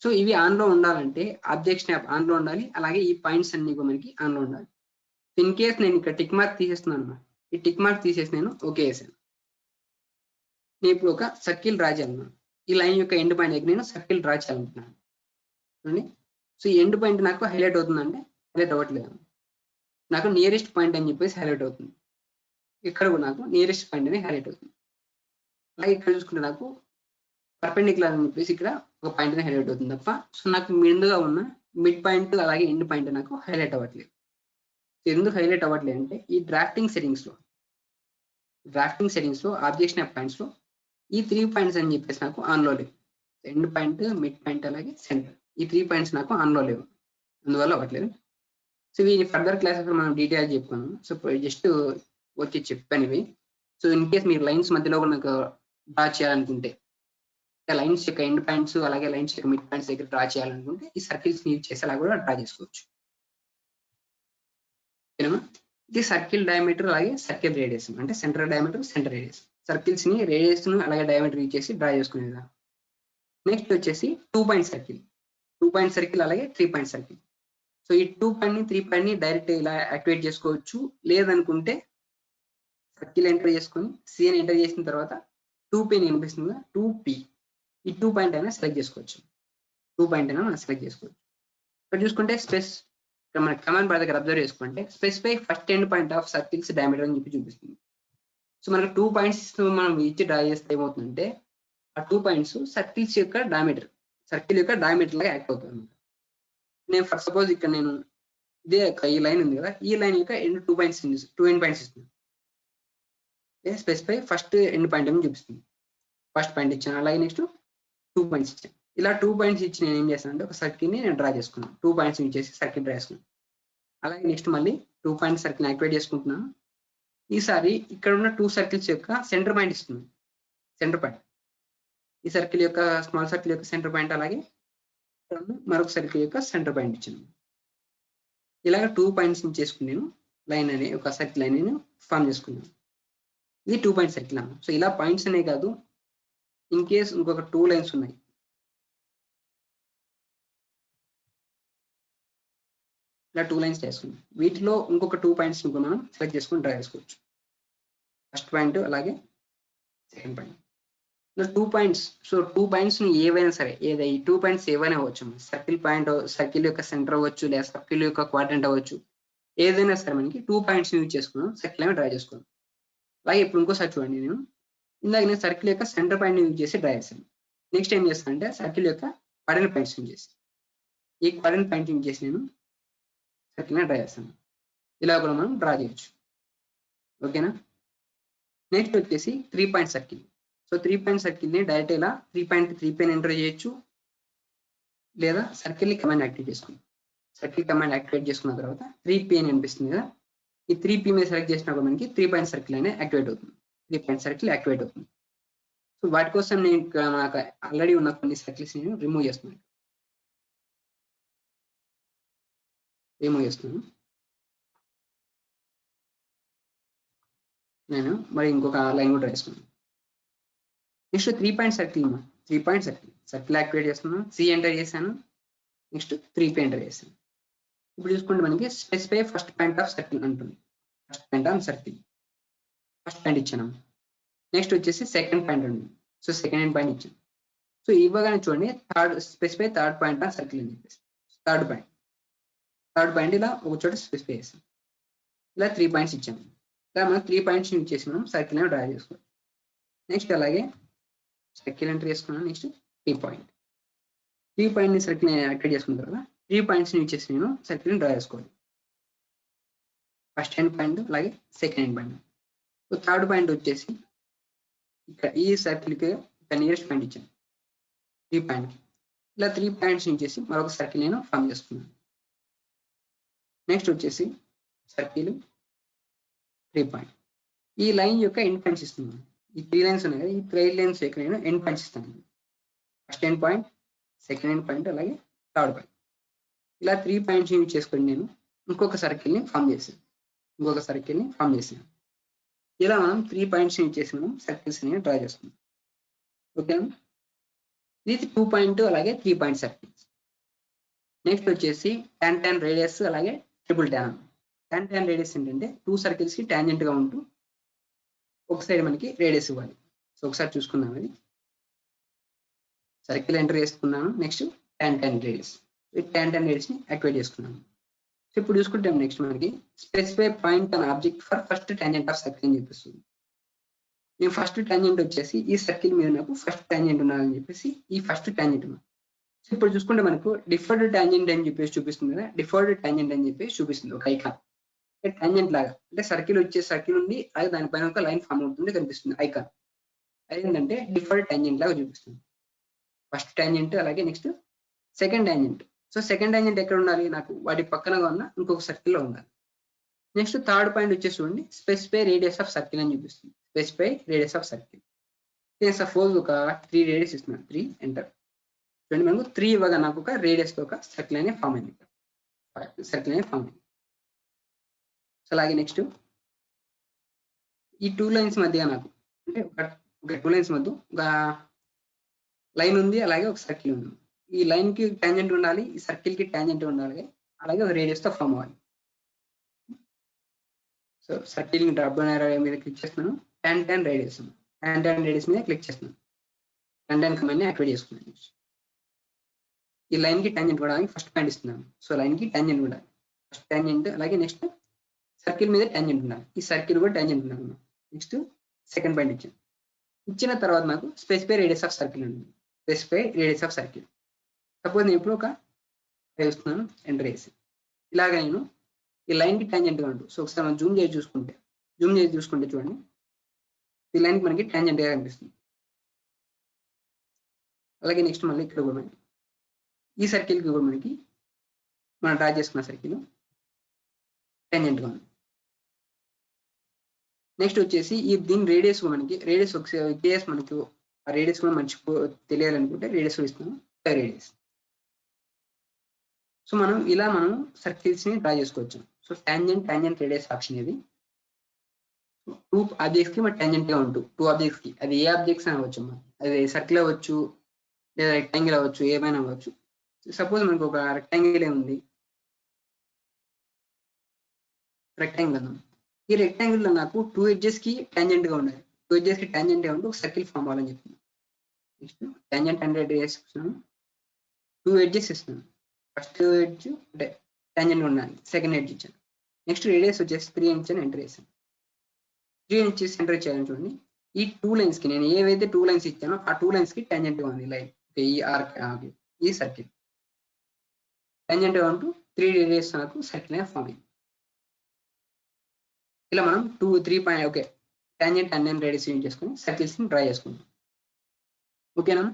సో ఇవి ఆన్ లో ఉండాలంటే ఆబ్జెక్ట్ స్నాప్ ఆన్ లో ఉండాలి, అలాగే ఈ పాయింట్స్ అన్ని కూడా మనకి ఆన్ లో ఉండాలి. ఇన్ కేస్ నేను ఇక్కడ టిక్ మార్క్ తీసేస్తున్నాను. ఈ టిక్ మార్క్ తీసేసి నేను ఓకే వేసాను. నేను ఇప్పుడు ఒక సర్కిల్ డ్రా చేయాలన్నాను. ఈ లైన్ యొక్క ఎండ్ పాయింట్ దగ్గర నేను సర్కిల్ డ్రా చేయాలనుకుంటున్నాను. చూడండి, సో ఈ ఎండ్ పాయింట్ నాకు హైలైట్ అవుతుందంటే హైలైట్ అవ్వట్లేదు. నాకు నియరెస్ట్ పాయింట్ అని చెప్పేసి హైలైట్ అవుతుంది. ఇక్కడ కూడా నాకు నియరెస్ట్ పాయింట్ అనేది హైలైట్ అవుతుంది. అలాగే ఇక్కడ చూసుకుంటే నాకు పర్పెండిక్యులర్ అని చెప్పేసి ఇక్కడ ఒక పాయింట్ అనేది హైలైట్ అవుతుంది తప్ప, సో నాకు ముందుగా ఉన్న మిడ్ పాయింట్ అలాగే ఎండ్ పాయింట్ నాకు హైలైట్ అవ్వట్లేదు. ఎందుకు హైలైట్ అవ్వట్లేదు అంటే ఈ డ్రాఫ్టింగ్ సెట్టింగ్స్ లో ఆబ్జెక్ట్ స్నాప్ పాయింట్స్ లో ఈ 3 పాయింట్స్ అని చెప్పేసి నాకు ఆన్ లో లేవు. ఎండ్ పాయింట్, మిడ్ పాయింట్, అలాగే సెంటర్, ఈ 3 పాయింట్స్ నాకు ఆన్ లో లేవు. అందువల్ల అవ్వట్లేదు. సో ఇవి ఫర్దర్ క్లాసెస్ మనం డీటెయిల్ చెప్పుకున్నాము. సో జస్ట్ వచ్చి చెప్పాను ఇవి. సో ఇన్ కేస్ మీరు లైన్స్ మధ్యలో నాకు డ్రా చేయాలనుకుంటే లైన్స్ యొక్క ఎండ్ పాయింట్స్ అలాగే లైన్స్ యొక్క మిడ్ పాయింట్స్ దగ్గర డ్రా చేయాలనుకుంటే ఈ సర్కిల్స్ యూజ్ చేసి అలా కూడా డ్రా చేసుకోవచ్చు. ఓకేనా? ఇది సర్కిల్ డయామీటర్ అలాగే సర్కిల్ రేడియస్ అంటే centre diameter centre radius. Circles ని రేడియస్ అలాగే డయామీటర్ యూజ్ చేసి డ్రా చేసుకునేదా. నెక్స్ట్ వచ్చేసి 2 పాయింట్ సర్కిల్. 2 పాయింట్ సర్కిల్ అలాగే 3 పాయింట్ సర్కిల్. సో ఈ 2 పాయింట్ ని 3 పాయింట్ ని డైరెక్ట్ ఇలా యాక్టివేట్ చేసుకోవచ్చు. లేదనుకుంటే సర్కిల్ ఎంటర్ చేసుకొని సి అని ఎంటర్ చేసిన తర్వాత 2P కనిపిస్తుంది కదా 2P ఈ 2 పాయింట్ అయినా సెలెక్ట్ చేసుకోవచ్చు. 2 పాయింట్ అయినా మనం సెలెక్ట్ చేసుకోవచ్చు. ఇక్కడ చూసుకుంటే మన కమాండ్ బార్ దగ్గర అబ్జర్వ్ చేసుకుంటే specify first end point of circles diameter అని చెప్పి చూపిస్తుంది. సో మనకు 2 పాయింట్స్ మనం ఇచ్చి డ్రా చేస్తే ఏమవుతుందంటే ఆ 2 పాయింట్స్ సర్కిల్స్ యొక్క డయామీటర్ సర్కిల్ యొక్క డయామీటర్ లాగా యాక్ట్ అవుతుంది. నేను ఫర్ సపోజ్ ఇక్కడ నేను ఇదే ఈ లైన్ ఉంది కదా ఈ లైన్ యొక్క ఎండ్ 2 పాయింట్స్ ఇస్తుంది. స్పెసిఫై ఫస్ట్ ఎండ్ పాయింట్ అని చూపిస్తుంది. ఫస్ట్ పాయింట్ ఇచ్చాను అలాగే నెక్స్ట్ 2 పాయింట్స్ ఇచ్చాను. ఇలా 2 పాయింట్స్ ఇచ్చి నేను ఏం చేస్తాను అంటే ఒక సర్కిల్ ని నేను డ్రా చేసుకున్నాను. 2 పాయింట్స్ యూజ్ చేసి సర్కిల్ డ్రా చేసుకున్నాను. అలాగే నెక్స్ట్ మళ్ళీ 2 పాయింట్ సర్కిల్ యాక్టివేట్ చేసుకుంటున్నాను. ఈసారి ఇక్కడ ఉన్న 2 సర్కిల్స్ యొక్క సెంటర్ పాయింట్ ఇస్తున్నాను. సెంటర్ పాయింట్ ఈ సర్కిల్ యొక్క స్మాల్ సర్కిల్ యొక్క సెంటర్ పాయింట్ అలాగే మరొక సర్కిల్ యొక్క సెంటర్ పాయింట్ ఇచ్చాను. ఇలాగ 2 పాయింట్స్ చేసుకుని నేను లైన్ అనే ఒక సర్కిల్ లైన్ నేను ఫామ్ చేసుకున్నాను. ఇది 2 పాయింట్ సర్కిల్ అన్న. సో ఇలా పాయింట్స్ అనే కాదు ఇన్ కేస్ ఇంకొక 2 లైన్స్ ఉన్నాయి. ఇలా 2 లైన్స్ చేసుకున్నాం. వీటిలో ఇంకొక 2 పాయింట్స్ మనం సెలెక్ట్ చేసుకుని డ్రా చేసుకోవచ్చు. ఫస్ట్ పాయింట్ అలాగే సెకండ్ పాయింట్. ఇలా 2 పాయింట్స్. సో 2 పాయింట్స్ ఏవైనా సరే ఈ 2 పాయింట్స్ ఏవైనా అవ్వచ్చు. సర్కిల్ పాయింట్ సర్కిల్ యొక్క సెంటర్ అవ్వచ్చు లేదా సర్కిల్ యొక్క క్వాడ్రంట్ అవ్వచ్చు. ఏదైనా సరే మనకి 2 పాయింట్స్ యూజ్ చేసుకున్నాం సర్కిల్ ఏమి డ్రా చేసుకున్నాం. అలాగే ఇప్పుడు ఇంకోసారి చూడండి నేను సర్కిల్ యొక్క సెంటర్ పాయింట్ యూజ్ చేసి డ్రా చేశాను. నెక్స్ట్ ఏం చేస్తాను అంటే సర్కిల్ యొక్క క్వాడ్రంట్ పాయింట్స్ యూజ్ చేసి ఈ క్వాడ్రంట్ పాయింట్ యూజ్ చేసి నేను సర్కిల్ డ్రా చేస్తాను. ఇలా కూడా మనం డ్రా చేయొచ్చు. ఓకేనా? నెక్స్ట్ వచ్చేసి 3 point circle. So 3 point circle ని డైరెక్ట్ ఇలా 3 పాయింట్ ఎంటర్ చేయొచ్చు లేదా సర్కిల్ ని కమాండ్ యాక్టివేట్ చేసుకుంటాం. సర్కిల్ కమాండ్ యాక్టివేట్ చేసుకున్న తర్వాత 3P అని అనిపిస్తుంది కదా ఈ 3P మీద సెలెక్ట్ చేసినప్పుడు మనకి 3 పాయింట్ సర్కిల్ అనేది యాక్టివేట్ అవుతుంది. 3 పాయింట్ సర్కిల్ యాక్టివేట్ అవుతుంది. సో వాటి కోసం నేను నాకు ఆల్రెడీ ఉన్న కొన్ని సర్కిల్స్ నేను రిమూవ్ చేస్తున్నాను. నేను మరి ఇంకొక లైన్ కూడా వేసుకున్నాను. Next 3 point circle 3 point circle activate చేస్తున్నాను. సి ఎంటర్ చేశాను. నెక్స్ట్ 3P ఎంటర్ చేశాను. ఇప్పుడు చూసుకుంటే మనకి స్పెసిఫై ఫస్ట్ పాయింట్ ఆఫ్ సర్కిల్ ఉంటుంది. First point of circle first point ఇచ్చాను. నెక్స్ట్ వచ్చేసి సెకండ్ పాయింట్ ఉంది. సో సెకండ్ పాయింట్ ఇచ్చాను. సో ఇవ్వగానే చూడండి specify third point of circle అని చెప్పేసి థర్డ్ పాయింట్ ఇలా ఒక చోట స్పెసిఫై చేసాం. ఇలా 3 పాయింట్స్ ఇచ్చాము. ఇలా మనం 3 పాయింట్స్ యూజ్ చేసి మనం సర్కిల్ డ్రా చేసుకోవాలి. నెక్స్ట్ అలాగే సర్కిల్ ఎంటర్ చేసుకున్నాను. నెక్స్ట్ 3 పాయింట్ ని సర్కిల్ యాక్టివేట్ చేసుకున్న తర్వాత 3 పాయింట్స్ యూజ్ చేసి నేను సర్కిల్ డ్రా చేసుకోవాలి. ఫస్ట్ ఎండ్ పాయింట్ అలాగే second end point. So third point వచ్చేసి ఇక్కడ ఈ సర్కిల్కి నియరెస్ట్ పాయింట్ ఇచ్చాను 3 పాయింట్కి. ఇలా 3 పాయింట్స్ యూజ్ చేసి మరొక సర్కిల్ నేను ఫామ్ చేసుకున్నాను. నెక్స్ట్ వచ్చేసి సర్కిల్ 3 పాయింట్ ఈ లైన్ యొక్క ఎండ్ పాయింట్స్ ఇస్తున్నాను. ఈ 3 లైన్స్ ఉన్నాయి కదా ఈ 3 లైన్స్ యొక్క నేను ఎండ్ పాయింట్స్ ఇస్తాను. First end point second end point అలాగే థర్డ్ పాయింట్. ఇలా 3 పాయింట్స్ యూజ్ చేసుకొని నేను ఇంకొక సర్కిల్ని ఫామ్ చేశాను. ఇలా మనం 3 పాయింట్స్ యూజ్ చేసి మనం సర్కిల్స్ ని డ్రా చేస్తున్నాం. ఓకే, ఇది 2 పాయింట్ అలాగే 3 పాయింట్ సర్కిల్స్. నెక్స్ట్ వచ్చేసి tan రేడియస్ అలాగే ట్రిపుల్ tan రేడియస్ ఏంటంటే 2 సర్కిల్స్ కి టాంజెంట్ గా ఉంటూ ఒక సైడ్ మనకి రేడియస్ ఇవ్వాలి. సో ఒకసారి చూసుకుందాం. అది సర్కిల్ ఎంటర్ చేసుకున్నాను. నెక్స్ట్ tan రేడియస్ రేడియస్ ని యాక్టివేట్ చేసుకున్నాను. సో ఇప్పుడు చూసుకుంటాం నెక్స్ట్ మనకి specify point and object for first tangent of circle అని చెప్పేస్తుంది. నేను ఫస్ట్ టాంజెంట్ వచ్చేసి ఈ సర్కిల్ మీద నాకు ఫస్ట్ టాంజెంట్ ఉండాలని చెప్పేసి ఈ ఫస్ట్ టాంజెంట్ ఉంది. సో ఇప్పుడు చూసుకుంటే మనకు డిఫర్డ్ టాంజెంట్ అని చెప్పేసి చూపిస్తుంది కదా, డిఫర్డ్ టాంజెంట్ అని చెప్పేసి చూపిస్తుంది ఒక ఐకాన్. టాంజెంట్ లాగా అంటే సర్కిల్ వచ్చే సర్కిల్ ఉంది అలాగే దానిపైన ఒక లైన్ ఫామ్ అవుతుంది కనిపిస్తుంది ఐకాన్. అదేంటంటే డిఫర్డ్ టాంజెంట్ లాగా చూపిస్తుంది. ఫస్ట్ టాంజెంట్ అలాగే next second tangent. So second tangent ఎక్కడ ఉండాలి, నాకు వాటి పక్కనగా ఉన్న ఇంకొక సర్కిల్లో ఉండాలి. నెక్స్ట్ థర్డ్ పాయింట్ వచ్చేసి చూడండి స్పెసిఫై రేడియస్ ఆఫ్ సర్కిల్ అని చూపిస్తుంది. Specify radius of circle. Suppose ఒక 3 రేడియస్ ఇస్తున్నాను, 3 ఎంటర్. చూడండి మనకు 3 ఇవ్వగా నాకు ఒక రేడియస్ తో ఒక సర్కిల్ అనేది ఫామ్ అయింది, సర్కిల్ అనేది ఫామ్ అయింది. సో అలాగే నెక్స్ట్ ఈ 2 లైన్స్ మధ్య నాకు అంటే ఒక 2 లైన్స్ మధ్య ఒక లైన్ ఉంది, అలాగే ఒక సర్కిల్ ఉంది. ఈ లైన్ కి టాంజెంట్ ఉండాలి, ఈ సర్కిల్ కి టాంజెంట్ ఉండాలి, అలాగే ఒక రేడియస్ తో ఫామ్ అవ్వాలి. So circle drop down area మీద క్లిక్ చేస్తున్నాను, tan రేడియస్ మీద క్లిక్ చేస్తున్నాను, tan కమాండ్ ని యాక్టివేట్ చేసుకున్నాను. ఈ లైన్ కి టాంజెంట్ ఇవ్వడానికి ఫస్ట్ పాయింట్ ఇస్తున్నాను. సో లైన్ కి టాంజెంట్ ఉండాలి, ఫస్ట్ టాంజెంట్. అలాగే నెక్స్ట్ సర్కిల్ మీద టాంజెంట్ ఉండాలి, ఈ సర్కిల్ కూడా టాంజెంట్ ఉండాలి. నెక్స్ట్ సెకండ్ పాయింట్ ఇచ్చాను. ఇచ్చిన తర్వాత నాకు స్పెసిఫై రేడియస్ ఆఫ్ సర్కిల్ ఉంటుంది, specify radius of circle. Suppose నేను ఇప్పుడు ఒక 5 ఇస్తున్నాను, ఎంటర్ చేసి ఇలాగ నేను ఈ లైన్ కి టాంజెంట్ గా ఉంటుంది. సో ఒకసారి మనం జూమ్ చేసి చూసుకుంటే చూడండి, ఈ లైన్ కి మనకి టాంజెంట్ గా కనిపిస్తుంది. అలాగే నెక్స్ట్ మళ్ళీ ఇక్కడ కూడా ఈ సర్కిల్ కి కూడా మనకి మనం డ్రా చేసుకున్న సర్కిల్ టాంజెంట్ గా ఉంది. నెక్స్ట్ వచ్చేసి ఈ దీని రేడియస్ ఒకసారి మనకి ఆ రేడియస్ కూడా తెలియాలనుకుంటే రేడియస్ ఇస్తాము, రేడియస్. సో మనం సర్కిల్స్ ని డ్రా చేసుకోవచ్చు. సో టాంజెంట్ రేడియస్ ఆప్షన్ ఇది. 2 ఆబ్జెక్ట్స్ కి మన టాంజెంట్ గా ఉంటుంది, 2 ఆబ్జెక్ట్స్ కి. అది ఏ ఆబ్జెక్ట్స్ అని అవ్వచ్చు, అది సర్కిల్ అవ్వచ్చు, లేదా రెక్టాంగిల్ అవ్వచ్చు, ఏమైనా అవ్వచ్చు. సపోజ్ మనకు ఒక రెక్టాంగిల్ ఉంది, ఈ రెక్టాంగిల్ లో నాకు 2 ఎడ్జెస్ కి టాంజెంట్ గా ఉండాలి, 2 ఎడ్జెస్ కి టాంజెంట్ గా ఉంటే ఒక సర్కిల్ ఫామ్ అవ్వాలని చెప్తున్నాను. నెక్స్ట్ టాంజెంట్ 100 ఇస్తున్నాను, 2 ఎడ్జెస్ ఇస్తున్నాను. ఫస్ట్ ఎడ్జ్ అంటే టాంజెంట్ ఉండాలి, సెకండ్ ఎడ్జ్ ఇచ్చాను. నెక్స్ట్ రేడియస్ వచ్చేసి 3 ఇచ్చాను, ఎంటర్ చేశాను. 3 ఇచ్చేసి ఎంటర్ చేయాలని చూడండి. ఈ 2 లైన్స్ కి నేను ఏవైతే 2 లైన్స్ ఇచ్చానో ఆ 2 లైన్స్ కి టాంజెంట్ గా ఉంది లైన్, ఈ సర్కిల్ టాంజెంట్ గా ఉంటూ 3 రేడియస్ నాకు సర్కిల్ అనేది ఫామ్ అయింది. ఇలా మనం 3 point okay tangent and radius use చేసుకుని సర్కిల్స్ ని డ్రా చేసుకుంటాం. ఓకేనా.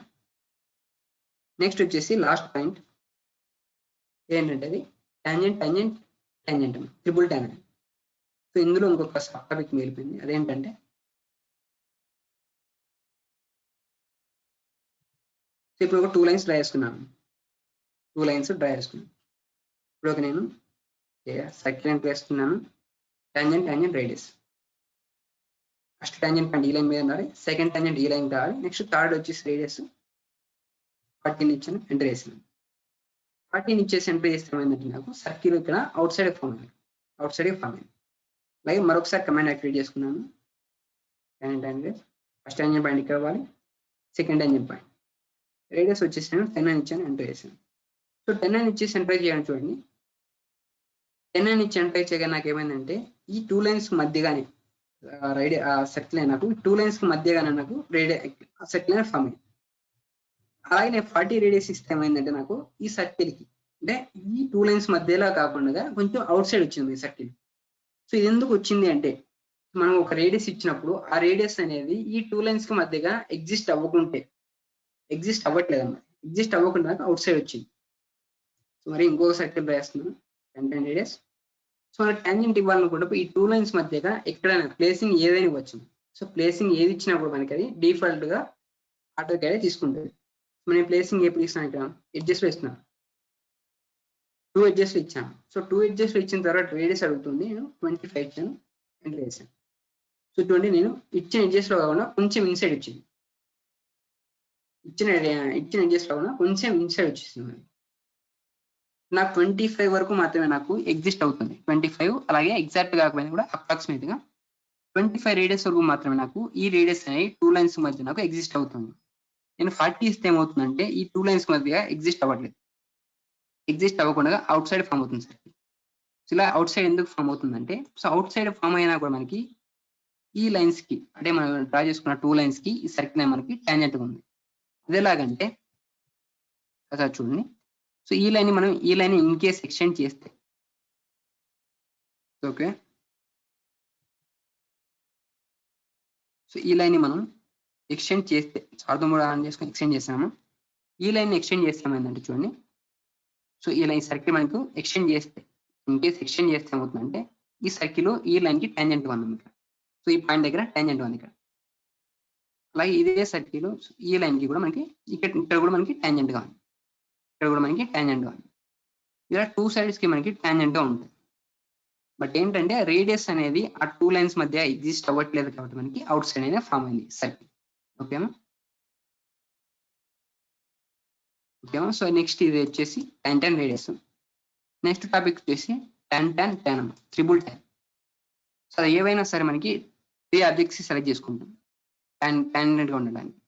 నెక్స్ట్ వచ్చేసి లాస్ట్ పాయింట్ ఏంటంటే అది టాంజెంట్ ట్రిపుల్ టాంజెంట్. సో ఇందులో ఇంకొక సబ్ టాపిక్ మిగిలిపోయింది, అదేంటంటే ఇప్పుడు ఒక 2 లైన్స్ డ్రా చేసుకున్నాను, ఇప్పుడు ఒక నేను సర్కిల్ ఎంత వేస్తున్నాను, tangent radius. First tangent point ఈ లైన్ మీద ఉండాలి, సెకండ్ టాంజెంట్ ఈ లైన్ కావాలి, నెక్స్ట్ థర్డ్ వచ్చేసి రేడియస్ 14 ఇచ్చాను, ఎంటర్ చేసాను. 14 ఇచ్చేసి ఎంటర్ చేస్తే ఏమైందంటే నాకు సర్కిల్ ఇక్కడ అవుట్ సైడ్ ఫామ్ అయింది. అలాగే మరొకసారి కమాండ్ యాక్టివేట్ చేసుకున్నాను, ఫస్ట్ టాంజెంట్ పాయింట్ ఇక్కడ అవ్వాలి, సెకండ్ టాంజెంట్ పాయింట్. రేడియస్ వచ్చేసి నేను 10 ఇచ్చాను, ఎంటర్ చేశాను. సో 10 ఇచ్చేసి ఎంటర్ చేయాలని చూడండి. 10 ఇచ్చి ఎంటర్ చేయగా నాకు ఏమైందంటే ఈ 2 లైన్స్ మధ్యగానే సర్కిల్ నాకు 2 లైన్స్ మధ్యగానే నాకు సర్కిల్ అనేది ఫామ్ అయింది. అలాగే నేను 40 రేడియస్ ఇస్తే ఏమైందంటే నాకు ఈ సర్కిల్ కి అంటే ఈ 2 లైన్స్ మధ్యలో కాకుండా కొంచెం అవుట్ సైడ్ వచ్చింది ఈ సర్కిల్. సో ఇది ఎందుకు వచ్చింది అంటే మనం ఒక రేడియస్ ఇచ్చినప్పుడు ఆ రేడియస్ అనేది ఈ 2 లైన్స్ కి మధ్యగా ఎగ్జిస్ట్ అవ్వట్లేదు అన్నమాట, ఎగ్జిస్ట్ అవ్వకుండా అవుట్ సైడ్ వచ్చింది. సో మరి ఇంకొక సర్కిల్ వేస్తున్నాను, టాంజెంట్ రేడియస్. సో మన టాంజెంట్ ఇవ్వాలనుకుంటే ఈ 2 లైన్స్ మధ్యగా ఎక్కడైనా ప్లేసింగ్ ఏదైనా ఇవ్వచ్చు. సో ప్లేసింగ్ ఏది ఇచ్చినా కూడా మనకి అది డిఫాల్ట్ గా ఆటోకేడే తీసుకుంటుంది. నేను ప్లేసింగ్ ఎప్పుడు ఇస్తాను, ఇక్కడ ఎడ్జెస్ ఇస్తున్నాను, 2 ఎడ్జెస్ ఇచ్చాను. సో 2 ఎడ్జెస్ ఇచ్చిన తర్వాత రేడియస్ అడుగుతుంది, నేను 25 ఇచ్చాను, ఎంటర్ చేశాను. సో చూడండి నేను ఇచ్చిన ఎడ్జెస్ లో కాకుండా కొంచెం ఇన్సైడ్ వచ్చింది, ఇచ్చిన ఎడ్జెస్ లో కాకుండా కొంచెం ఇన్సైడ్ వచ్చేసింది. నాకు 25 వరకు మాత్రమే నాకు ఎగ్జిస్ట్ అవుతుంది, 25 అలాగే ఎగ్జాక్ట్ కాకపోయినా కూడా అప్రాక్సిమేట్ గా 25 రేడియస్ వరకు మాత్రమే నాకు ఈ రేడియస్ అనేది 2 లైన్స్ మధ్య నాకు ఎగ్జిస్ట్ అవుతుంది. నేను 40 ఇస్తే ఏమవుతుందంటే ఈ 2 లైన్స్ మధ్య ఎగ్జిస్ట్ అవ్వట్లేదు, ఎగ్జిస్ట్ అవ్వకుండా అవుట్ సైడ్ ఫామ్ అవుతుంది సార్. ఇలా అవుట్ సైడ్ ఎందుకు ఫామ్ అవుతుందంటే సో అవుట్ సైడ్ ఫామ్ అయినా కూడా మనకి ఈ లైన్స్ కి అంటే మనం డ్రా చేసుకున్న 2 లైన్స్ కి ఈ సర్కిల్ మనకి టాంజెంట్ గా ఉంది. అదేలాగంటే ఒకసారి చూడండి. సో ఈ లైన్ మనం ఇన్ కేస్ ఎక్స్టెండ్ చేస్తే ఓకే, సో ఈ లైన్ మనం ఎక్స్టెండ్ చేస్తే అర్థం కూడా ఆన్ చేసుకొని ఎక్స్టెండ్ చేస్తాము. ఈ లైన్ ఎక్స్టెండ్ చేస్తాం ఏంటంటే చూడండి, సో ఈ లైన్ సర్కిల్ మనకు ఎక్స్టెండ్ చేస్తే ఇన్ కేస్ ఎక్స్టెండ్ చేస్తే ఏమవుతుందంటే ఈ సర్కిల్ ఈ లైన్ కి టాంజెంట్ గా ఉంది. సో ఈ పాయింట్ దగ్గర టాంజెంట్ ఉంది ఇక్కడ. అలాగే ఇదే సర్కిల్ ఈ లైన్ కి కూడా మనకి ఇక్కడ కూడా మనకి టాంజెంట్ గా ఉంది. ఇక్కడ కూడా మనకి టాంజెంట్ గా ఉంది. ఇలా టూ సైడ్స్ కి మనకి టాంజెంట్ గా ఉంటుంది. బట్ ఏంటంటే రేడియస్ అనేది ఆ టూ లైన్స్ మధ్య ఎగ్జిస్ట్ అవ్వట్లేదు కాబట్టి మనకి అవుట్ సైడ్ అనేది ఫామ్ అయింది సర్కిల్. ఓకేనా? ఓకేనా? సో నెక్స్ట్ ఇది వచ్చేసి tan రేడియస్. నెక్స్ట్ టాపిక్ వచ్చేసి tan త్రిబుల్ tan. సో అది ఏవైనా సరే మనకి 3 ఆబ్జెక్ట్స్ సెలెక్ట్ చేసుకుంటాం టాంజెంట్ గా ఉండడానికి.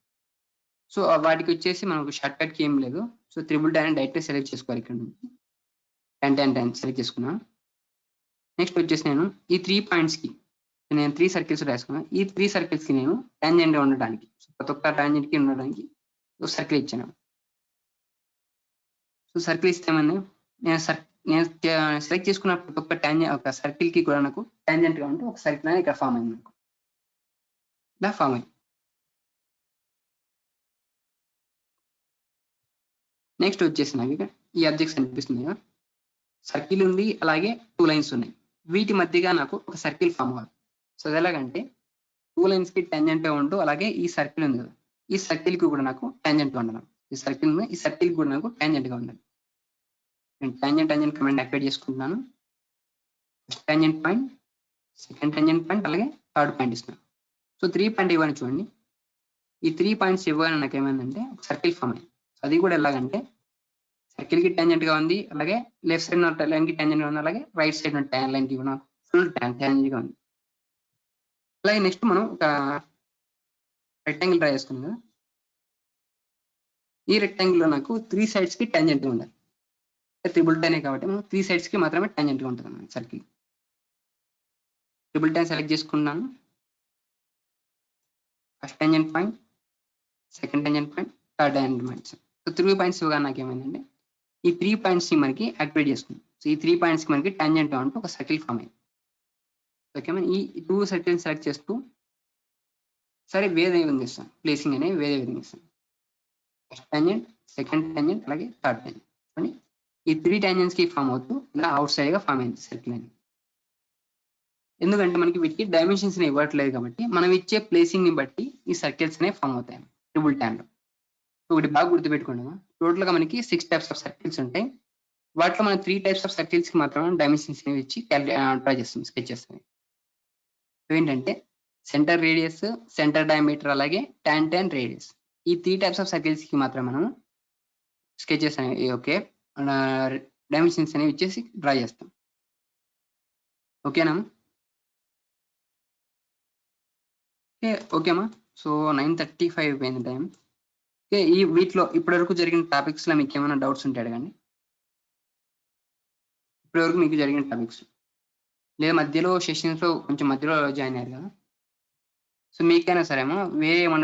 సో వాటికి వచ్చేసి మనకు షార్ట్ కట్ కి ఏం లేదు. So triple tan direct select చేసుకోవాలి. ఇక్కడ నుంచి tan సెలెక్ట్ చేసుకున్నాను. నెక్స్ట్ వచ్చేసి నేను ఈ 3 పాయింట్స్ కి నేను 3 సర్కిల్స్ రాసుకున్నాను. ఈ 3 సర్కిల్స్ కి నేను టాంజెంట్ గా ఉండడానికి ప్రతి ఒక్క టాంజెంట్ కి ఉండడానికి ఒక సర్కిల్ ఇచ్చాను. సో సర్కిల్ ఇస్తామని నేను సెలెక్ట్ చేసుకున్న ప్రతి ఒక్క ఒక సర్కిల్ కి కూడా నాకు టాంజెంట్ గా ఉంటే ఒక సర్కిల్ అనేది ఇక్కడ ఫామ్ అయింది. నాకు ఇలా ఫామ్ అయింది. నెక్స్ట్ వచ్చేసి నాకు ఇక్కడ ఈ ఆబ్జెక్ట్స్ అనిపిస్తుంది కదా, సర్కిల్ ఉంది, అలాగే 2 లైన్స్ ఉన్నాయి. వీటి మధ్యగా నాకు ఒక సర్కిల్ ఫామ్ అవ్వాలి. సో అది ఎలాగంటే 2 లైన్స్ కి టాంజెంట్ గా ఉంటూ అలాగే ఈ సర్కిల్ ఉంది కదా, ఈ సర్కిల్ కి కూడా నాకు టాంజెంట్ గా ఉండాలి. ఈ సర్కిల్ కూడా నాకు టాంజెంట్ గా ఉండాలి. నేను టాంజెంట్ కమాండ్ యాక్టివేట్ చేసుకుంటున్నాను. First tangent point, second tangent point, అలాగే థర్డ్ పాయింట్ ఇస్తున్నాను. సో 3 పాయింట్ ఇవ్వని చూడండి. ఈ 3 పాయింట్స్ ఇవ్వగానే నాకు ఏమైందంటే ఒక సర్కిల్ ఫామ్ అయింది. అది కూడా ఎలాగంటే సర్కిల్ కి టాంజెంట్ గా ఉంది, అలాగే లెఫ్ట్ సైడ్ ఉన్న లైన్ కి టాంజెంట్ గా ఉంది, అలాగే రైట్ సైడ్ ఉన్న లైన్ కి కూడా ఫుల్ టాంజెంట్ గా ఉంది. అలాగే నెక్స్ట్ మనం ఒక రెక్టాంగిల్ డ్రా చేసుకున్నాం కదా, ఈ రెక్టాంగిల్ లో నాకు 3 సైడ్స్ కి టాంజెంట్ గా ఉండాలి. త్రిబుల్ tan కాబట్టి మనం 3 సైడ్స్ కి మాత్రమే టాంజెంట్ గా ఉంటుంది మన సర్కిల్. త్రిబుల్ tan సెలెక్ట్ చేసుకున్నాను. First tangent point, second tangent point, third tangent point. So 3 points ఇవ్వగా నాకు ఏమైందంటే ఈ 3 పాయింట్స్ ని మనకి యాక్టివేట్ చేసుకున్నాం. సో ఈ 3 పాయింట్స్ కి మనకి టాంజెంట్ గా ఉంటూ ఒక సర్కిల్ ఫామ్ అయింది. ఓకేనా? ఈ 2 సర్కిల్స్ సెలెక్ట్ చేస్తూ సరే వేరే విధంగా ఇస్తాను, ప్లేసింగ్ అనేది వేరే విధంగా ఇస్తాను. ఫస్ట్ టాంజెంట్, సెకండ్ టాంజెంట్, అలాగే థర్డ్ టాంజెంట్. అని ఈ 3 టాంజెంట్స్ కి ఫామ్ అవుతూ ఇలా అవుట్ సైడ్ గా ఫామ్ అయింది సర్కిల్ అని. ఎందుకంటే మనకి వీటికి డైమెన్షన్స్ ఇవ్వట్లేదు కాబట్టి మనం ఇచ్చే ప్లేసింగ్ ని బట్టి ఈ సర్కిల్స్ అనేవి ఫామ్ అవుతాయి ట్రిపుల్ tan లో. ఒకటి బాగా గుర్తుపెట్టుకోండి. టోటల్ గా మనకి 6 టైప్స్ ఆఫ్ సర్కిల్స్ ఉంటాయి. వాటిలో మనం 3 టైప్స్ ఆఫ్ సర్కిల్స్ కి మాత్రమే డైమెన్షన్స్ అనేవి ఇచ్చి ట్రై చేస్తాం, స్కెచ్ చేస్తాం. ఏంటంటే సెంటర్ రేడియస్, సెంటర్ డయామీటర్, అలాగే tan రేడియస్. ఈ 3 టైప్స్ ఆఫ్ సర్కిల్స్ కి మాత్రం మనం స్కెచెస్ అనేవి ఓకే డైమెన్షన్స్ అనేవి ఇచ్చేసి డ్రా చేస్తాం. ఓకేనా? ఓకేమా? సో 9:35 అయిపోయింది టైం. ఓకే, ఈ వీటిలో ఇప్పటి వరకు జరిగిన టాపిక్స్ లో మీకు ఏమైనా డౌట్స్ ఉంటే అడగండి. ఇప్పటి వరకు మీకు జరిగిన టాపిక్స్ లేదా మధ్యలో సెషన్స్ లో కొంచెం మధ్యలో జాయిన్ అయ్యారు కదా, సో మీకైనా సరేమో వేరే ఏమన్నా